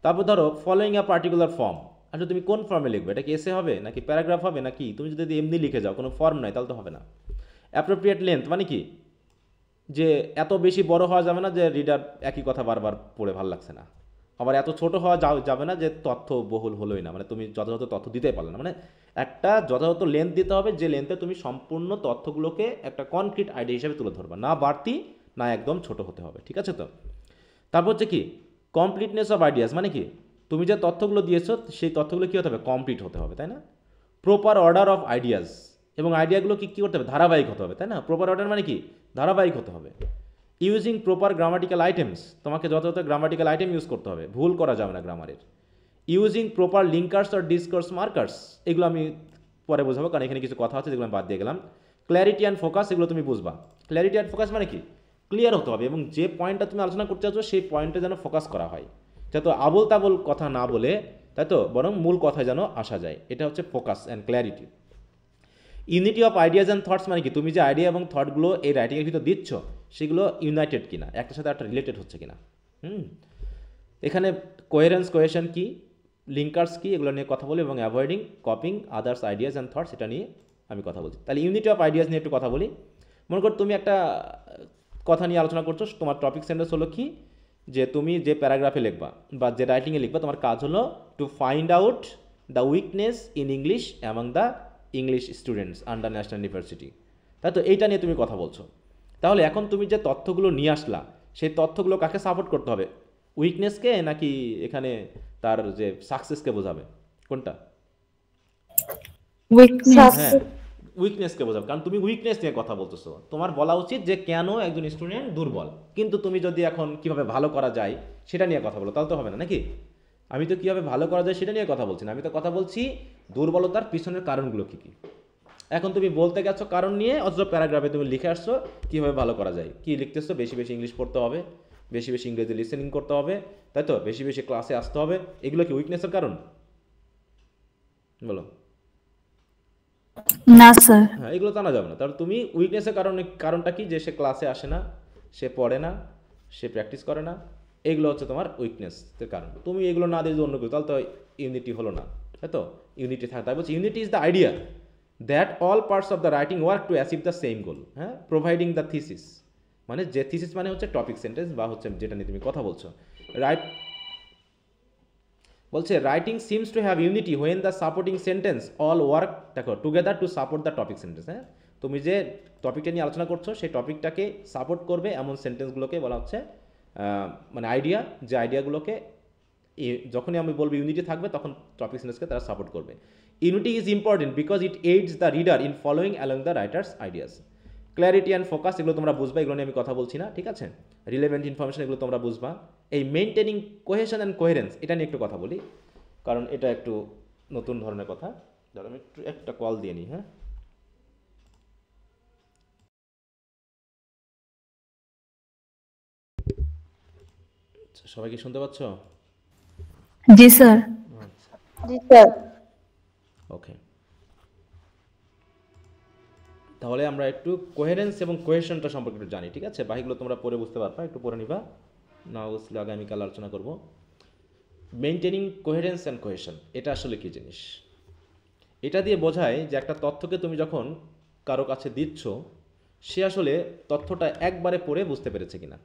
তারপর ধরো ফলোয়িং আ পার্টিকুলার ফর্ম, আচ্ছা তুমি কোন ফর্মে লিখবে? এটা কি এসে হবে নাকি প্যারাগ্রাফ হবে নাকি? তুমি যদি এমনি লিখে যাও, কোনো ফর্ম নাই, তাহলে তো হবে না। অ্যাপ্রোপ্রিয়েট লেন্থ মানে কি, যে এত বেশি বড় হওয়া যাবে না যে রিডার একই কথা বারবার পড়ে ভালো লাগছে না, আবার এত ছোট হওয়া যাবে না যে তথ্য বহুল হলোই না, মানে তুমি যথাযথ তথ্য দিতেই পারলে না। মানে একটা যথাযথ লেন্থ দিতে হবে, যে লেন্থে তুমি সম্পূর্ণ তথ্যগুলোকে একটা কনক্রিট আইডিয়া হিসেবে তুলে ধরবা, না বাড়তি না একদম ছোট হতে হবে, ঠিক আছে তো? তারপর হচ্ছে কি কমপ্লিটনেস অফ আইডিয়াস, মানে কি তুমি যে তথ্যগুলো দিয়েছো সেই তথ্যগুলো কী হতে হবে? কমপ্লিট হতে হবে, তাই না? প্রপার অর্ডার অফ আইডিয়াস, এবং আইডিয়াগুলো কী করতে হবে? ধারাবাহিক হতে হবে, তাই না? প্রপার অর্ডার মানে কি ধারাবাহিক হতে হবে। ইউজিং প্রপার গ্রামাটিক্যাল আইটেমস, তোমাকে যথাযথ গ্রামাটিক্যাল আইটেম ইউজ করতে হবে, ভুল করা যাবে না গ্রামারের। Using proper linkers or discourse markers, এগুলো আমি পরে বোঝাবো, কারণ এখানে কিছু কথা আছে যেগুলো আমি বাদ দিয়ে গেলাম। ক্ল্যারিটি অ্যান্ড ফোকাস, এগুলো তুমি বুঝবা। ক্ল্যারিটি অ্যান্ড ফোকাস মানে কি ক্লিয়ার হতে হবে, এবং যে পয়েন্টটা তুমি আলোচনা করতে চাচ্ছ সেই পয়েন্টে যেন ফোকাস করা হয়, যাতে আবোল তাবোল কথা না বলে, তাই তো, বরং মূল কথায় যেন আসা যায়, এটা হচ্ছে focus and clarity. Unity of ideas and thoughts মানে কি তুমি যে আইডিয়া এবং থটগুলো এই রাইটিংয়ের ভিতর দিচ্ছ সেগুলো ইউনাইটেড কিনা, একটার সাথে একটা রিলেটেড হচ্ছে কিনা। এখানে কোহেরেন্স, কোহেশন কি, লিঙ্কার্স কি, এগুলো নিয়ে কথা বলি, এবং avoiding copying others ideas and thoughts, এটা নিয়ে আমি কথা বলছি। তাহলে ইউনিটি অফ আইডিয়াজ নিয়ে একটু কথা বলি। মনে করো তুমি একটা কথা নিয়ে আলোচনা করছো, তোমার টপিক সেন্টেন্স হলো কি, যে তুমি যে প্যারাগ্রাফে লিখবা বা যে রাইটিংয়ে লিখবা, তোমার কাজ হলো two find out the weakness in English among the English students under national university, তাই তো? এইটা নিয়ে তুমি কথা বলছো। তাহলে এখন তুমি যে তথ্যগুলো নিয়ে আসলা, সেই তথ্যগুলো কাকে সাপোর্ট করতে হবে? উইকনেসকে নাকি এখানে তার যে সাকসেসকে বোঝাবে? কোনটা? উইকনেস। হ্যাঁ, উইকনেসকে বোঝাবে, কারণ তুমি উইকনেস নিয়ে কথা বলতেছো। তোমার বলা উচিত যে কেন একজন স্টুডেন্ট দুর্বল, কিন্তু তুমি যদি এখন কিভাবে ভালো করা যায় সেটা নিয়ে কথা বলো, তাহলে তো হবে না, নাকি? আমি তো কীভাবে ভালো করা যায় সেটা নিয়ে কথা বলছি না, আমি তো কথা বলছি দুর্বলতার পিছনের কারণগুলো কী কী। এখন তুমি বলতে গেছো কারণ নিয়ে, অথচ প্যারাগ্রাফে তুমি লিখে আসছো কীভাবে ভালো করা যায়। কী লিখতেছো? বেশি বেশি ইংলিশ পড়তে হবে, বেশি বেশি ইংরেজি লিসেনিং করতে হবে, তাই তো, বেশি বেশি ক্লাসে আসতে হবে। এগুলো কি উইকনেসের কারণ? বলো। না স্যার। হ্যাঁ, এগুলো জানা যাবে না। তাহলে তুমি উইকনেসের কারণটা কি? যে সে ক্লাসে আসে না, সে পড়ে না, সে প্র্যাকটিস করে না, এগুলো হচ্ছে তোমার উইকনেসের কারণ। তুমি এগুলো না দিয়ে অন্য কেউ, তাহলে তো ইউনিটি হলো না, তাই তো? ইউনিটি থাকে, তাই বলছি unity is the idea that all parts of the writing work to achieve the same goal. হ্যাঁ, প্রোভাইডিং দ্য থিসিস, মানে যে থিসিস মানে হচ্ছে টপিক সেন্টেন্স, বা হচ্ছে যেটা নিয়ে তুমি কথা বলছো। রাইট বলছে writing seems to have unity when the supporting sentence all work, দেখো, together to support the topic sentence. হ্যাঁ, তুমি যে টপিকটা নিয়ে আলোচনা করছো সেই টপিকটাকে সাপোর্ট করবে এমন সেন্টেন্সগুলোকে বলা হচ্ছে মানে আইডিয়া, যে আইডিয়াগুলোকে যখনই আমি বলবো ইউনিটি থাকবে তখন টপিক সেন্টেন্সকে তারা সাপোর্ট করবে। Unity is important because it aids the reader in following along the writer's ideas. Clarity and focus, এগুলো তোমরা বুঝবা, এগুলো নিয়ে আমি কথা বলছি না, ঠিক আছে? রিলেভেন্ট ইনফরমেশন, এগুলো তোমরা বুঝবা। এই মেনটেনিং কোহেশন অ্যান্ড কোহেরেন্স, এটা নিয়ে একটু কথা বলি, কারণ এটা একটু নতুন ধরনের কথা। ধরো আমি একটু একটা কল দিয়ে নিই। হ্যাঁ, সবাই কি শুনতে পাচ্ছ? জি স্যার। জি স্যার। ওকে, তাহলে আমরা একটু কোহেরেন্স এবং কোহেশনটা সম্পর্কে একটু জানি, ঠিক আছে? বাকিগুলো তোমরা পরে বুঝতে পারবা, একটু পরে নিবা, না বুঝলে আগামীকাল আলোচনা করব। মেনটেনিং কোহেরেন্স অ্যান্ড কোহেশন, এটা আসলে কী জিনিস? এটা দিয়ে বোঝায় যে একটা তথ্যকে তুমি যখন কারো কাছে দিচ্ছ, সে আসলে তথ্যটা একবারে পড়ে বুঝতে পেরেছে কিনা।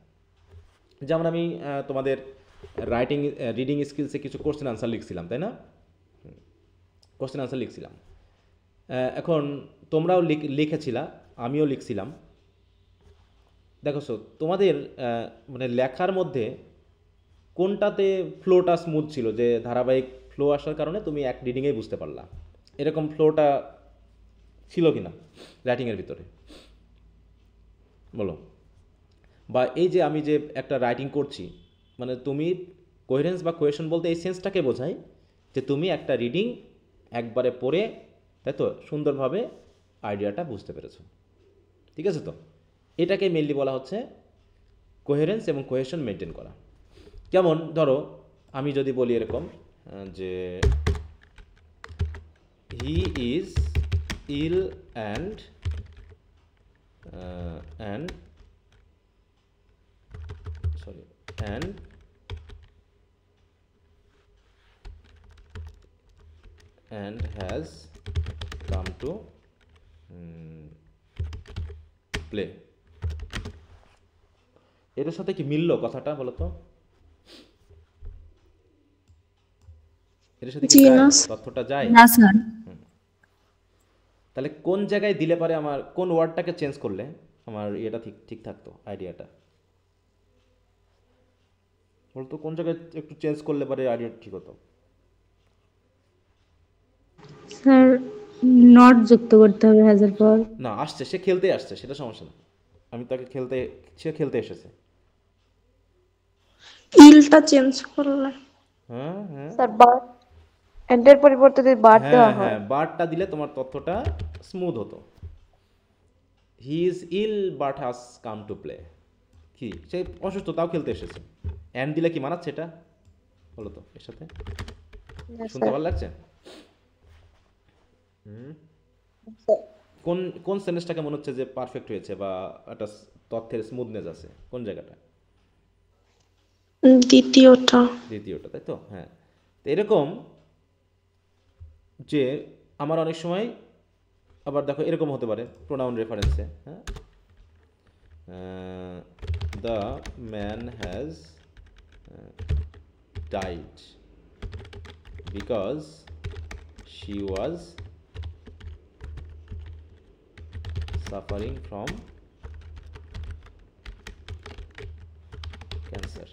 যেমন আমি তোমাদের রিডিং স্কিলসে কিছু কোশ্চেন আনসার লিখছিলাম, তাই না? কোশ্চেন আনসার লিখছিলাম, এখন তোমরাও লিখেছিলা, আমিও লিখছিলাম। দেখো তোমাদের মানে লেখার মধ্যে কোনটাতে ফ্লোটা স্মুথ ছিল, যে ধারাবাহিক ফ্লো আসার কারণে তুমি এক রিডিংয়েই বুঝতে পারলা, এরকম ফ্লোটা ছিল কি না রাইটিংয়ের ভিতরে? বলো। বা এই যে আমি যে একটা রাইটিং করছি, মানে তুমি কোহেরেন্স বা কোহেশন বলতে এই সেন্সটাকে বোঝায় যে তুমি একটা রিডিং একবারে পড়ে তাই তো? সুন্দরভাবে আইডিয়াটা বুঝতে পেরেছো, ঠিক আছে? তো এটাকে মেইনলি বলা হচ্ছে কোহেরেন্স এবং কোহেশন মেনটেন করা। যেমন ধরো আমি যদি বলি এরকম যে he is ill and and sorry and has come to play, এটার সাথে কি মিললো কথাটা বলো তো? এটার সাথে কি জি যায়, না। তথ্যটা যায়? না স্যার। তাহলে কোন জায়গায় দিলে পারে আমার, কোন ওয়ার্ডটাকে চেঞ্জ করলে আমার এটা ঠিক ঠিক থাকতো, আইডিয়াটা বলতো? কোন জায়গায় একটু চেঞ্জ করলে পারে আইডিয়াটা ঠিক হতো? স্যার নট যুক্ত করতে হবে হ্যাজের পর। না, আসছে, সে খেলতে আসছে, সেটা সমস্যা না। আমি তাকে খেলতে, সে খেলতে এসেছে। ইলটা চেঞ্জ করলে হ্যাঁ হ্যাঁ স্যার বার এন্ডের পরিবর্তে যদি বার হ্যাঁ দেওয়া হ্যাঁ, হয় বারটা দিলে তোমার তথ্যটা স্মুথ হতো। He is ill but has come to play, কি সে অসুস্থ তাও খেলতে এসেছে। অ্যান্ড দিলে কি মানাচ্ছে এটা বলো তো? এর সাথে শুনতে ভালো লাগছে? কোন কোন সেন্টেন্সটাকে মনে হচ্ছে যে পারফেক্ট হয়েছে বা একটা তথ্যের স্মুথনেস আছে, কোন জায়গাটা? দ্বিতীয়টা দ্বিতীয়টা, তাই তো? হ্যাঁ, তো এরকম যে আমার অনেক সময় আবার দেখো এরকম হতে পারে প্রোনাউন রেফারেন্সে, হ্যাঁ, the man has died because she was suffering from cancer.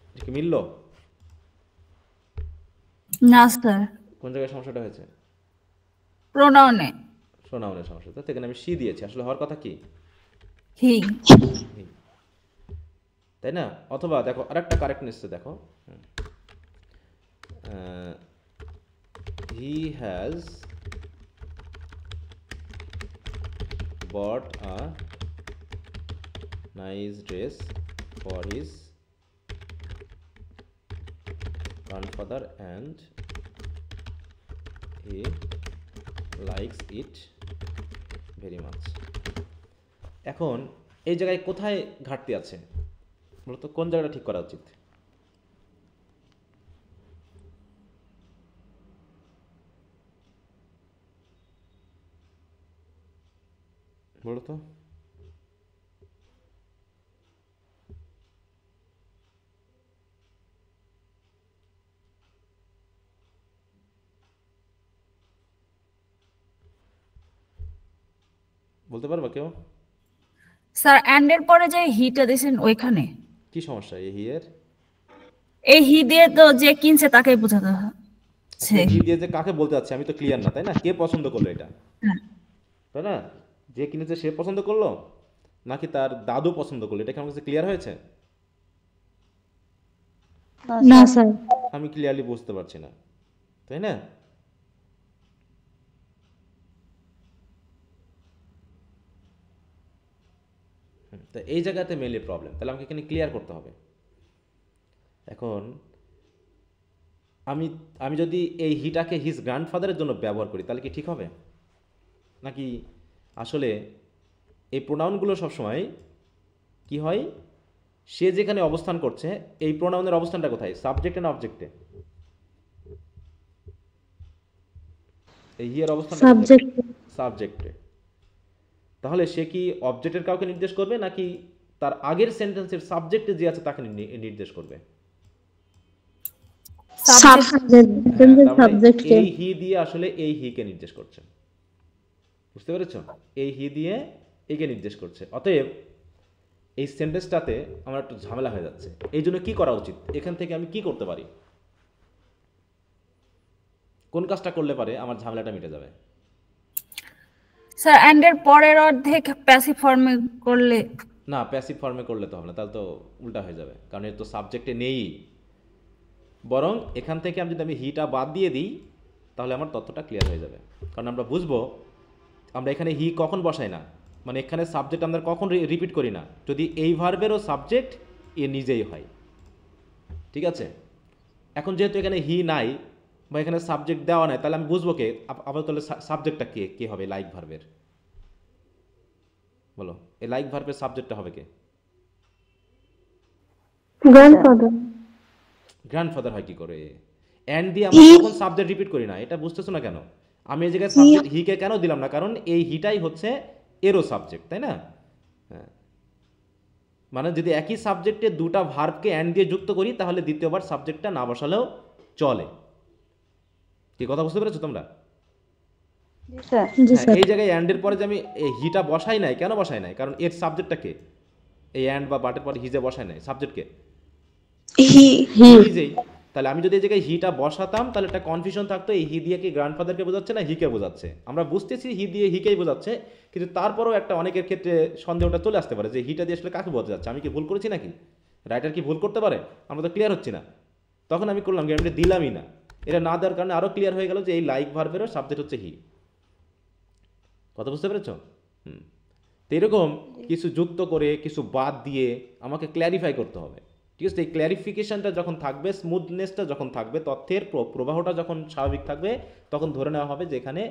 এটা কি মিলল? না স্যার। কোন জায়গায় সমস্যাটা হয়েছে? প্রোনাউনে। প্রোনাউনের সমস্যা, তো এখানে আমি সি দিয়েছি, আসলে হওয়ার কথা কি? হি। হি, তাই না? অথবা দেখো আরেকটা কারেক্টনেস দেখো, he has bought a nice dress for his grandfather and he likes it very much. এখন এই জায়গায় কোথায় ঘাটতি আছে বলতো? কোন জায়গাটা ঠিক করা উচিত? বলো তো? বলতে পারবা কেউ? স্যার অ্যান্ডের পরে যে হিটা দিয়েছেন ওইখানে। কি সমস্যা এই হিয়ের? এই হি দিয়ে তো যে কিনছে তাকেই বোঝাতে হচ্ছে। হি দিয়ে যে কাকে বলতে যাচ্ছে আমি তো ক্লিয়ার না, তাই না? কে পছন্দ করলো এটা, হ্যাঁ। তাই না? যে কিনেছে সে পছন্দ করলো নাকি তার দাদু পছন্দ করলো, এটা কি আমার কাছে ক্লিয়ার হয়েছে? না স্যার। আমি ক্লিয়ারলি বুঝতে পারছি না, তাই না? তো এই জায়গাতে মেইনলি প্রবলেম, তাহলে আমাকে এখানে ক্লিয়ার করতে হবে। এখন আমি আমি যদি এই হিটাকে হিজ গ্র্যান্ডফাদারের জন্য ব্যবহার করি তাহলে কি ঠিক হবে? নাকি আসলে এই প্রোনাউনগুলো সবসময় কি হয়, সে যেখানে অবস্থান করছে এই প্রোনাউনের অবস্থানটা কোথায়, সাবজেক্টে না অবজেক্টে? এই হিয়ের অবস্থানটা সাবজেক্ট। সাবজেক্টে। তাহলে সে কি অবজেক্টের কাউকে নির্দেশ করবে নাকি তার আগের সেন্টেন্সের সাবজেক্টে যে আছে তাকে নির্দেশ করবে? সাবজেক্ট তার মানে সাবজেক্টকে। এই হি দিয়ে আসলে এই হিকে নির্দেশ করছে, বুঝতে পেরেছ? এই হি দিয়ে একে নির্দেশ করছে। অতএব এই সেন্টেন্সটাতে আমার একটু ঝামেলা হয়ে যাচ্ছে। এই জন্য কি করা উচিত? এখান থেকে আমি কি করতে পারি? কোন কাজটা করলে পারে আমার ঝামেলাটা মিটে যাবে? স্যার অ্যান্ডের পরের অর্ধেক প্যাসিভ ফর্মে করলে। না, প্যাসিভ ফর্মে করলে তো হবে না, তাহলে তো উল্টা হয়ে যাবে, কারণ এর তো সাবজেক্টে নেই। বরং এখান থেকে আমি যদি হিটা বাদ দিয়ে দিই তাহলে আমার তথ্যটা ক্লিয়ার হয়ে যাবে। কারণ আমরা বুঝবো আমরা এখানে হি কখন বসাই না, মানে এখানে সাবজেক্ট আমরা কখন রিপিট করি না, যদি এই ভার্বেরও সাবজেক্ট এ নিজেই হয়। ঠিক আছে, এখন যেহেতু এখানে হি নাই বা এখানে সাবজেক্ট দেওয়া নাই, তাহলে আমি বুঝবো কে আবার, তাহলে সাবজেক্টটা কে হবে লাইক ভার্বের? বলো, এই লাইক ভার্বের সাবজেক্টটা হবে কে? Grandfather. গ্র্যান্ডফাদার হয় কি করে? অ্যান্ড দিয়ে আমরা কখন সাবজেক্ট রিপিট করি না, এটা বুঝতেছো না কেন? আমি এই জায়গায় সাবজেক্ট হিকে কেন দিলাম না, কারণ এই হিটাই হচ্ছে এরও সাবজেক্ট, তাই না? হ্যাঁ, মানে যদি একই সাবজেক্টে দুটা ভার্বকে অ্যান্ড দিয়ে যুক্ত করি তাহলে দ্বিতীয়বার সাবজেক্টটা না বসালেও চলে। কি কথা বুঝতে পেরেছো তোমরা? জি স্যার। জি হ্যাঁ, স্যার। এই জায়গায় অ্যান্ডের পরে যে আমি এই হিটা বসাই নাই, কেন বসাই নাই? কারণ এর সাবজেক্টটা কে? এই অ্যান্ড বা বাটের পরে হিজে বসাই নাই, সাবজেক্টকে হি নিজেই। তাহলে আমি যদি এই জায়গায় হিটা বসাতাম তাহলে একটা কনফিউশন থাকতো, এই হি দিয়ে কি গ্র্যান্ডফাদারকে বোঝাচ্ছে না হিকে বোঝাচ্ছে। আমরা বুঝতেছি হি দিয়ে হিকেই বোঝাচ্ছে, কিন্তু তারপরেও একটা অনেকের ক্ষেত্রে সন্দেহটা চলে আসতে পারে যে হিটা দিয়ে আসলে কাকে বোঝা যাচ্ছে, আমি কি ভুল করেছি নাকি, রাইটার কি ভুল করতে পারে, আমরা তো ক্লিয়ার হচ্ছি না। তখন আমি করলাম কি, আমি এটা দিলামই না। এটা না দেওয়ার কারণে আরও ক্লিয়ার হয়ে গেল যে এই লাইক ভার্বেরও সাবজেক্ট হচ্ছে হি। কথা বুঝতে পেরেছ? তো এরকম কিছু যুক্ত করে কিছু বাদ দিয়ে আমাকে ক্ল্যারিফাই করতে হবে। ঠিক আছে, এই ক্ল্যারিফিকেশনটা যখন থাকবে, স্মুথনেসটা যখন থাকবে, তথ্যের প্রবাহটা যখন স্বাভাবিক থাকবে, তখন ধরে নেওয়া হবে যে এখানে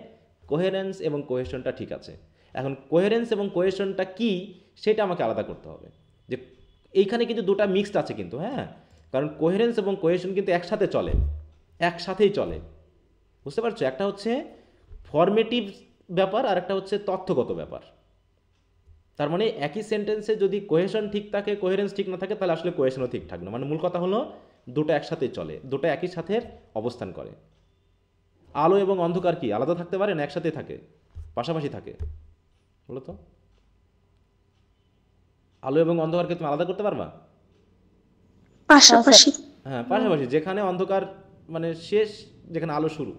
কোহেরেন্স এবং কোহেশনটা ঠিক আছে। এখন কোহেরেন্স এবং কোহেশনটা কি সেটা আমাকে আলাদা করতে হবে, যে এইখানে কিন্তু দুটা মিক্সড আছে কিন্তু, হ্যাঁ, কারণ কোহেরেন্স এবং কোহেশন কিন্তু একসাথে চলে, একসাথেই চলে। বুঝতে পারছো? একটা হচ্ছে ফরমেটিভ ব্যাপার আর একটা হচ্ছে তথ্যগত ব্যাপার। তার মানে একই সেন্টেন্সে যদি কোহেশন ঠিক থাকে, কোহেরেন্স ঠিক না থাকে, তাহলে আসলে কোহেশনও ঠিক থাকবে না। মানে মূল কথা হলো দুটো একসাথে চলে, দুটো একই সাথে অবস্থান করে। আলো এবং অন্ধকার কি আলাদা থাকতে পারে না একসাথে থাকে, পাশাপাশি থাকে? বলো তো, আলো এবং অন্ধকারকে তুমি আলাদা করতে পারবা? পাশাপাশি হ্যাঁ, পাশাপাশি। যেখানে অন্ধকার মানে শেষ, যেখানে আলো শুরু,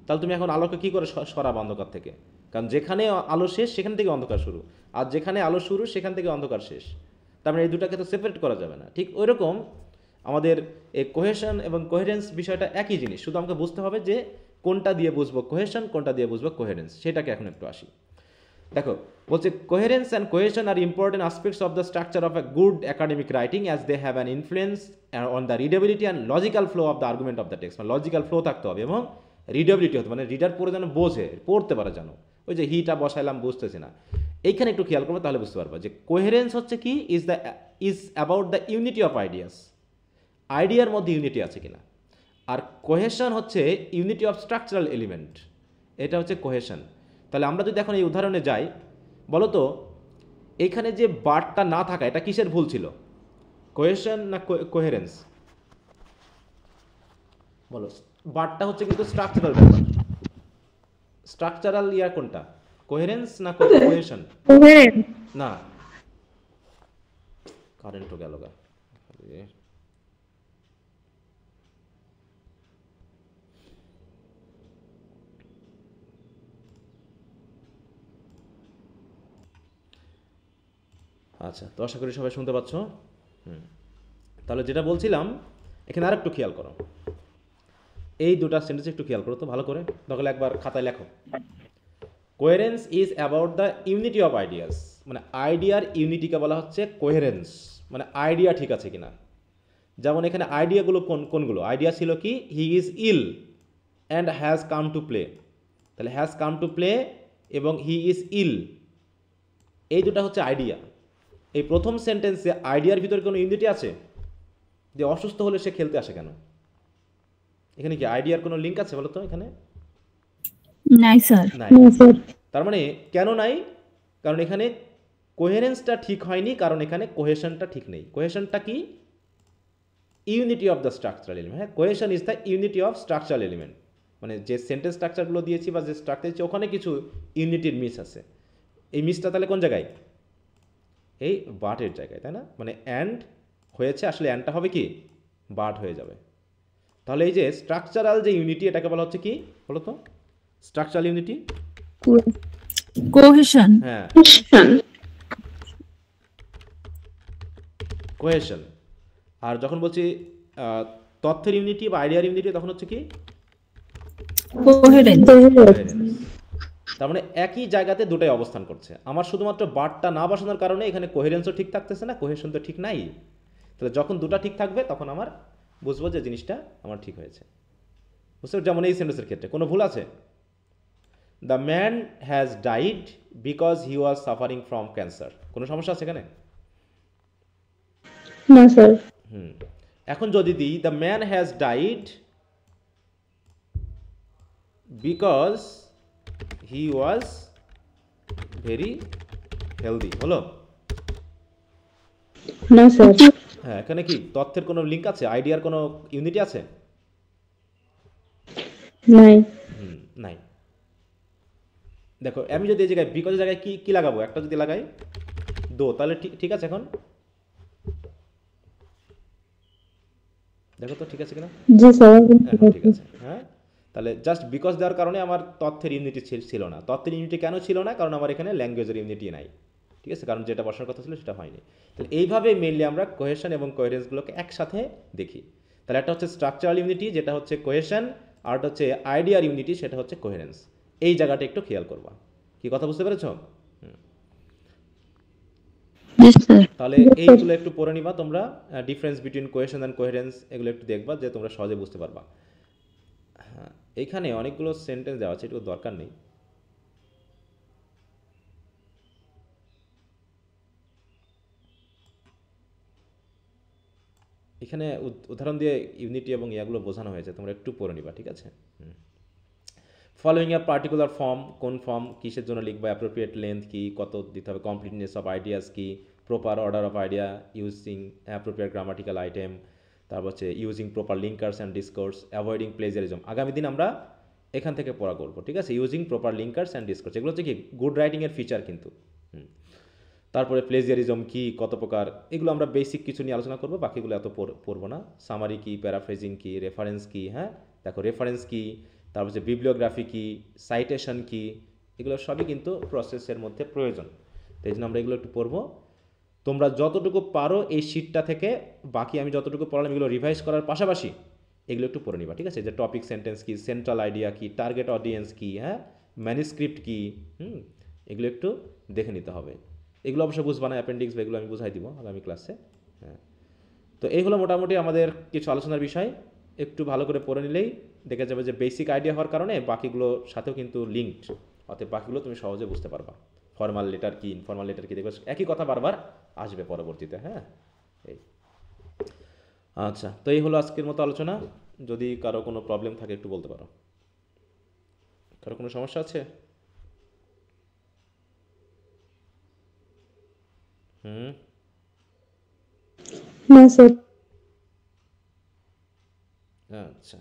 তাহলে তুমি এখন আলোকে কী করে সরাবা অন্ধকার থেকে? কারণ যেখানে আলো শেষ সেখান থেকে অন্ধকার শুরু, আর যেখানে আলো শুরু সেখান থেকে অন্ধকার শেষ। তার মানে এই দুটাকে তো সেপারেট করা যাবে না। ঠিক ওই রকম আমাদের এই কোহেশন এবং কোহেরেন্স বিষয়টা একই জিনিস, শুধু আমাকে বুঝতে হবে যে কোনটা দিয়ে বুঝবো কোহেশন, কোনটা দিয়ে বুঝবো কোহেরেন্স, সেটাকে এখন একটু আসি। দেখো, বলছে coherence and cohesion are important aspects of the structure of a good academic writing as they have an influence on the readability and logical flow of the argument of the text. মানে লজিক্যাল ফ্লো থাকতে হবে এবং রিডেবিলিটি হতে, মানে রিডার পড়ে যেন বোঝে, পড়তে পারে যেন। ওই যে হিটা বসাইলাম বুঝতেছি না, এইখানে একটু খেয়াল করবো, তাহলে বুঝতে পারবো যে কোহেরেন্স হচ্ছে কি, is about the unity of ideas, আইডিয়ার মধ্যে ইউনিটি আছে কিনা। আর কোহেশন হচ্ছে ইউনিটি অফ স্ট্রাকচারাল এলিমেন্ট, এটা হচ্ছে কোহেশন। তাহলে আমরা যদি এখন এই উদাহরণে যাই, বলো তো এখানে যে বারটা না থাকা, এটা কিসের ভুল ছিল, কোহেশন না কোহেরেন্স? বলো, বারটা হচ্ছে কিন্তু স্ট্রাকচারাল ব্যাপার। স্ট্রাকচারাল ইয়া কোনটা, কোহেরেন্স না কোহেশন? না, কারেন্টও গেল গা। আচ্ছা, তো আশা করি সবাই শুনতে পাচ্ছ। তাহলে যেটা বলছিলাম, এখানে আর একটু খেয়াল করো, এই দুটা সেন্টেন্স একটু খেয়াল করো তো ভালো করে, তাহলে একবার খাতায় লেখো। Coherence is about the unity of ideas, মানে আইডিয়ার ইউনিটিকে বলা হচ্ছে কোহেরেন্স, মানে আইডিয়া ঠিক আছে কিনা। যেমন এখানে আইডিয়াগুলো কোনগুলো? আইডিয়া ছিল কি, he is ill and has come to play. তাহলে হ্যাজ কাম টু প্লে এবং হি ইজ ইল, এই দুটা হচ্ছে আইডিয়া। এই প্রথম সেন্টেন্সে আইডিয়ার ভিতরে কোনো ইউনিটি আছে? যে অসুস্থ হলে সে খেলতে আসে কেন, এখানে কি আইডিয়ার কোনো লিঙ্ক আছে বলো তো? এখানে নাই স্যার। নাই। তার মানে কেন নাই? কারণ এখানে কোহেরেন্সটা ঠিক হয়নি, কারণ এখানে কোহেশনটা ঠিক নেই। কোহেশনটা কি? Unity of the structural element. হ্যাঁ, cohesion is the unity of structural element, মানে যে সেন্টেন্স স্ট্রাকচারগুলো দিয়েছি বা যে স্ট্রাকচার দিয়েছি ওখানে কিছু ইউনিটির মিস আছে। এই মিসটা তাহলে কোন জায়গায়? এই বাটের জায়গায়, তাই না? মানে অ্যান্ড হয়েছে, আসলে অ্যান্ডটা হবে কি, বাট হয়ে যাবে। তাহলে এই যে স্ট্রাকচারাল যে ইউনিটি, এটাকে বলা হচ্ছে কি বলো তো? Structural unity, cohesion. হ্যাঁ, কোহেশন। আর যখন বলছি তথ্যের ইউনিটি বা আইডিয়ার ইউনিটি, তখন হচ্ছে কি, কোহেরেন্স। কোহেরেন্স। তার মানে একই জায়গাতে দুটাই অবস্থান করছে। আমার শুধুমাত্র বারটা না বসানোর কারণে এখানে কোহেরেন্সও ঠিক থাকতেছে না, কোহেশন তো ঠিক নাই। তাহলে যখন দুটা ঠিক থাকবে তখন আমার বুঝবো যে জিনিসটা আমার ঠিক হয়েছে। বুঝতে পারছো? যেমন এই সেন্টেন্সের ক্ষেত্রে কোনো ভুল আছে? The man has died because he was suffering from cancer. কোনো সমস্যা আছে এখানে? না স্যার। এখন যদি দিই the man has died because he was very healthy, হলো? না স্যার। হ্যাঁ, এখানে কি তথ্যের কোনো লিঙ্ক আছে, আইডিয়ার কোনো ইউনিটি আছে? নাই। নাই। দেখো আমি যদি এই জায়গায় বিকজের জায়গায় কি কি লাগাবো, একটা যদি লাগাই দো, তাহলে ঠিক ঠিক আছে? এখন দেখো তো ঠিক আছে কিনা? জি স্যার। এখন ঠিক আছে। হ্যাঁ, তাহলে জাস্ট বিকজ দেওয়ার কারণে আমার তথ্যের ইউনিটি ছিল না। তথ্যের ইউনিটি কেন ছিল না? কারণ আমার এখানে ল্যাঙ্গুয়েজের ইউনিটি নাই। ঠিক আছে, কারণ যেটা বসার কথা ছিল সেটা হয়নি। তাহলে এইভাবে মেইনলি আমরা কোহেশন এবং কোহেরেন্সগুলোকে একসাথে দেখি। তাহলে একটা হচ্ছে স্ট্রাকচারাল ইউনিটি, যেটা হচ্ছে কোহেশন, আর হচ্ছে আইডিয়ার ইউনিটি, সেটা হচ্ছে কোহেরেন্স। এই জায়গাটা একটু খেয়াল করবা। কি কথা বুঝতে পেরেছো? তাহলে এইগুলো একটু পড়ে নিবা তোমরা, difference between cohesion and coherence, এগুলো একটু দেখবা যে তোমরা সহজে বুঝতে পারবা। হ্যাঁ, এইখানে অনেকগুলো সেন্টেন্স দেওয়া আছে, এটুকু দরকার নেই। এখানে উদাহরণ দিয়ে ইউনিটি এবং ইয়াগুলো বোঝানো হয়েছে, তোমরা একটু পড়ে নিবা, ঠিক আছে? ফলোইং এ পার্টিকুলার ফর্ম, কোন ফর্ম কিসের জন্য লিখবা, অ্যাপ্রোপ্রিয়েট লেন্থ কি, কত দিতে হবে, কমপ্লিটনেস অফ আইডিয়াস কি, proper order of idea, using appropriate grammatical item, তারপর হচ্ছে using proper linkers and discourse, avoiding plagiarism. আগামী দিন আমরা এখান থেকে পড়া করবো, ঠিক আছে? Using proper linkers and discourse, এগুলো হচ্ছে কি গুড রাইটিংয়ের ফিচার কিন্তু। তারপরে প্লেজিয়ারিজম কি, কত প্রকার, এগুলো আমরা বেসিক কিছু নিয়ে আলোচনা করবো, বাকিগুলো এত পড়বো না। সামারি কি, প্যারাফ্রেজিং কি, রেফারেন্স কি, হ্যাঁ দেখো রেফারেন্স কি, তারপর হচ্ছে বিবলিওগ্রাফি কি, সাইটেশন কি, এগুলো সবই কিন্তু প্রসেসের মধ্যে প্রয়োজন। তো এই জন্য আমরা এগুলো একটু পড়বো। তোমরা যতটুকু পারো এই শিটটা থেকে বাকি আমি যতটুকু পড়ালাম এগুলো রিভাইজ করার পাশাপাশি এগুলো একটু পড়ে নিবা, ঠিক আছে? যে টপিক সেন্টেন্স কি, সেন্ট্রাল আইডিয়া কি, টার্গেট অডিয়েন্স কি, হ্যাঁ ম্যানুস্ক্রিপ্ট কি, এগুলো একটু দেখে নিতে হবে। এগুলো অবশ্য বুঝবা না, অ্যাপেন্ডিক্স বা এগুলো আমি বুঝাই দিব আগামী ক্লাসে। হ্যাঁ, তো এইগুলো মোটামুটি আমাদের কিছু আলোচনার বিষয়। একটু ভালো করে পড়ে নিলেই দেখা যাবে যে বেসিক আইডিয়া হওয়ার কারণে বাকিগুলোর সাথেও কিন্তু লিঙ্কড, অতএব বাকিগুলো তুমি সহজে বুঝতে পারবা। ফর্মাল লেটার কি, ইনফর্মাল লেটার কি, দেখবে একই কথা বারবার আসবে পরবর্তীতে। হ্যাঁ, এই আচ্ছা, তো এই হলো আজকের মতো আলোচনা। যদি কারো কোনো প্রবলেম থাকে একটু বলতে পারো। কারো কোনো সমস্যা আছে? না স্যার। আচ্ছা,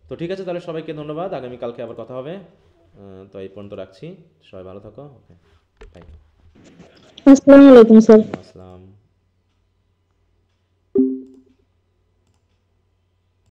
তো ঠিক আছে, তাহলে সবাইকে ধন্যবাদ। আগামীকালকে আবার কথা হবে। তো এই পর্যন্ত রাখছি, সবাই ভালো থাকো। ওকে, বাই। আসসালামু আলাইকুম স্যার।